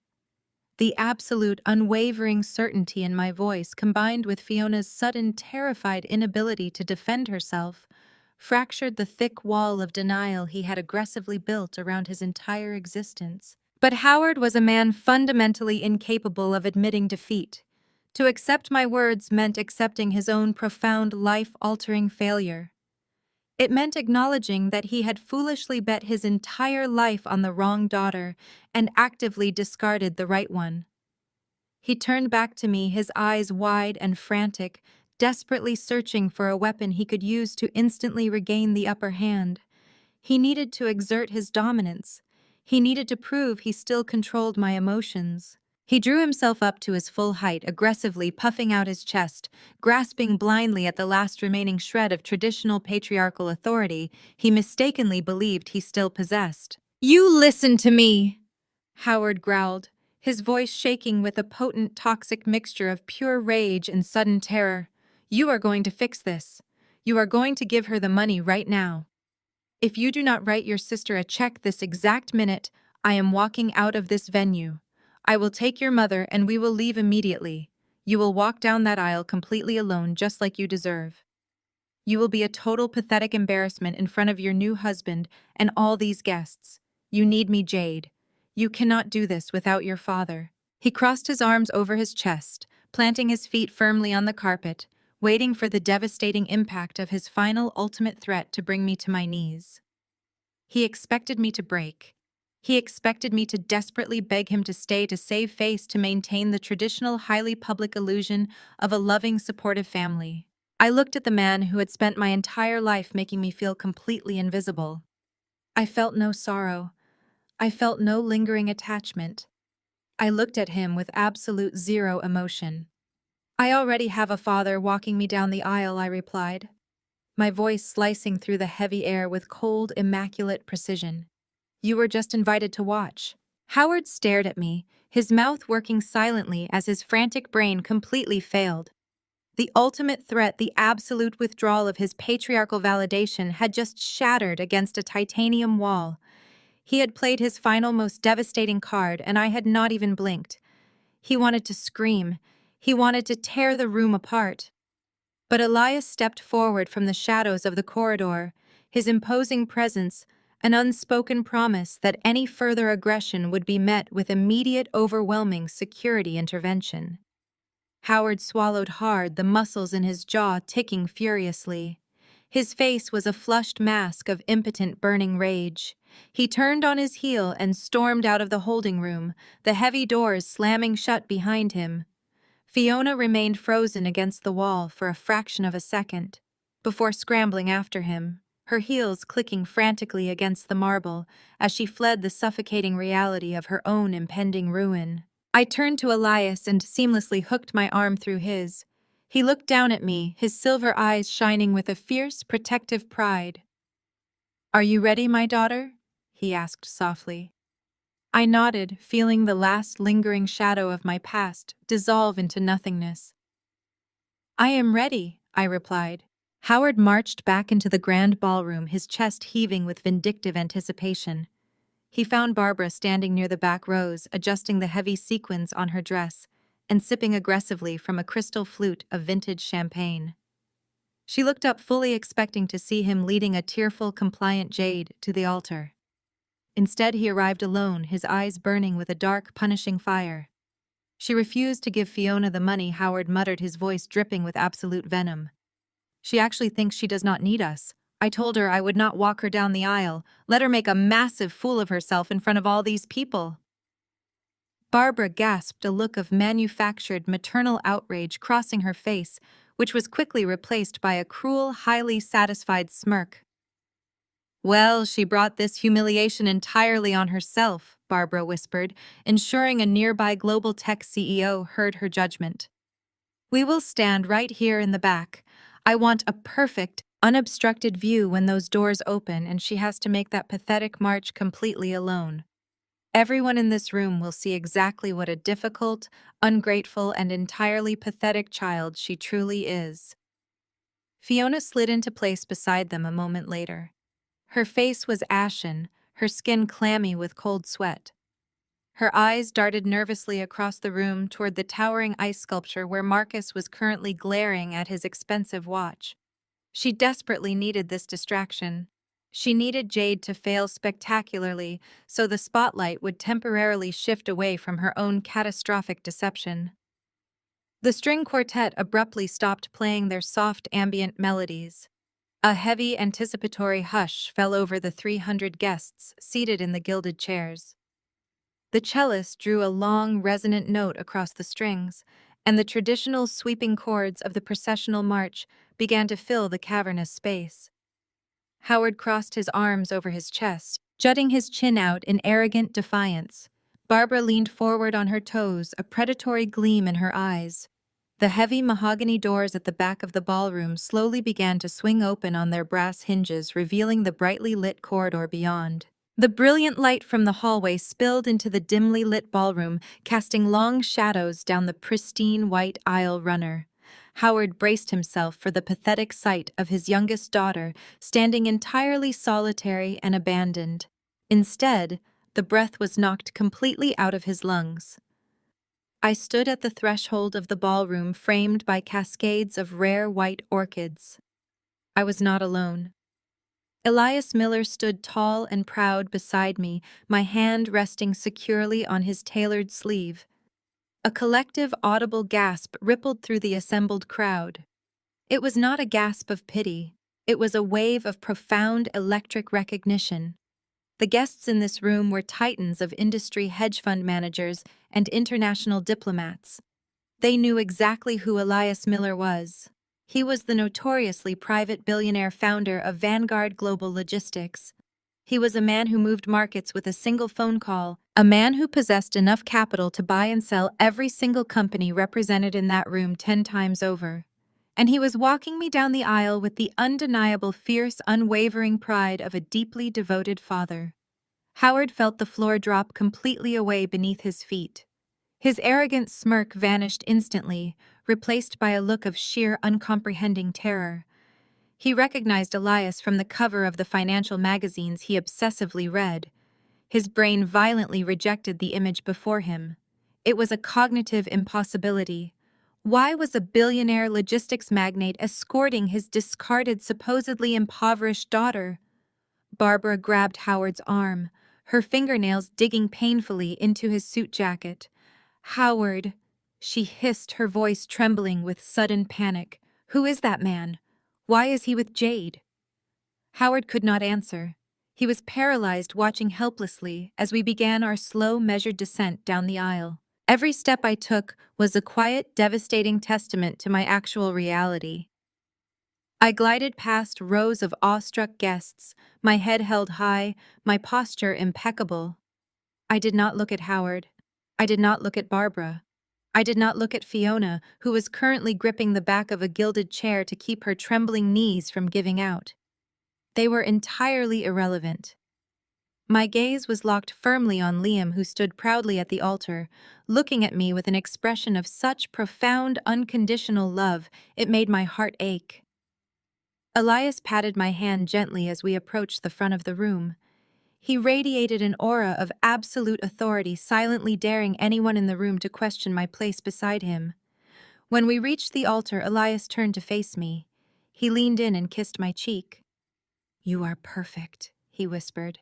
The absolute, unwavering certainty in my voice, combined with Fiona's sudden, terrified inability to defend herself, fractured the thick wall of denial he had aggressively built around his entire existence. But Howard was a man fundamentally incapable of admitting defeat. To accept my words meant accepting his own profound, life-altering failure. It meant acknowledging that he had foolishly bet his entire life on the wrong daughter and actively discarded the right one. He turned back to me, his eyes wide and frantic, desperately searching for a weapon he could use to instantly regain the upper hand. He needed to exert his dominance. He needed to prove he still controlled my emotions. He drew himself up to his full height, aggressively puffing out his chest, grasping blindly at the last remaining shred of traditional patriarchal authority he mistakenly believed he still possessed. "You listen to me!" Howard growled, his voice shaking with a potent, toxic mixture of pure rage and sudden terror. "You are going to fix this. You are going to give her the money right now. If you do not write your sister a check this exact minute, I am walking out of this venue. I will take your mother and we will leave immediately. You will walk down that aisle completely alone, just like you deserve. You will be a total pathetic embarrassment in front of your new husband and all these guests. You need me, Jade. You cannot do this without your father." He crossed his arms over his chest, planting his feet firmly on the carpet, waiting for the devastating impact of his final, ultimate threat to bring me to my knees. He expected me to break. He expected me to desperately beg him to stay, to save face, to maintain the traditional, highly public illusion of a loving, supportive family. I looked at the man who had spent my entire life making me feel completely invisible. I felt no sorrow. I felt no lingering attachment. I looked at him with absolute zero emotion. "I already have a father walking me down the aisle," I replied, my voice slicing through the heavy air with cold, immaculate precision. "You were just invited to watch." Howard stared at me, his mouth working silently as his frantic brain completely failed. The ultimate threat, the absolute withdrawal of his patriarchal validation, had just shattered against a titanium wall. He had played his final, most devastating card, and I had not even blinked. He wanted to scream. He wanted to tear the room apart. But Elias stepped forward from the shadows of the corridor, his imposing presence an unspoken promise that any further aggression would be met with immediate, overwhelming security intervention. Howard swallowed hard, the muscles in his jaw ticking furiously. His face was a flushed mask of impotent, burning rage. He turned on his heel and stormed out of the holding room, the heavy doors slamming shut behind him. Fiona remained frozen against the wall for a fraction of a second, before scrambling after him, her heels clicking frantically against the marble as she fled the suffocating reality of her own impending ruin. I turned to Elias and seamlessly hooked my arm through his. He looked down at me, his silver eyes shining with a fierce, protective pride. "Are you ready, my daughter?" he asked softly. I nodded, feeling the last lingering shadow of my past dissolve into nothingness. "I am ready," I replied. Howard marched back into the grand ballroom, his chest heaving with vindictive anticipation. He found Barbara standing near the back rows, adjusting the heavy sequins on her dress and sipping aggressively from a crystal flute of vintage champagne. She looked up, fully expecting to see him leading a tearful, compliant Jade to the altar. Instead, he arrived alone, his eyes burning with a dark, punishing fire. "She refused to give Fiona the money," Howard muttered, his voice dripping with absolute venom. "She actually thinks she does not need us. I told her I would not walk her down the aisle, let her make a massive fool of herself in front of all these people." Barbara gasped, a look of manufactured maternal outrage crossing her face, which was quickly replaced by a cruel, highly satisfied smirk. "Well, she brought this humiliation entirely on herself," Barbara whispered, ensuring a nearby global tech CEO heard her judgment. "We will stand right here in the back. I want a perfect, unobstructed view when those doors open and she has to make that pathetic march completely alone. Everyone in this room will see exactly what a difficult, ungrateful, and entirely pathetic child she truly is." Fiona slid into place beside them a moment later. Her face was ashen, her skin clammy with cold sweat. Her eyes darted nervously across the room toward the towering ice sculpture where Marcus was currently glaring at his expensive watch. She desperately needed this distraction. She needed Jade to fail spectacularly so the spotlight would temporarily shift away from her own catastrophic deception. The string quartet abruptly stopped playing their soft ambient melodies. A heavy, anticipatory hush fell over the 300 guests seated in the gilded chairs. The cellist drew a long, resonant note across the strings, and the traditional sweeping chords of the processional march began to fill the cavernous space. Howard crossed his arms over his chest, jutting his chin out in arrogant defiance. Barbara leaned forward on her toes, a predatory gleam in her eyes. The heavy mahogany doors at the back of the ballroom slowly began to swing open on their brass hinges, revealing the brightly lit corridor beyond. The brilliant light from the hallway spilled into the dimly lit ballroom, casting long shadows down the pristine white aisle runner. Howard braced himself for the pathetic sight of his youngest daughter standing entirely solitary and abandoned. Instead, the breath was knocked completely out of his lungs. I stood at the threshold of the ballroom, framed by cascades of rare white orchids. I was not alone. Elias Miller stood tall and proud beside me, my hand resting securely on his tailored sleeve. A collective, audible gasp rippled through the assembled crowd. It was not a gasp of pity. It was a wave of profound, electric recognition. The guests in this room were titans of industry, hedge fund managers, and international diplomats. They knew exactly who Elias Miller was. He was the notoriously private billionaire founder of Vanguard Global Logistics. He was a man who moved markets with a single phone call, a man who possessed enough capital to buy and sell every single company represented in that room 10 times over. And he was walking me down the aisle with the undeniable, fierce, unwavering pride of a deeply devoted father. Howard felt the floor drop completely away beneath his feet. His arrogant smirk vanished instantly, replaced by a look of sheer, uncomprehending terror. He recognized Elias from the cover of the financial magazines he obsessively read. His brain violently rejected the image before him. It was a cognitive impossibility. Why was a billionaire logistics magnate escorting his discarded, supposedly impoverished daughter? Barbara grabbed Howard's arm, her fingernails digging painfully into his suit jacket. "Howard," she hissed, her voice trembling with sudden panic. "Who is that man? Why is he with Jade?" Howard could not answer. He was paralyzed, watching helplessly as we began our slow, measured descent down the aisle. Every step I took was a quiet, devastating testament to my actual reality. I glided past rows of awestruck guests, my head held high, my posture impeccable. I did not look at Howard. I did not look at Barbara. I did not look at Fiona, who was currently gripping the back of a gilded chair to keep her trembling knees from giving out. They were entirely irrelevant. My gaze was locked firmly on Liam, who stood proudly at the altar, looking at me with an expression of such profound, unconditional love it made my heart ache. Elias patted my hand gently as we approached the front of the room. He radiated an aura of absolute authority, silently daring anyone in the room to question my place beside him. When we reached the altar, Elias turned to face me. He leaned in and kissed my cheek. "You are perfect," he whispered.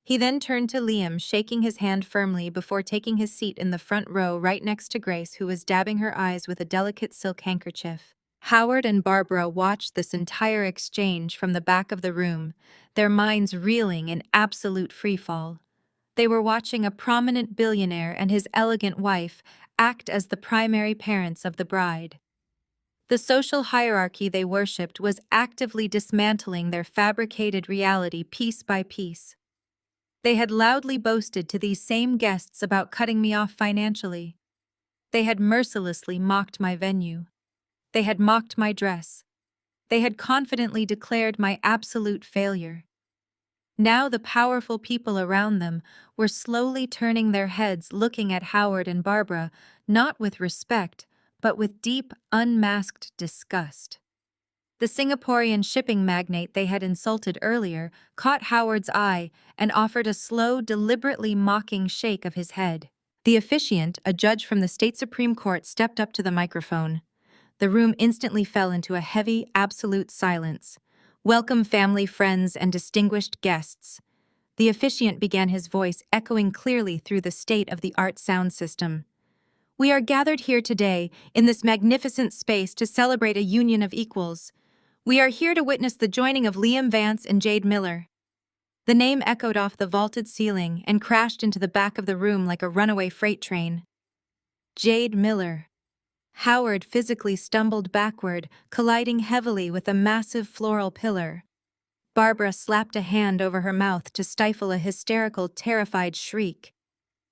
He then turned to Liam, shaking his hand firmly before taking his seat in the front row right next to Grace, who was dabbing her eyes with a delicate silk handkerchief. Howard and Barbara watched this entire exchange from the back of the room, their minds reeling in absolute freefall. They were watching a prominent billionaire and his elegant wife act as the primary parents of the bride. The social hierarchy they worshipped was actively dismantling their fabricated reality piece by piece. They had loudly boasted to these same guests about cutting me off financially. They had mercilessly mocked my venue. They had mocked my dress. They had confidently declared my absolute failure. Now the powerful people around them were slowly turning their heads, looking at Howard and Barbara, not with respect, but with deep, unmasked disgust. The Singaporean shipping magnate they had insulted earlier caught Howard's eye and offered a slow, deliberately mocking shake of his head. The officiant, a judge from the state Supreme Court, stepped up to the microphone. The room instantly fell into a heavy, absolute silence. "Welcome, family, friends, and distinguished guests." The officiant began, his voice echoing clearly through the state-of-the-art sound system. "We are gathered here today, in this magnificent space, to celebrate a union of equals. We are here to witness the joining of Liam Vance and Jade Miller." The name echoed off the vaulted ceiling and crashed into the back of the room like a runaway freight train. Jade Miller. Howard physically stumbled backward, colliding heavily with a massive floral pillar. Barbara slapped a hand over her mouth to stifle a hysterical, terrified shriek.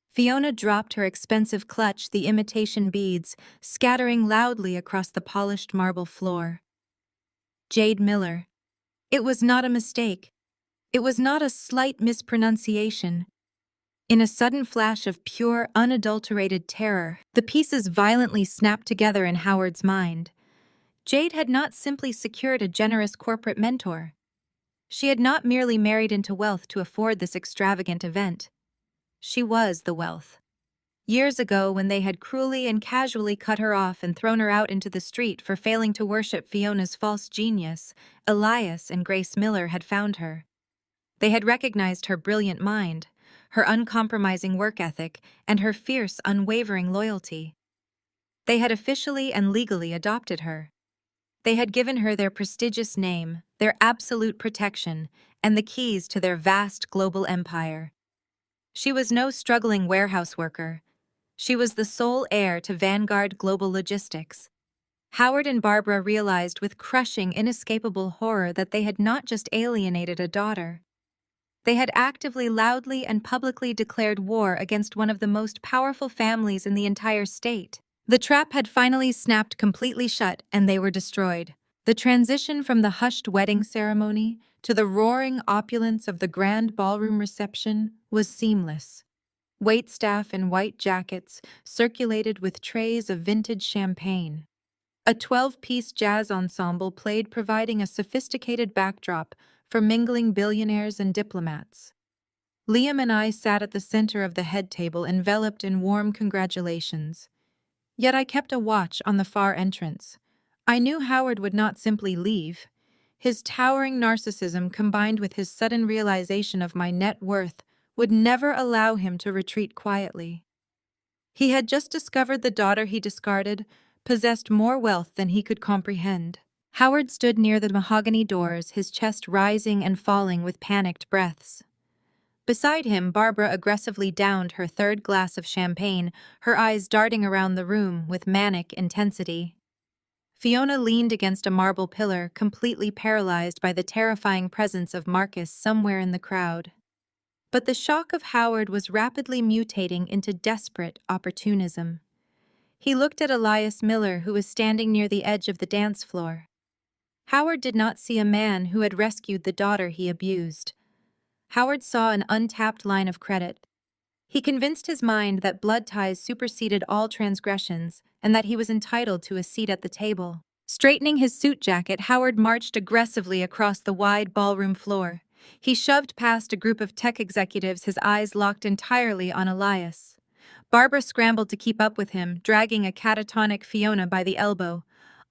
Fiona dropped her expensive clutch, the imitation beads, scattering loudly across the polished marble floor. Jade Miller. It was not a mistake. It was not a slight mispronunciation. In a sudden flash of pure, unadulterated terror, the pieces violently snapped together in Howard's mind. Jade had not simply secured a generous corporate mentor. She had not merely married into wealth to afford this extravagant event. She was the wealth. Years ago, when they had cruelly and casually cut her off and thrown her out into the street for failing to worship Fiona's false genius, Elias and Grace Miller had found her. They had recognized her brilliant mind, her uncompromising work ethic, and her fierce, unwavering loyalty. They had officially and legally adopted her. They had given her their prestigious name, their absolute protection, and the keys to their vast global empire. She was no struggling warehouse worker. She was the sole heir to Vanguard Global Logistics. Howard and Barbara realized with crushing, inescapable horror that they had not just alienated a daughter. They had actively, loudly, and publicly declared war against one of the most powerful families in the entire state. The trap had finally snapped completely shut, and they were destroyed. The transition from the hushed wedding ceremony to the roaring opulence of the grand ballroom reception was seamless. Waitstaff in white jackets circulated with trays of vintage champagne. A 12-piece jazz ensemble played, providing a sophisticated backdrop for mingling billionaires and diplomats. Liam and I sat at the center of the head table, enveloped in warm congratulations. Yet I kept a watch on the far entrance. I knew Howard would not simply leave. His towering narcissism combined with his sudden realization of my net worth would never allow him to retreat quietly. He had just discovered the daughter he discarded possessed more wealth than he could comprehend. Howard stood near the mahogany doors, his chest rising and falling with panicked breaths. Beside him, Barbara aggressively downed her third glass of champagne, her eyes darting around the room with manic intensity. Fiona leaned against a marble pillar, completely paralyzed by the terrifying presence of Marcus somewhere in the crowd. But the shock of Howard was rapidly mutating into desperate opportunism. He looked at Elias Miller, who was standing near the edge of the dance floor. Howard did not see a man who had rescued the daughter he abused. Howard saw an untapped line of credit. He convinced his mind that blood ties superseded all transgressions and that he was entitled to a seat at the table. Straightening his suit jacket, Howard marched aggressively across the wide ballroom floor. He shoved past a group of tech executives, his eyes locked entirely on Elias. Barbara scrambled to keep up with him, dragging a catatonic Fiona by the elbow.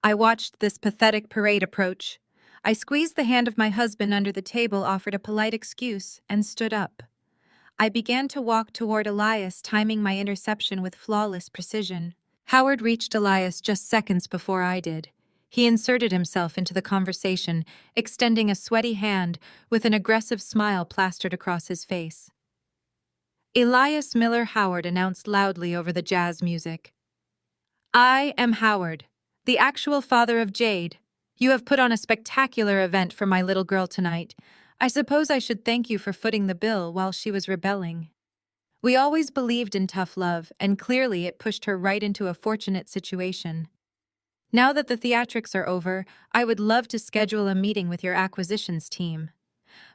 I watched this pathetic parade approach. I squeezed the hand of my husband under the table, offered a polite excuse, and stood up. I began to walk toward Elias, timing my interception with flawless precision. Howard reached Elias just seconds before I did. He inserted himself into the conversation, extending a sweaty hand with an aggressive smile plastered across his face. Elias Miller Howard announced loudly over the jazz music. I am Howard, the actual father of Jade. You have put on a spectacular event for my little girl tonight. I suppose I should thank you for footing the bill while she was rebelling. We always believed in tough love, and clearly it pushed her right into a fortunate situation. Now that the theatrics are over, I would love to schedule a meeting with your acquisitions team.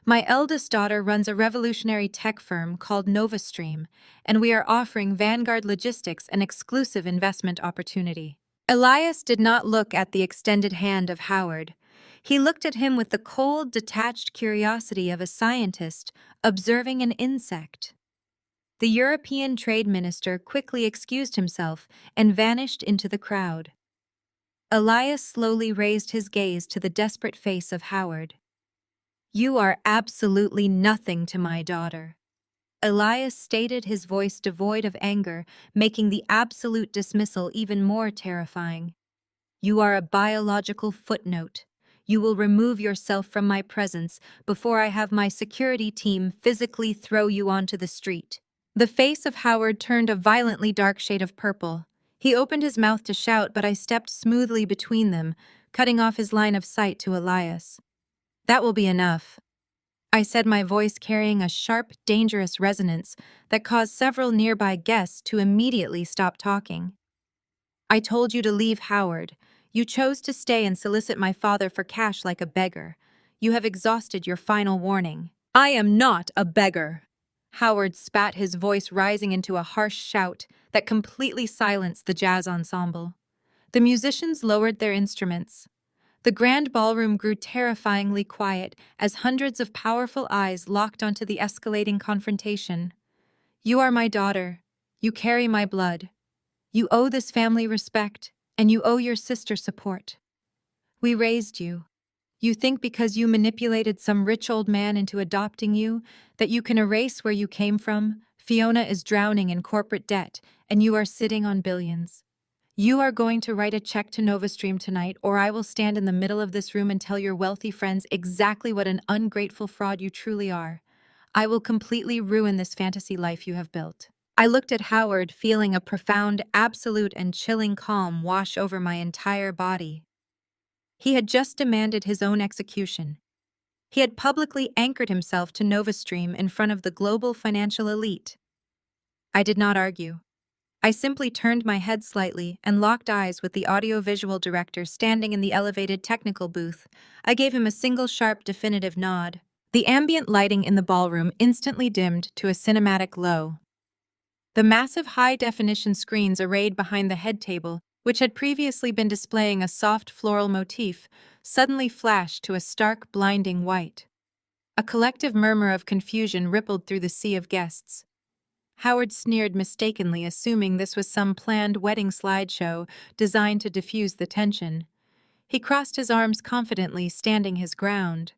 My eldest daughter runs a revolutionary tech firm called NovaStream, and we are offering Vanguard Logistics an exclusive investment opportunity. Elias did not look at the extended hand of Howard. He looked at him with the cold, detached curiosity of a scientist observing an insect. The European Trade Minister quickly excused himself and vanished into the crowd. Elias slowly raised his gaze to the desperate face of Howard. You are absolutely nothing to my daughter. Elias stated, his voice devoid of anger, making the absolute dismissal even more terrifying. You are a biological footnote. You will remove yourself from my presence before I have my security team physically throw you onto the street. The face of Howard turned a violently dark shade of purple. He opened his mouth to shout, but I stepped smoothly between them, cutting off his line of sight to Elias. That will be enough, I said, my voice carrying a sharp, dangerous resonance that caused several nearby guests to immediately stop talking. I told you to leave, Howard. You chose to stay and solicit my father for cash like a beggar. You have exhausted your final warning. I am not a beggar. Howard spat, his voice rising into a harsh shout that completely silenced the jazz ensemble. The musicians lowered their instruments. The grand ballroom grew terrifyingly quiet as hundreds of powerful eyes locked onto the escalating confrontation. You are my daughter. You carry my blood. You owe this family respect, and you owe your sister support. We raised you. You think because you manipulated some rich old man into adopting you, that you can erase where you came from? Fiona is drowning in corporate debt, and you are sitting on billions. You are going to write a check to NovaStream tonight, or I will stand in the middle of this room and tell your wealthy friends exactly what an ungrateful fraud you truly are. I will completely ruin this fantasy life you have built. I looked at Howard, feeling a profound, absolute, and chilling calm wash over my entire body. He had just demanded his own execution. He had publicly anchored himself to NovaStream in front of the global financial elite. I did not argue. I simply turned my head slightly and locked eyes with the audiovisual director standing in the elevated technical booth. I gave him a single sharp, definitive nod. The ambient lighting in the ballroom instantly dimmed to a cinematic low. The massive high-definition screens arrayed behind the head table, which had previously been displaying a soft floral motif, suddenly flashed to a stark, blinding white. A collective murmur of confusion rippled through the sea of guests. Howard sneered mistakenly, assuming this was some planned wedding slideshow designed to diffuse the tension. He crossed his arms confidently, standing his ground.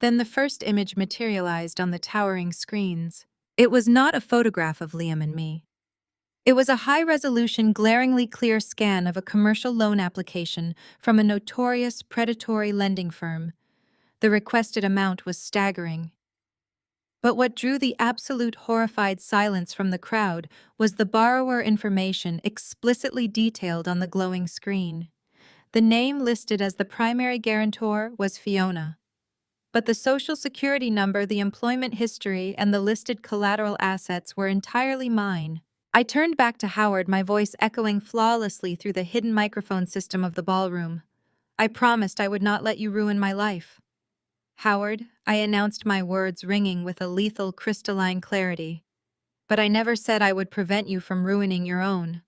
Then the first image materialized on the towering screens. It was not a photograph of Liam and me. It was a high-resolution, glaringly clear scan of a commercial loan application from a notorious predatory lending firm. The requested amount was staggering. But what drew the absolute horrified silence from the crowd was the borrower information explicitly detailed on the glowing screen. The name listed as the primary guarantor was Fiona. But the social security number, the employment history, and the listed collateral assets were entirely mine. I turned back to Howard, my voice echoing flawlessly through the hidden microphone system of the ballroom. I promised I would not let you ruin my life. Howard, I announced, my words ringing with a lethal crystalline clarity. But I never said I would prevent you from ruining your own.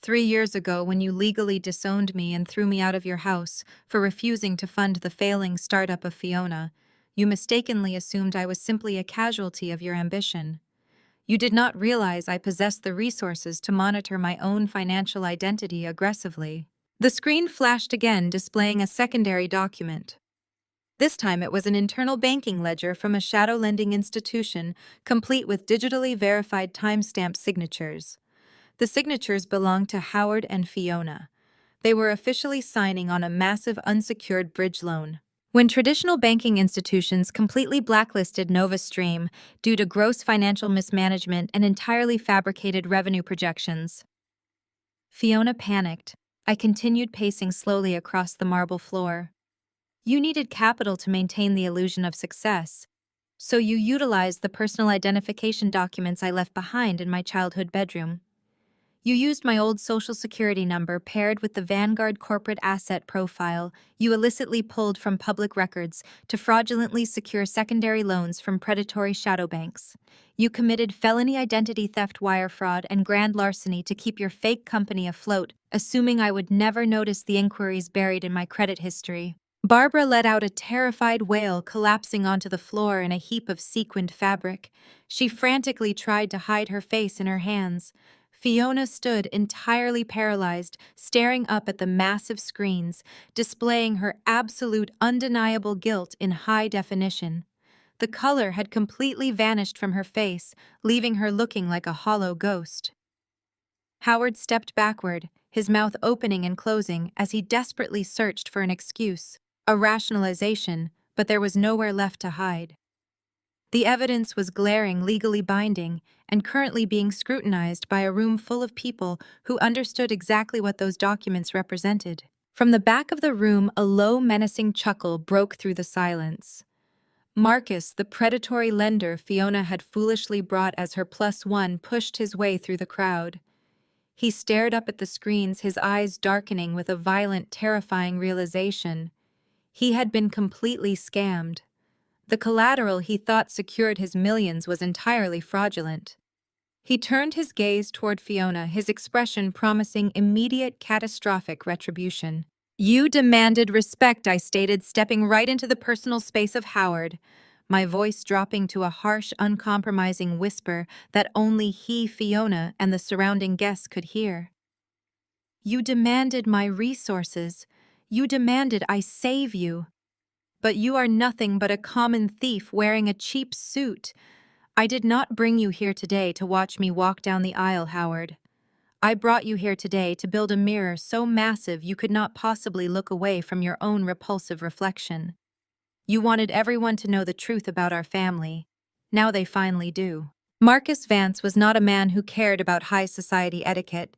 3 years ago, when you legally disowned me and threw me out of your house for refusing to fund the failing startup of Fiona, you mistakenly assumed I was simply a casualty of your ambition. You did not realize I possessed the resources to monitor my own financial identity aggressively. The screen flashed again, displaying a secondary document. This time it was an internal banking ledger from a shadow lending institution, complete with digitally verified timestamp signatures. The signatures belonged to Howard and Fiona. They were officially signing on a massive unsecured bridge loan. When traditional banking institutions completely blacklisted Nova Stream due to gross financial mismanagement and entirely fabricated revenue projections. Fiona panicked. I continued pacing slowly across the marble floor. You needed capital to maintain the illusion of success, so you utilized the personal identification documents I left behind in my childhood bedroom. You used my old social security number paired with the Vanguard corporate asset profile you illicitly pulled from public records to fraudulently secure secondary loans from predatory shadow banks. You committed felony identity theft, wire fraud, and grand larceny to keep your fake company afloat, assuming I would never notice the inquiries buried in my credit history. Barbara let out a terrified wail, collapsing onto the floor in a heap of sequined fabric. She frantically tried to hide her face in her hands. Fiona stood entirely paralyzed, staring up at the massive screens, displaying her absolute, undeniable guilt in high definition. The color had completely vanished from her face, leaving her looking like a hollow ghost. Howard stepped backward, his mouth opening and closing as he desperately searched for an excuse, a rationalization, but there was nowhere left to hide. The evidence was glaring, legally binding, and currently being scrutinized by a room full of people who understood exactly what those documents represented. From the back of the room, a low, menacing chuckle broke through the silence. Marcus, the predatory lender Fiona had foolishly brought as her +1, pushed his way through the crowd. He stared up at the screens, his eyes darkening with a violent, terrifying realization. He had been completely scammed. The collateral he thought secured his millions was entirely fraudulent. He turned his gaze toward Fiona, his expression promising immediate, catastrophic retribution. You demanded respect, I stated, stepping right into the personal space of Howard, my voice dropping to a harsh, uncompromising whisper that only he, Fiona, and the surrounding guests could hear. You demanded my resources. You demanded I save you. But you are nothing but a common thief wearing a cheap suit. I did not bring you here today to watch me walk down the aisle, Howard. I brought you here today to build a mirror so massive you could not possibly look away from your own repulsive reflection. You wanted everyone to know the truth about our family. Now they finally do. Marcus Vance was not a man who cared about high society etiquette.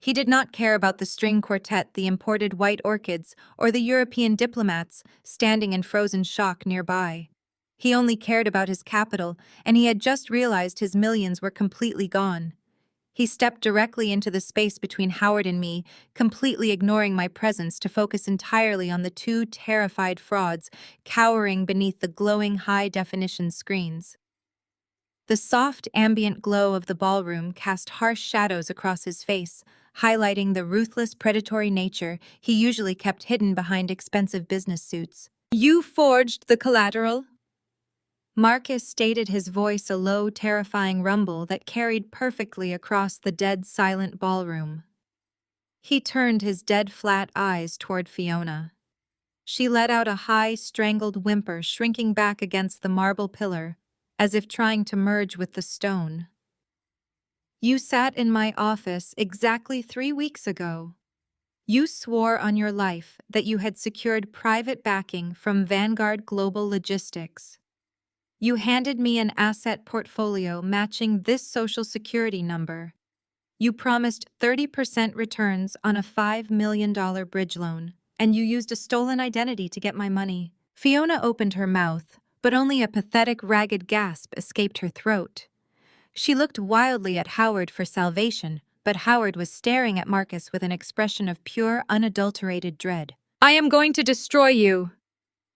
He did not care about the string quartet, the imported white orchids, or the European diplomats standing in frozen shock nearby. He only cared about his capital, and he had just realized his millions were completely gone. He stepped directly into the space between Howard and me, completely ignoring my presence to focus entirely on the two terrified frauds cowering beneath the glowing high-definition screens. The soft, ambient glow of the ballroom cast harsh shadows across his face, highlighting the ruthless, predatory nature he usually kept hidden behind expensive business suits. You forged the collateral? Marcus stated, his voice a low, terrifying rumble that carried perfectly across the dead silent ballroom. He turned his dead flat eyes toward Fiona. She let out a high, strangled whimper, shrinking back against the marble pillar, as if trying to merge with the stone. You sat in my office exactly 3 weeks ago. You swore on your life that you had secured private backing from Vanguard Global Logistics. You handed me an asset portfolio matching this social security number. You promised 30% returns on a $5 million bridge loan, and you used a stolen identity to get my money. Fiona opened her mouth, but only a pathetic, ragged gasp escaped her throat. She looked wildly at Howard for salvation, but Howard was staring at Marcus with an expression of pure, unadulterated dread. I am going to destroy you,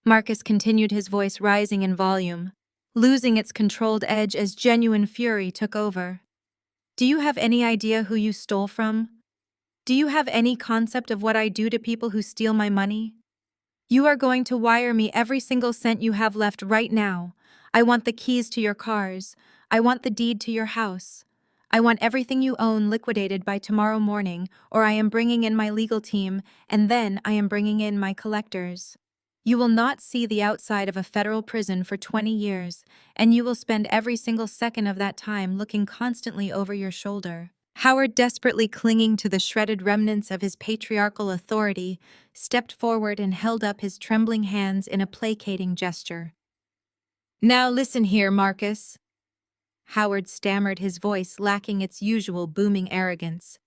Marcus continued, his voice rising in volume, losing its controlled edge as genuine fury took over. Do you have any idea who you stole from? Do you have any concept of what I do to people who steal my money? You are going to wire me every single cent you have left right now. I want the keys to your cars. I want the deed to your house. I want everything you own liquidated by tomorrow morning, or I am bringing in my legal team, and then I am bringing in my collectors. You will not see the outside of a federal prison for 20 years, and you will spend every single second of that time looking constantly over your shoulder. Howard, desperately clinging to the shredded remnants of his patriarchal authority, stepped forward and held up his trembling hands in a placating gesture. Now listen here, Marcus. Howard stammered, his voice lacking its usual booming arrogance.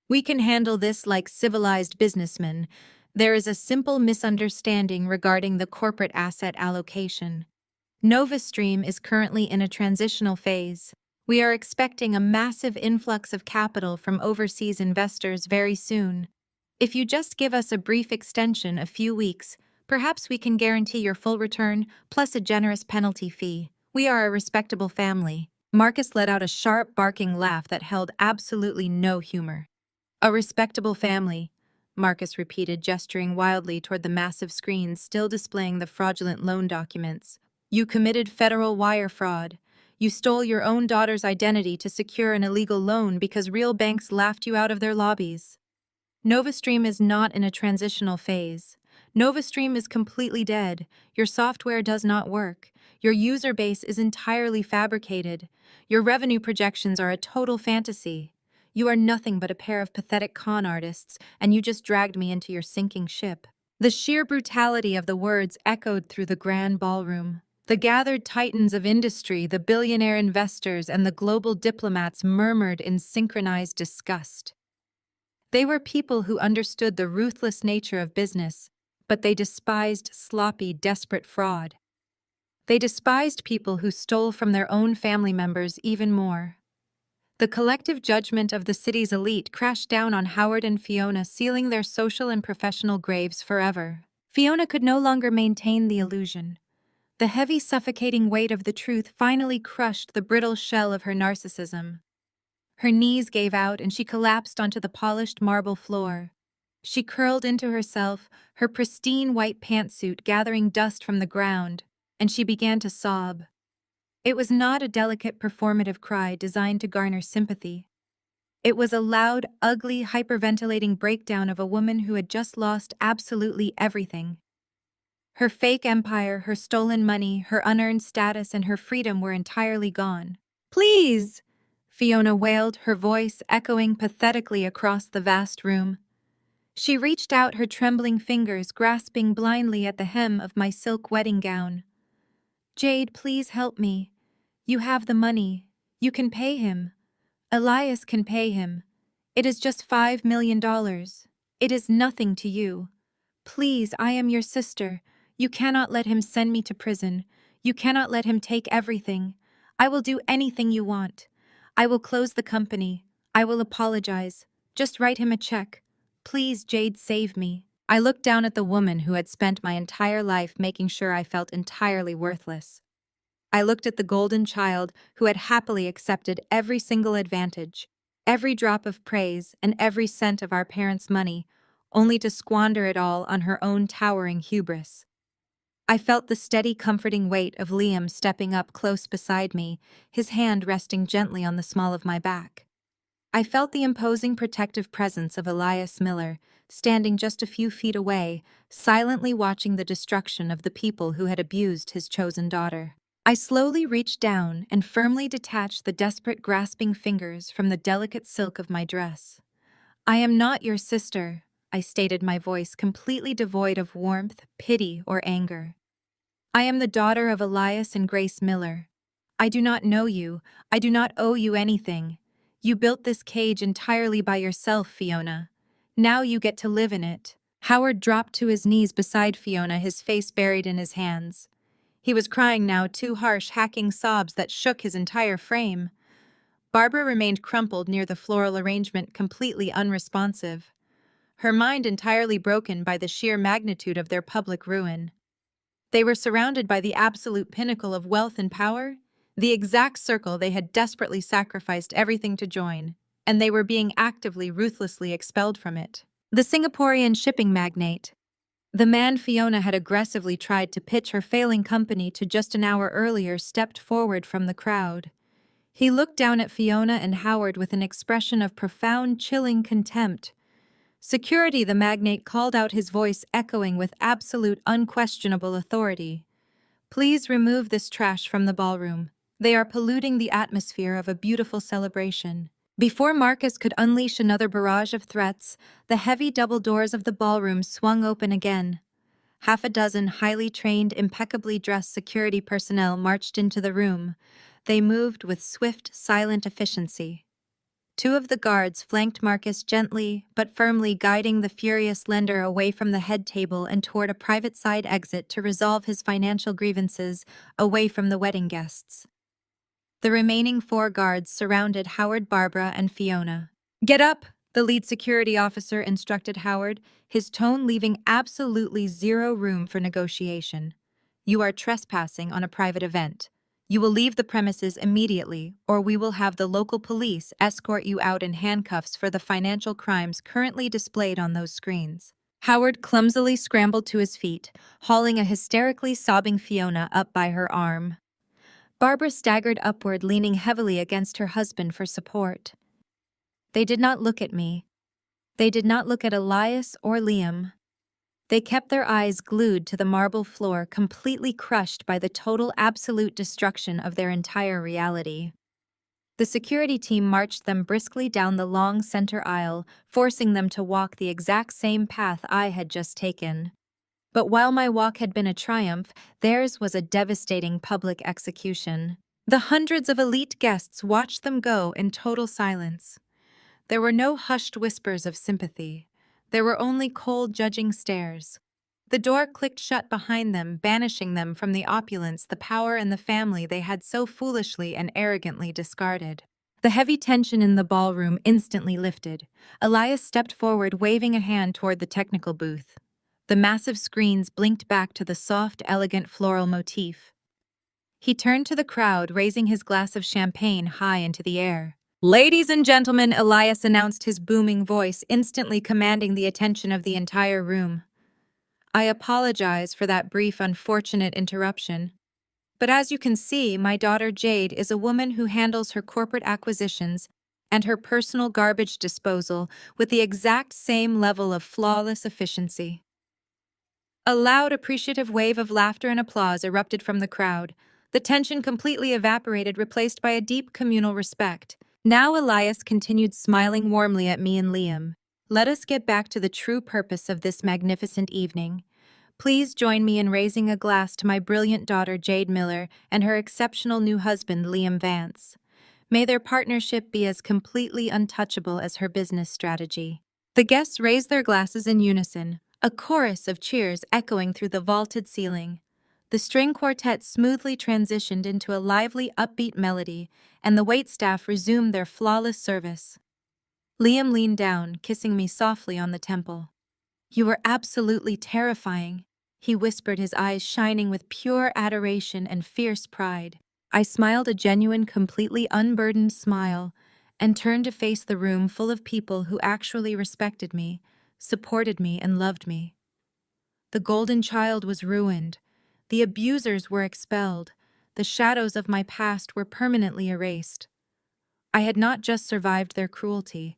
We can handle this like civilized businessmen. There is a simple misunderstanding regarding the corporate asset allocation. NovaStream is currently in a transitional phase. We are expecting a massive influx of capital from overseas investors very soon. If you just give us a brief extension, a few weeks, perhaps we can guarantee your full return, plus a generous penalty fee. We are a respectable family. Marcus let out a sharp, barking laugh that held absolutely no humor. A respectable family, Marcus repeated, gesturing wildly toward the massive screens still displaying the fraudulent loan documents. You committed federal wire fraud. You stole your own daughter's identity to secure an illegal loan because real banks laughed you out of their lobbies. NovaStream is not in a transitional phase. NovaStream is completely dead. Your software does not work. Your user base is entirely fabricated. Your revenue projections are a total fantasy. You are nothing but a pair of pathetic con artists, and you just dragged me into your sinking ship. The sheer brutality of the words echoed through the grand ballroom. The gathered titans of industry, the billionaire investors, and the global diplomats murmured in synchronized disgust. They were people who understood the ruthless nature of business, but they despised sloppy, desperate fraud. They despised people who stole from their own family members even more. The collective judgment of the city's elite crashed down on Howard and Fiona, sealing their social and professional graves forever. Fiona could no longer maintain the illusion. The heavy, suffocating weight of the truth finally crushed the brittle shell of her narcissism. Her knees gave out and she collapsed onto the polished marble floor. She curled into herself, her pristine white pantsuit gathering dust from the ground, and she began to sob. It was not a delicate performative cry designed to garner sympathy. It was a loud, ugly, hyperventilating breakdown of a woman who had just lost absolutely everything. Her fake empire, her stolen money, her unearned status, and her freedom were entirely gone. Please! Fiona wailed, her voice echoing pathetically across the vast room. She reached out her trembling fingers, grasping blindly at the hem of my silk wedding gown. Jade, please help me. You have the money. You can pay him. Elias can pay him. It is just $5 million. It is nothing to you. Please, I am your sister. You cannot let him send me to prison. You cannot let him take everything. I will do anything you want. I will close the company. I will apologize. Just write him a check. Please, Jade, save me. I looked down at the woman who had spent my entire life making sure I felt entirely worthless. I looked at the golden child who had happily accepted every single advantage, every drop of praise, and every cent of our parents' money, only to squander it all on her own towering hubris. I felt the steady, comforting weight of Liam stepping up close beside me, his hand resting gently on the small of my back. I felt the imposing protective presence of Elias Miller, standing just a few feet away, silently watching the destruction of the people who had abused his chosen daughter. I slowly reached down and firmly detached the desperate grasping fingers from the delicate silk of my dress. "I am not your sister," I stated, my voice completely devoid of warmth, pity, or anger. "I am the daughter of Elias and Grace Miller. I do not know you. I do not owe you anything. You built this cage entirely by yourself, Fiona. Now you get to live in it." Howard dropped to his knees beside Fiona, his face buried in his hands. He was crying now, two harsh, hacking sobs that shook his entire frame. Barbara remained crumpled near the floral arrangement, completely unresponsive, her mind entirely broken by the sheer magnitude of their public ruin. They were surrounded by the absolute pinnacle of wealth and power, the exact circle they had desperately sacrificed everything to join, and they were being actively, ruthlessly expelled from it. The Singaporean shipping magnate, the man Fiona had aggressively tried to pitch her failing company to just an hour earlier, stepped forward from the crowd. He looked down at Fiona and Howard with an expression of profound, chilling contempt. "Security," the magnate called out, his voice echoing with absolute, unquestionable authority. "Please remove this trash from the ballroom. They are polluting the atmosphere of a beautiful celebration." Before Marcus could unleash another barrage of threats, the heavy double doors of the ballroom swung open again. Half a dozen highly trained, impeccably dressed security personnel marched into the room. They moved with swift, silent efficiency. Two of the guards flanked Marcus, gently but firmly guiding the furious lender away from the head table and toward a private side exit to resolve his financial grievances, away from the wedding guests. The remaining four guards surrounded Howard, Barbara, and Fiona. "Get up!" the lead security officer instructed Howard, his tone leaving absolutely zero room for negotiation. "You are trespassing on a private event. You will leave the premises immediately, or we will have the local police escort you out in handcuffs for the financial crimes currently displayed on those screens." Howard clumsily scrambled to his feet, hauling a hysterically sobbing Fiona up by her arm. Barbara staggered upward, leaning heavily against her husband for support. They did not look at me. They did not look at Elias or Liam. They kept their eyes glued to the marble floor, completely crushed by the total, absolute destruction of their entire reality. The security team marched them briskly down the long center aisle, forcing them to walk the exact same path I had just taken. But while my walk had been a triumph, theirs was a devastating public execution. The hundreds of elite guests watched them go in total silence. There were no hushed whispers of sympathy. There were only cold, judging stares. The door clicked shut behind them, banishing them from the opulence, the power, and the family they had so foolishly and arrogantly discarded. The heavy tension in the ballroom instantly lifted. Elias stepped forward, waving a hand toward the technical booth. The massive screens blinked back to the soft, elegant floral motif. He turned to the crowd, raising his glass of champagne high into the air. "Ladies and gentlemen," Elias announced, his booming voice instantly commanding the attention of the entire room. "I apologize for that brief, unfortunate interruption. But as you can see, my daughter Jade is a woman who handles her corporate acquisitions and her personal garbage disposal with the exact same level of flawless efficiency." A loud, appreciative wave of laughter and applause erupted from the crowd. The tension completely evaporated, replaced by a deep communal respect. Now Elias continued, smiling warmly at me and Liam. "Let us get back to the true purpose of this magnificent evening. Please join me in raising a glass to my brilliant daughter Jade Miller and her exceptional new husband Liam Vance. May their partnership be as completely untouchable as her business strategy." The guests raised their glasses in unison, a chorus of cheers echoing through the vaulted ceiling. The string quartet smoothly transitioned into a lively, upbeat melody, and the waitstaff resumed their flawless service. Liam leaned down, kissing me softly on the temple. "You were absolutely terrifying," he whispered, his eyes shining with pure adoration and fierce pride. I smiled a genuine, completely unburdened smile and turned to face the room full of people who actually respected me, supported me, and loved me. The golden child was ruined. The abusers were expelled. The shadows of my past were permanently erased. I had not just survived their cruelty,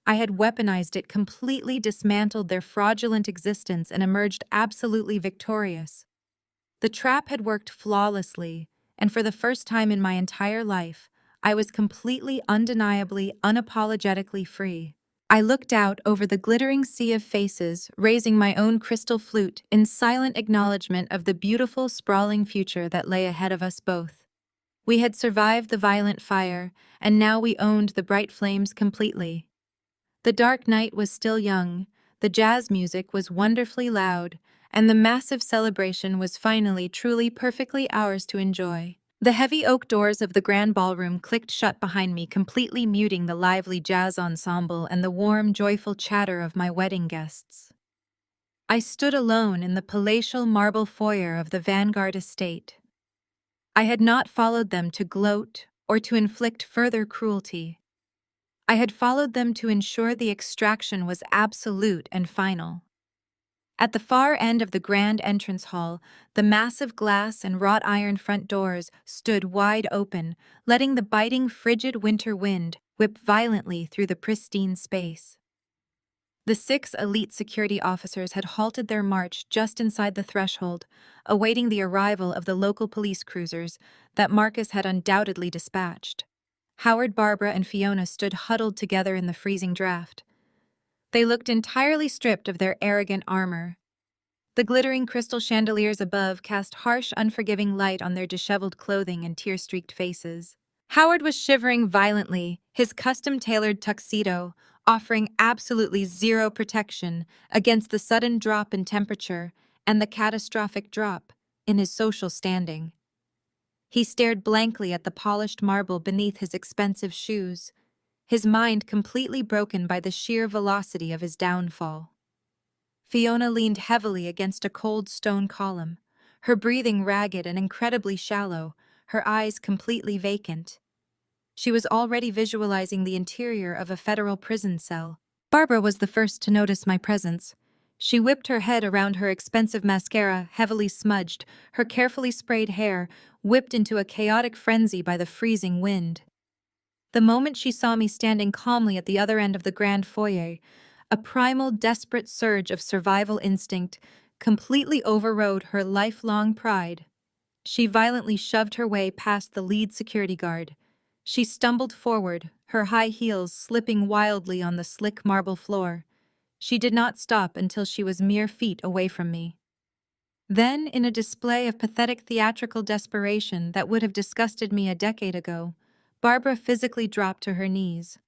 I had weaponized it, completely dismantled their fraudulent existence, and emerged absolutely victorious. The trap had worked flawlessly, and for the first time in my entire life, I was completely, undeniably, unapologetically free. I looked out over the glittering sea of faces, raising my own crystal flute in silent acknowledgement of the beautiful, sprawling future that lay ahead of us both. We had survived the violent fire, and now we owned the bright flames completely. The dark night was still young, the jazz music was wonderfully loud, and the massive celebration was finally truly perfectly ours to enjoy. The heavy oak doors of the grand ballroom clicked shut behind me, completely muting the lively jazz ensemble and the warm, joyful chatter of my wedding guests. I stood alone in the palatial marble foyer of the Vanguard estate. I had not followed them to gloat or to inflict further cruelty. I had followed them to ensure the extraction was absolute and final. At the far end of the grand entrance hall, the massive glass and wrought iron front doors stood wide open, letting the biting, frigid winter wind whip violently through the pristine space. The 6 elite security officers had halted their march just inside the threshold, awaiting the arrival of the local police cruisers that Marcus had undoubtedly dispatched. Howard, Barbara, and Fiona stood huddled together in the freezing draft. They looked entirely stripped of their arrogant armor. The glittering crystal chandeliers above cast harsh, unforgiving light on their disheveled clothing and tear-streaked faces. Howard was shivering violently, his custom-tailored tuxedo offering absolutely zero protection against the sudden drop in temperature and the catastrophic drop in his social standing. He stared blankly at the polished marble beneath his expensive shoes, his mind completely broken by the sheer velocity of his downfall. Fiona leaned heavily against a cold stone column, her breathing ragged and incredibly shallow, her eyes completely vacant. She was already visualizing the interior of a federal prison cell. Barbara was the first to notice my presence. She whipped her head around her expensive mascara, heavily smudged, her carefully sprayed hair whipped into a chaotic frenzy by the freezing wind. The moment she saw me standing calmly at the other end of the grand foyer, a primal, desperate surge of survival instinct completely overrode her lifelong pride. She violently shoved her way past the lead security guard. She stumbled forward, her high heels slipping wildly on the slick marble floor. She did not stop until she was mere feet away from me. Then, in a display of pathetic theatrical desperation that would have disgusted me a decade ago, Barbara physically dropped to her knees.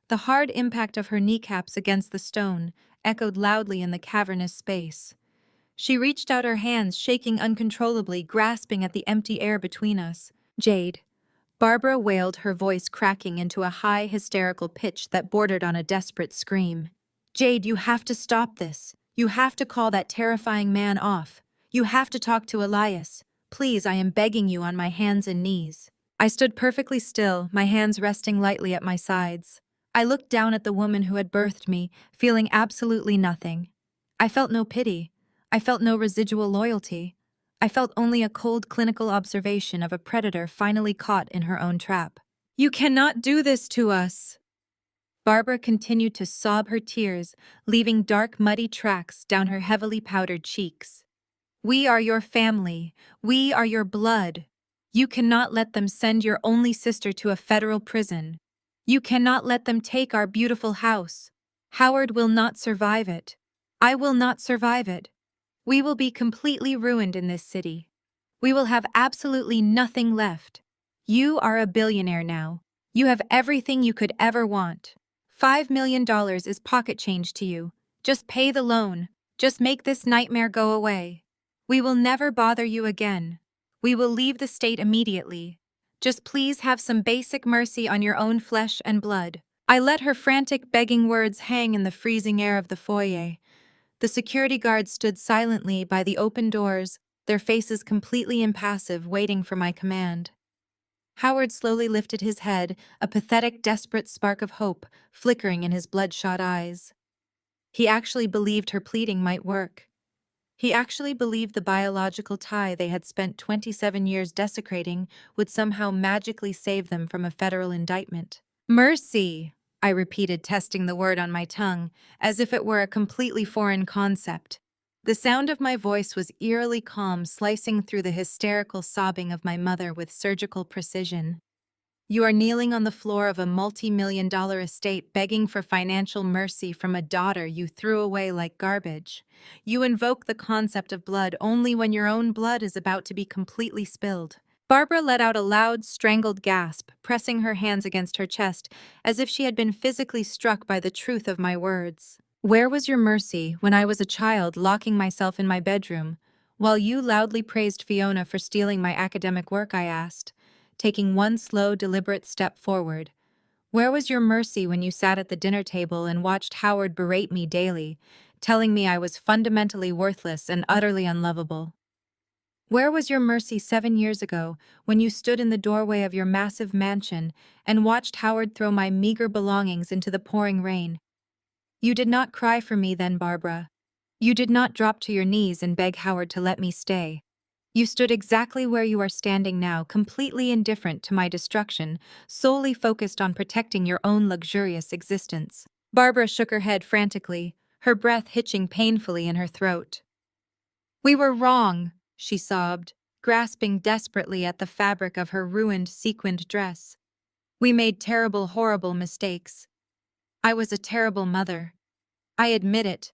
The hard impact of her kneecaps against the stone echoed loudly in the cavernous space. She reached out her hands, shaking uncontrollably, grasping at the empty air between us. "Jade," Barbara wailed, her voice cracking into a high, hysterical pitch that bordered on a desperate scream. "Jade, you have to stop this. You have to call that terrifying man off. You have to talk to Elias. Please, I am begging you on my hands and knees." I stood perfectly still, my hands resting lightly at my sides. I looked down at the woman who had birthed me, feeling absolutely nothing. I felt no pity. I felt no residual loyalty. I felt only a cold clinical observation of a predator finally caught in her own trap. "You cannot do this to us!" Barbara continued to sob her tears, leaving dark, muddy tracks down her heavily powdered cheeks. "We are your family. We are your blood. You cannot let them send your only sister to a federal prison. You cannot let them take our beautiful house. Howard will not survive it. I will not survive it. We will be completely ruined in this city. We will have absolutely nothing left. You are a billionaire now. You have everything you could ever want. $5 million is pocket change to you. Just pay the loan. Just make this nightmare go away. We will never bother you again. We will leave the state immediately. Just please have some basic mercy on your own flesh and blood." I let her frantic, begging words hang in the freezing air of the foyer. The security guards stood silently by the open doors, their faces completely impassive, waiting for my command. Howard slowly lifted his head, a pathetic, desperate spark of hope flickering in his bloodshot eyes. He actually believed her pleading might work. He actually believed the biological tie they had spent 27 years desecrating would somehow magically save them from a federal indictment. Mercy, I repeated, testing the word on my tongue, as if it were a completely foreign concept. The sound of my voice was eerily calm, slicing through the hysterical sobbing of my mother with surgical precision. You are kneeling on the floor of a multi-million-dollar estate begging for financial mercy from a daughter you threw away like garbage. You invoke the concept of blood only when your own blood is about to be completely spilled. Barbara let out a loud, strangled gasp, pressing her hands against her chest, as if she had been physically struck by the truth of my words. Where was your mercy when I was a child locking myself in my bedroom, while you loudly praised Fiona for stealing my academic work? I asked, taking one slow, deliberate step forward. Where was your mercy when you sat at the dinner table and watched Howard berate me daily, telling me I was fundamentally worthless and utterly unlovable? Where was your mercy 7 years ago when you stood in the doorway of your massive mansion and watched Howard throw my meager belongings into the pouring rain? You did not cry for me then, Barbara. You did not drop to your knees and beg Howard to let me stay. You stood exactly where you are standing now, completely indifferent to my destruction, solely focused on protecting your own luxurious existence. Barbara shook her head frantically, her breath hitching painfully in her throat. We were wrong, she sobbed, grasping desperately at the fabric of her ruined sequined dress. We made terrible, horrible mistakes. I was a terrible mother. I admit it.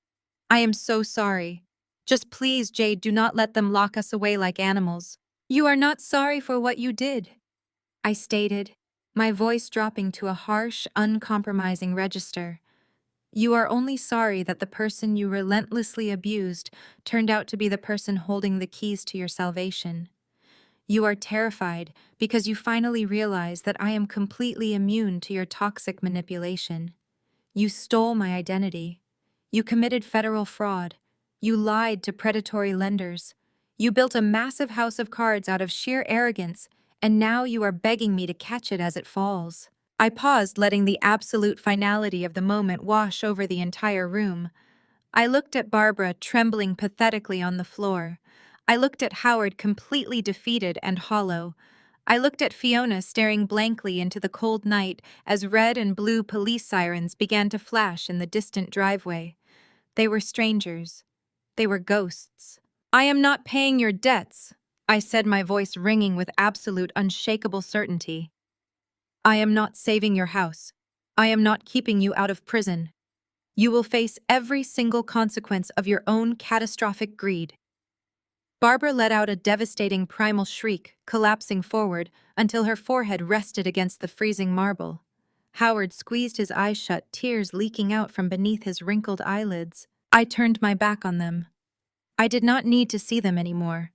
I am so sorry. Just please, Jade, do not let them lock us away like animals. You are not sorry for what you did, I stated, my voice dropping to a harsh, uncompromising register. You are only sorry that the person you relentlessly abused turned out to be the person holding the keys to your salvation. You are terrified because you finally realize that I am completely immune to your toxic manipulation. You stole my identity. You committed federal fraud. You lied to predatory lenders. You built a massive house of cards out of sheer arrogance, and now you are begging me to catch it as it falls. I paused, letting the absolute finality of the moment wash over the entire room. I looked at Barbara, trembling pathetically on the floor. I looked at Howard, completely defeated and hollow. I looked at Fiona, staring blankly into the cold night as red and blue police sirens began to flash in the distant driveway. They were strangers. They were ghosts. I am not paying your debts, I said, my voice ringing with absolute, unshakable certainty. I am not saving your house. I am not keeping you out of prison. You will face every single consequence of your own catastrophic greed. Barbara let out a devastating primal shriek, collapsing forward until her forehead rested against the freezing marble. Howard squeezed his eyes shut, tears leaking out from beneath his wrinkled eyelids. I turned my back on them. I did not need to see them anymore.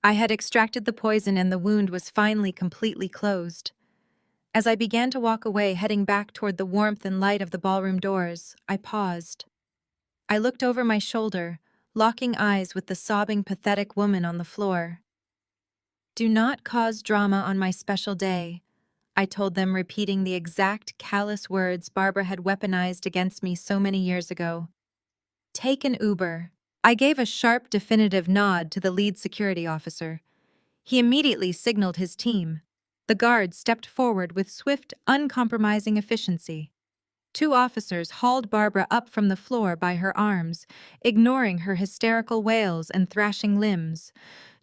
I had extracted the poison and the wound was finally completely closed. As I began to walk away, heading back toward the warmth and light of the ballroom doors, I paused. I looked over my shoulder, locking eyes with the sobbing, pathetic woman on the floor. Do not cause drama on my special day, I told them, repeating the exact callous words Barbara had weaponized against me so many years ago. Take an Uber. I gave a sharp, definitive nod to the lead security officer. He immediately signaled his team. The guards stepped forward with swift, uncompromising efficiency. 2 officers hauled Barbara up from the floor by her arms, ignoring her hysterical wails and thrashing limbs.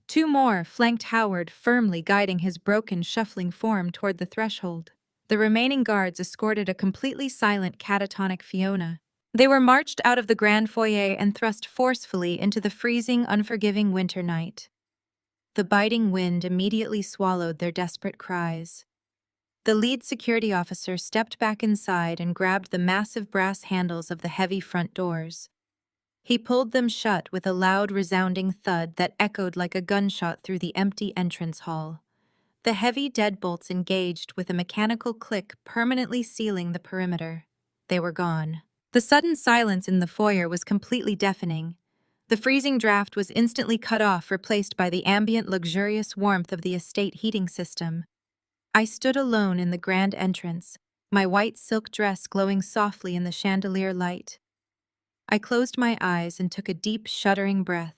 2 more flanked Howard, firmly guiding his broken, shuffling form toward the threshold. The remaining guards escorted a completely silent, catatonic Fiona. They were marched out of the grand foyer and thrust forcefully into the freezing, unforgiving winter night. The biting wind immediately swallowed their desperate cries. The lead security officer stepped back inside and grabbed the massive brass handles of the heavy front doors. He pulled them shut with a loud, resounding thud that echoed like a gunshot through the empty entrance hall. The heavy deadbolts engaged with a mechanical click, permanently sealing the perimeter. They were gone. The sudden silence in the foyer was completely deafening. The freezing draft was instantly cut off, replaced by the ambient, luxurious warmth of the estate heating system. I stood alone in the grand entrance, my white silk dress glowing softly in the chandelier light. I closed my eyes and took a deep, shuddering breath.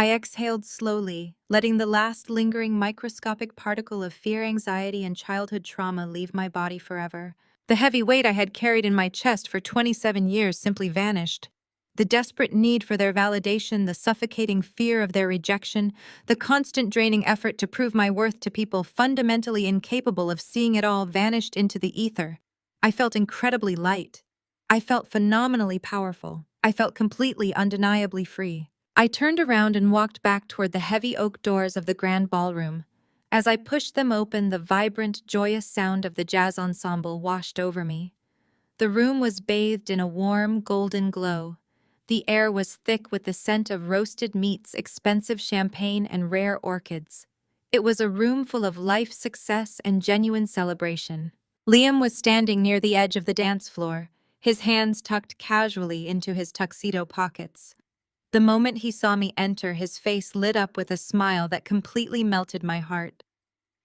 I exhaled slowly, letting the last lingering microscopic particle of fear, anxiety, and childhood trauma leave my body forever. The heavy weight I had carried in my chest for 27 years simply vanished. The desperate need for their validation, the suffocating fear of their rejection, the constant draining effort to prove my worth to people fundamentally incapable of seeing it all vanished into the ether. I felt incredibly light. I felt phenomenally powerful. I felt completely, undeniably free. I turned around and walked back toward the heavy oak doors of the grand ballroom. As I pushed them open, the vibrant, joyous sound of the jazz ensemble washed over me. The room was bathed in a warm, golden glow. The air was thick with the scent of roasted meats, expensive champagne, and rare orchids. It was a room full of life, success, and genuine celebration. Liam was standing near the edge of the dance floor, his hands tucked casually into his tuxedo pockets. The moment he saw me enter, his face lit up with a smile that completely melted my heart.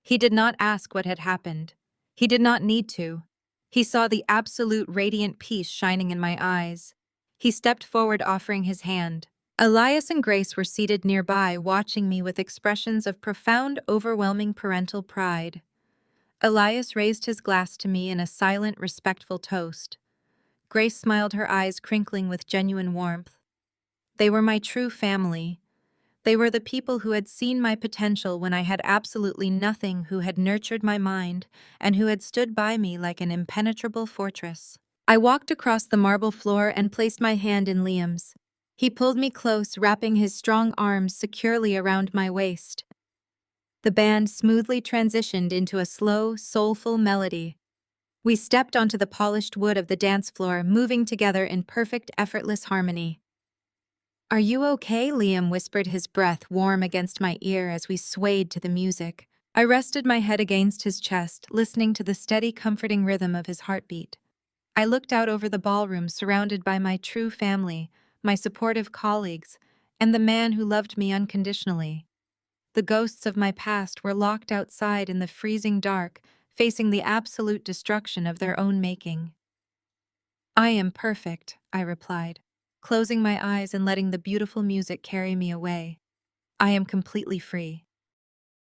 He did not ask what had happened. He did not need to. He saw the absolute radiant peace shining in my eyes. He stepped forward, offering his hand. Elias and Grace were seated nearby, watching me with expressions of profound, overwhelming parental pride. Elias raised his glass to me in a silent, respectful toast. Grace smiled, her eyes crinkling with genuine warmth. They were my true family. They were the people who had seen my potential when I had absolutely nothing, who had nurtured my mind, and who had stood by me like an impenetrable fortress. I walked across the marble floor and placed my hand in Liam's. He pulled me close, wrapping his strong arms securely around my waist. The band smoothly transitioned into a slow, soulful melody. We stepped onto the polished wood of the dance floor, moving together in perfect, effortless harmony. "Are you okay?" Liam whispered, his breath warm against my ear as we swayed to the music. I rested my head against his chest, listening to the steady, comforting rhythm of his heartbeat. I looked out over the ballroom, surrounded by my true family, my supportive colleagues, and the man who loved me unconditionally. The ghosts of my past were locked outside in the freezing dark, facing the absolute destruction of their own making. "I am perfect," I replied, closing my eyes and letting the beautiful music carry me away. "I am completely free."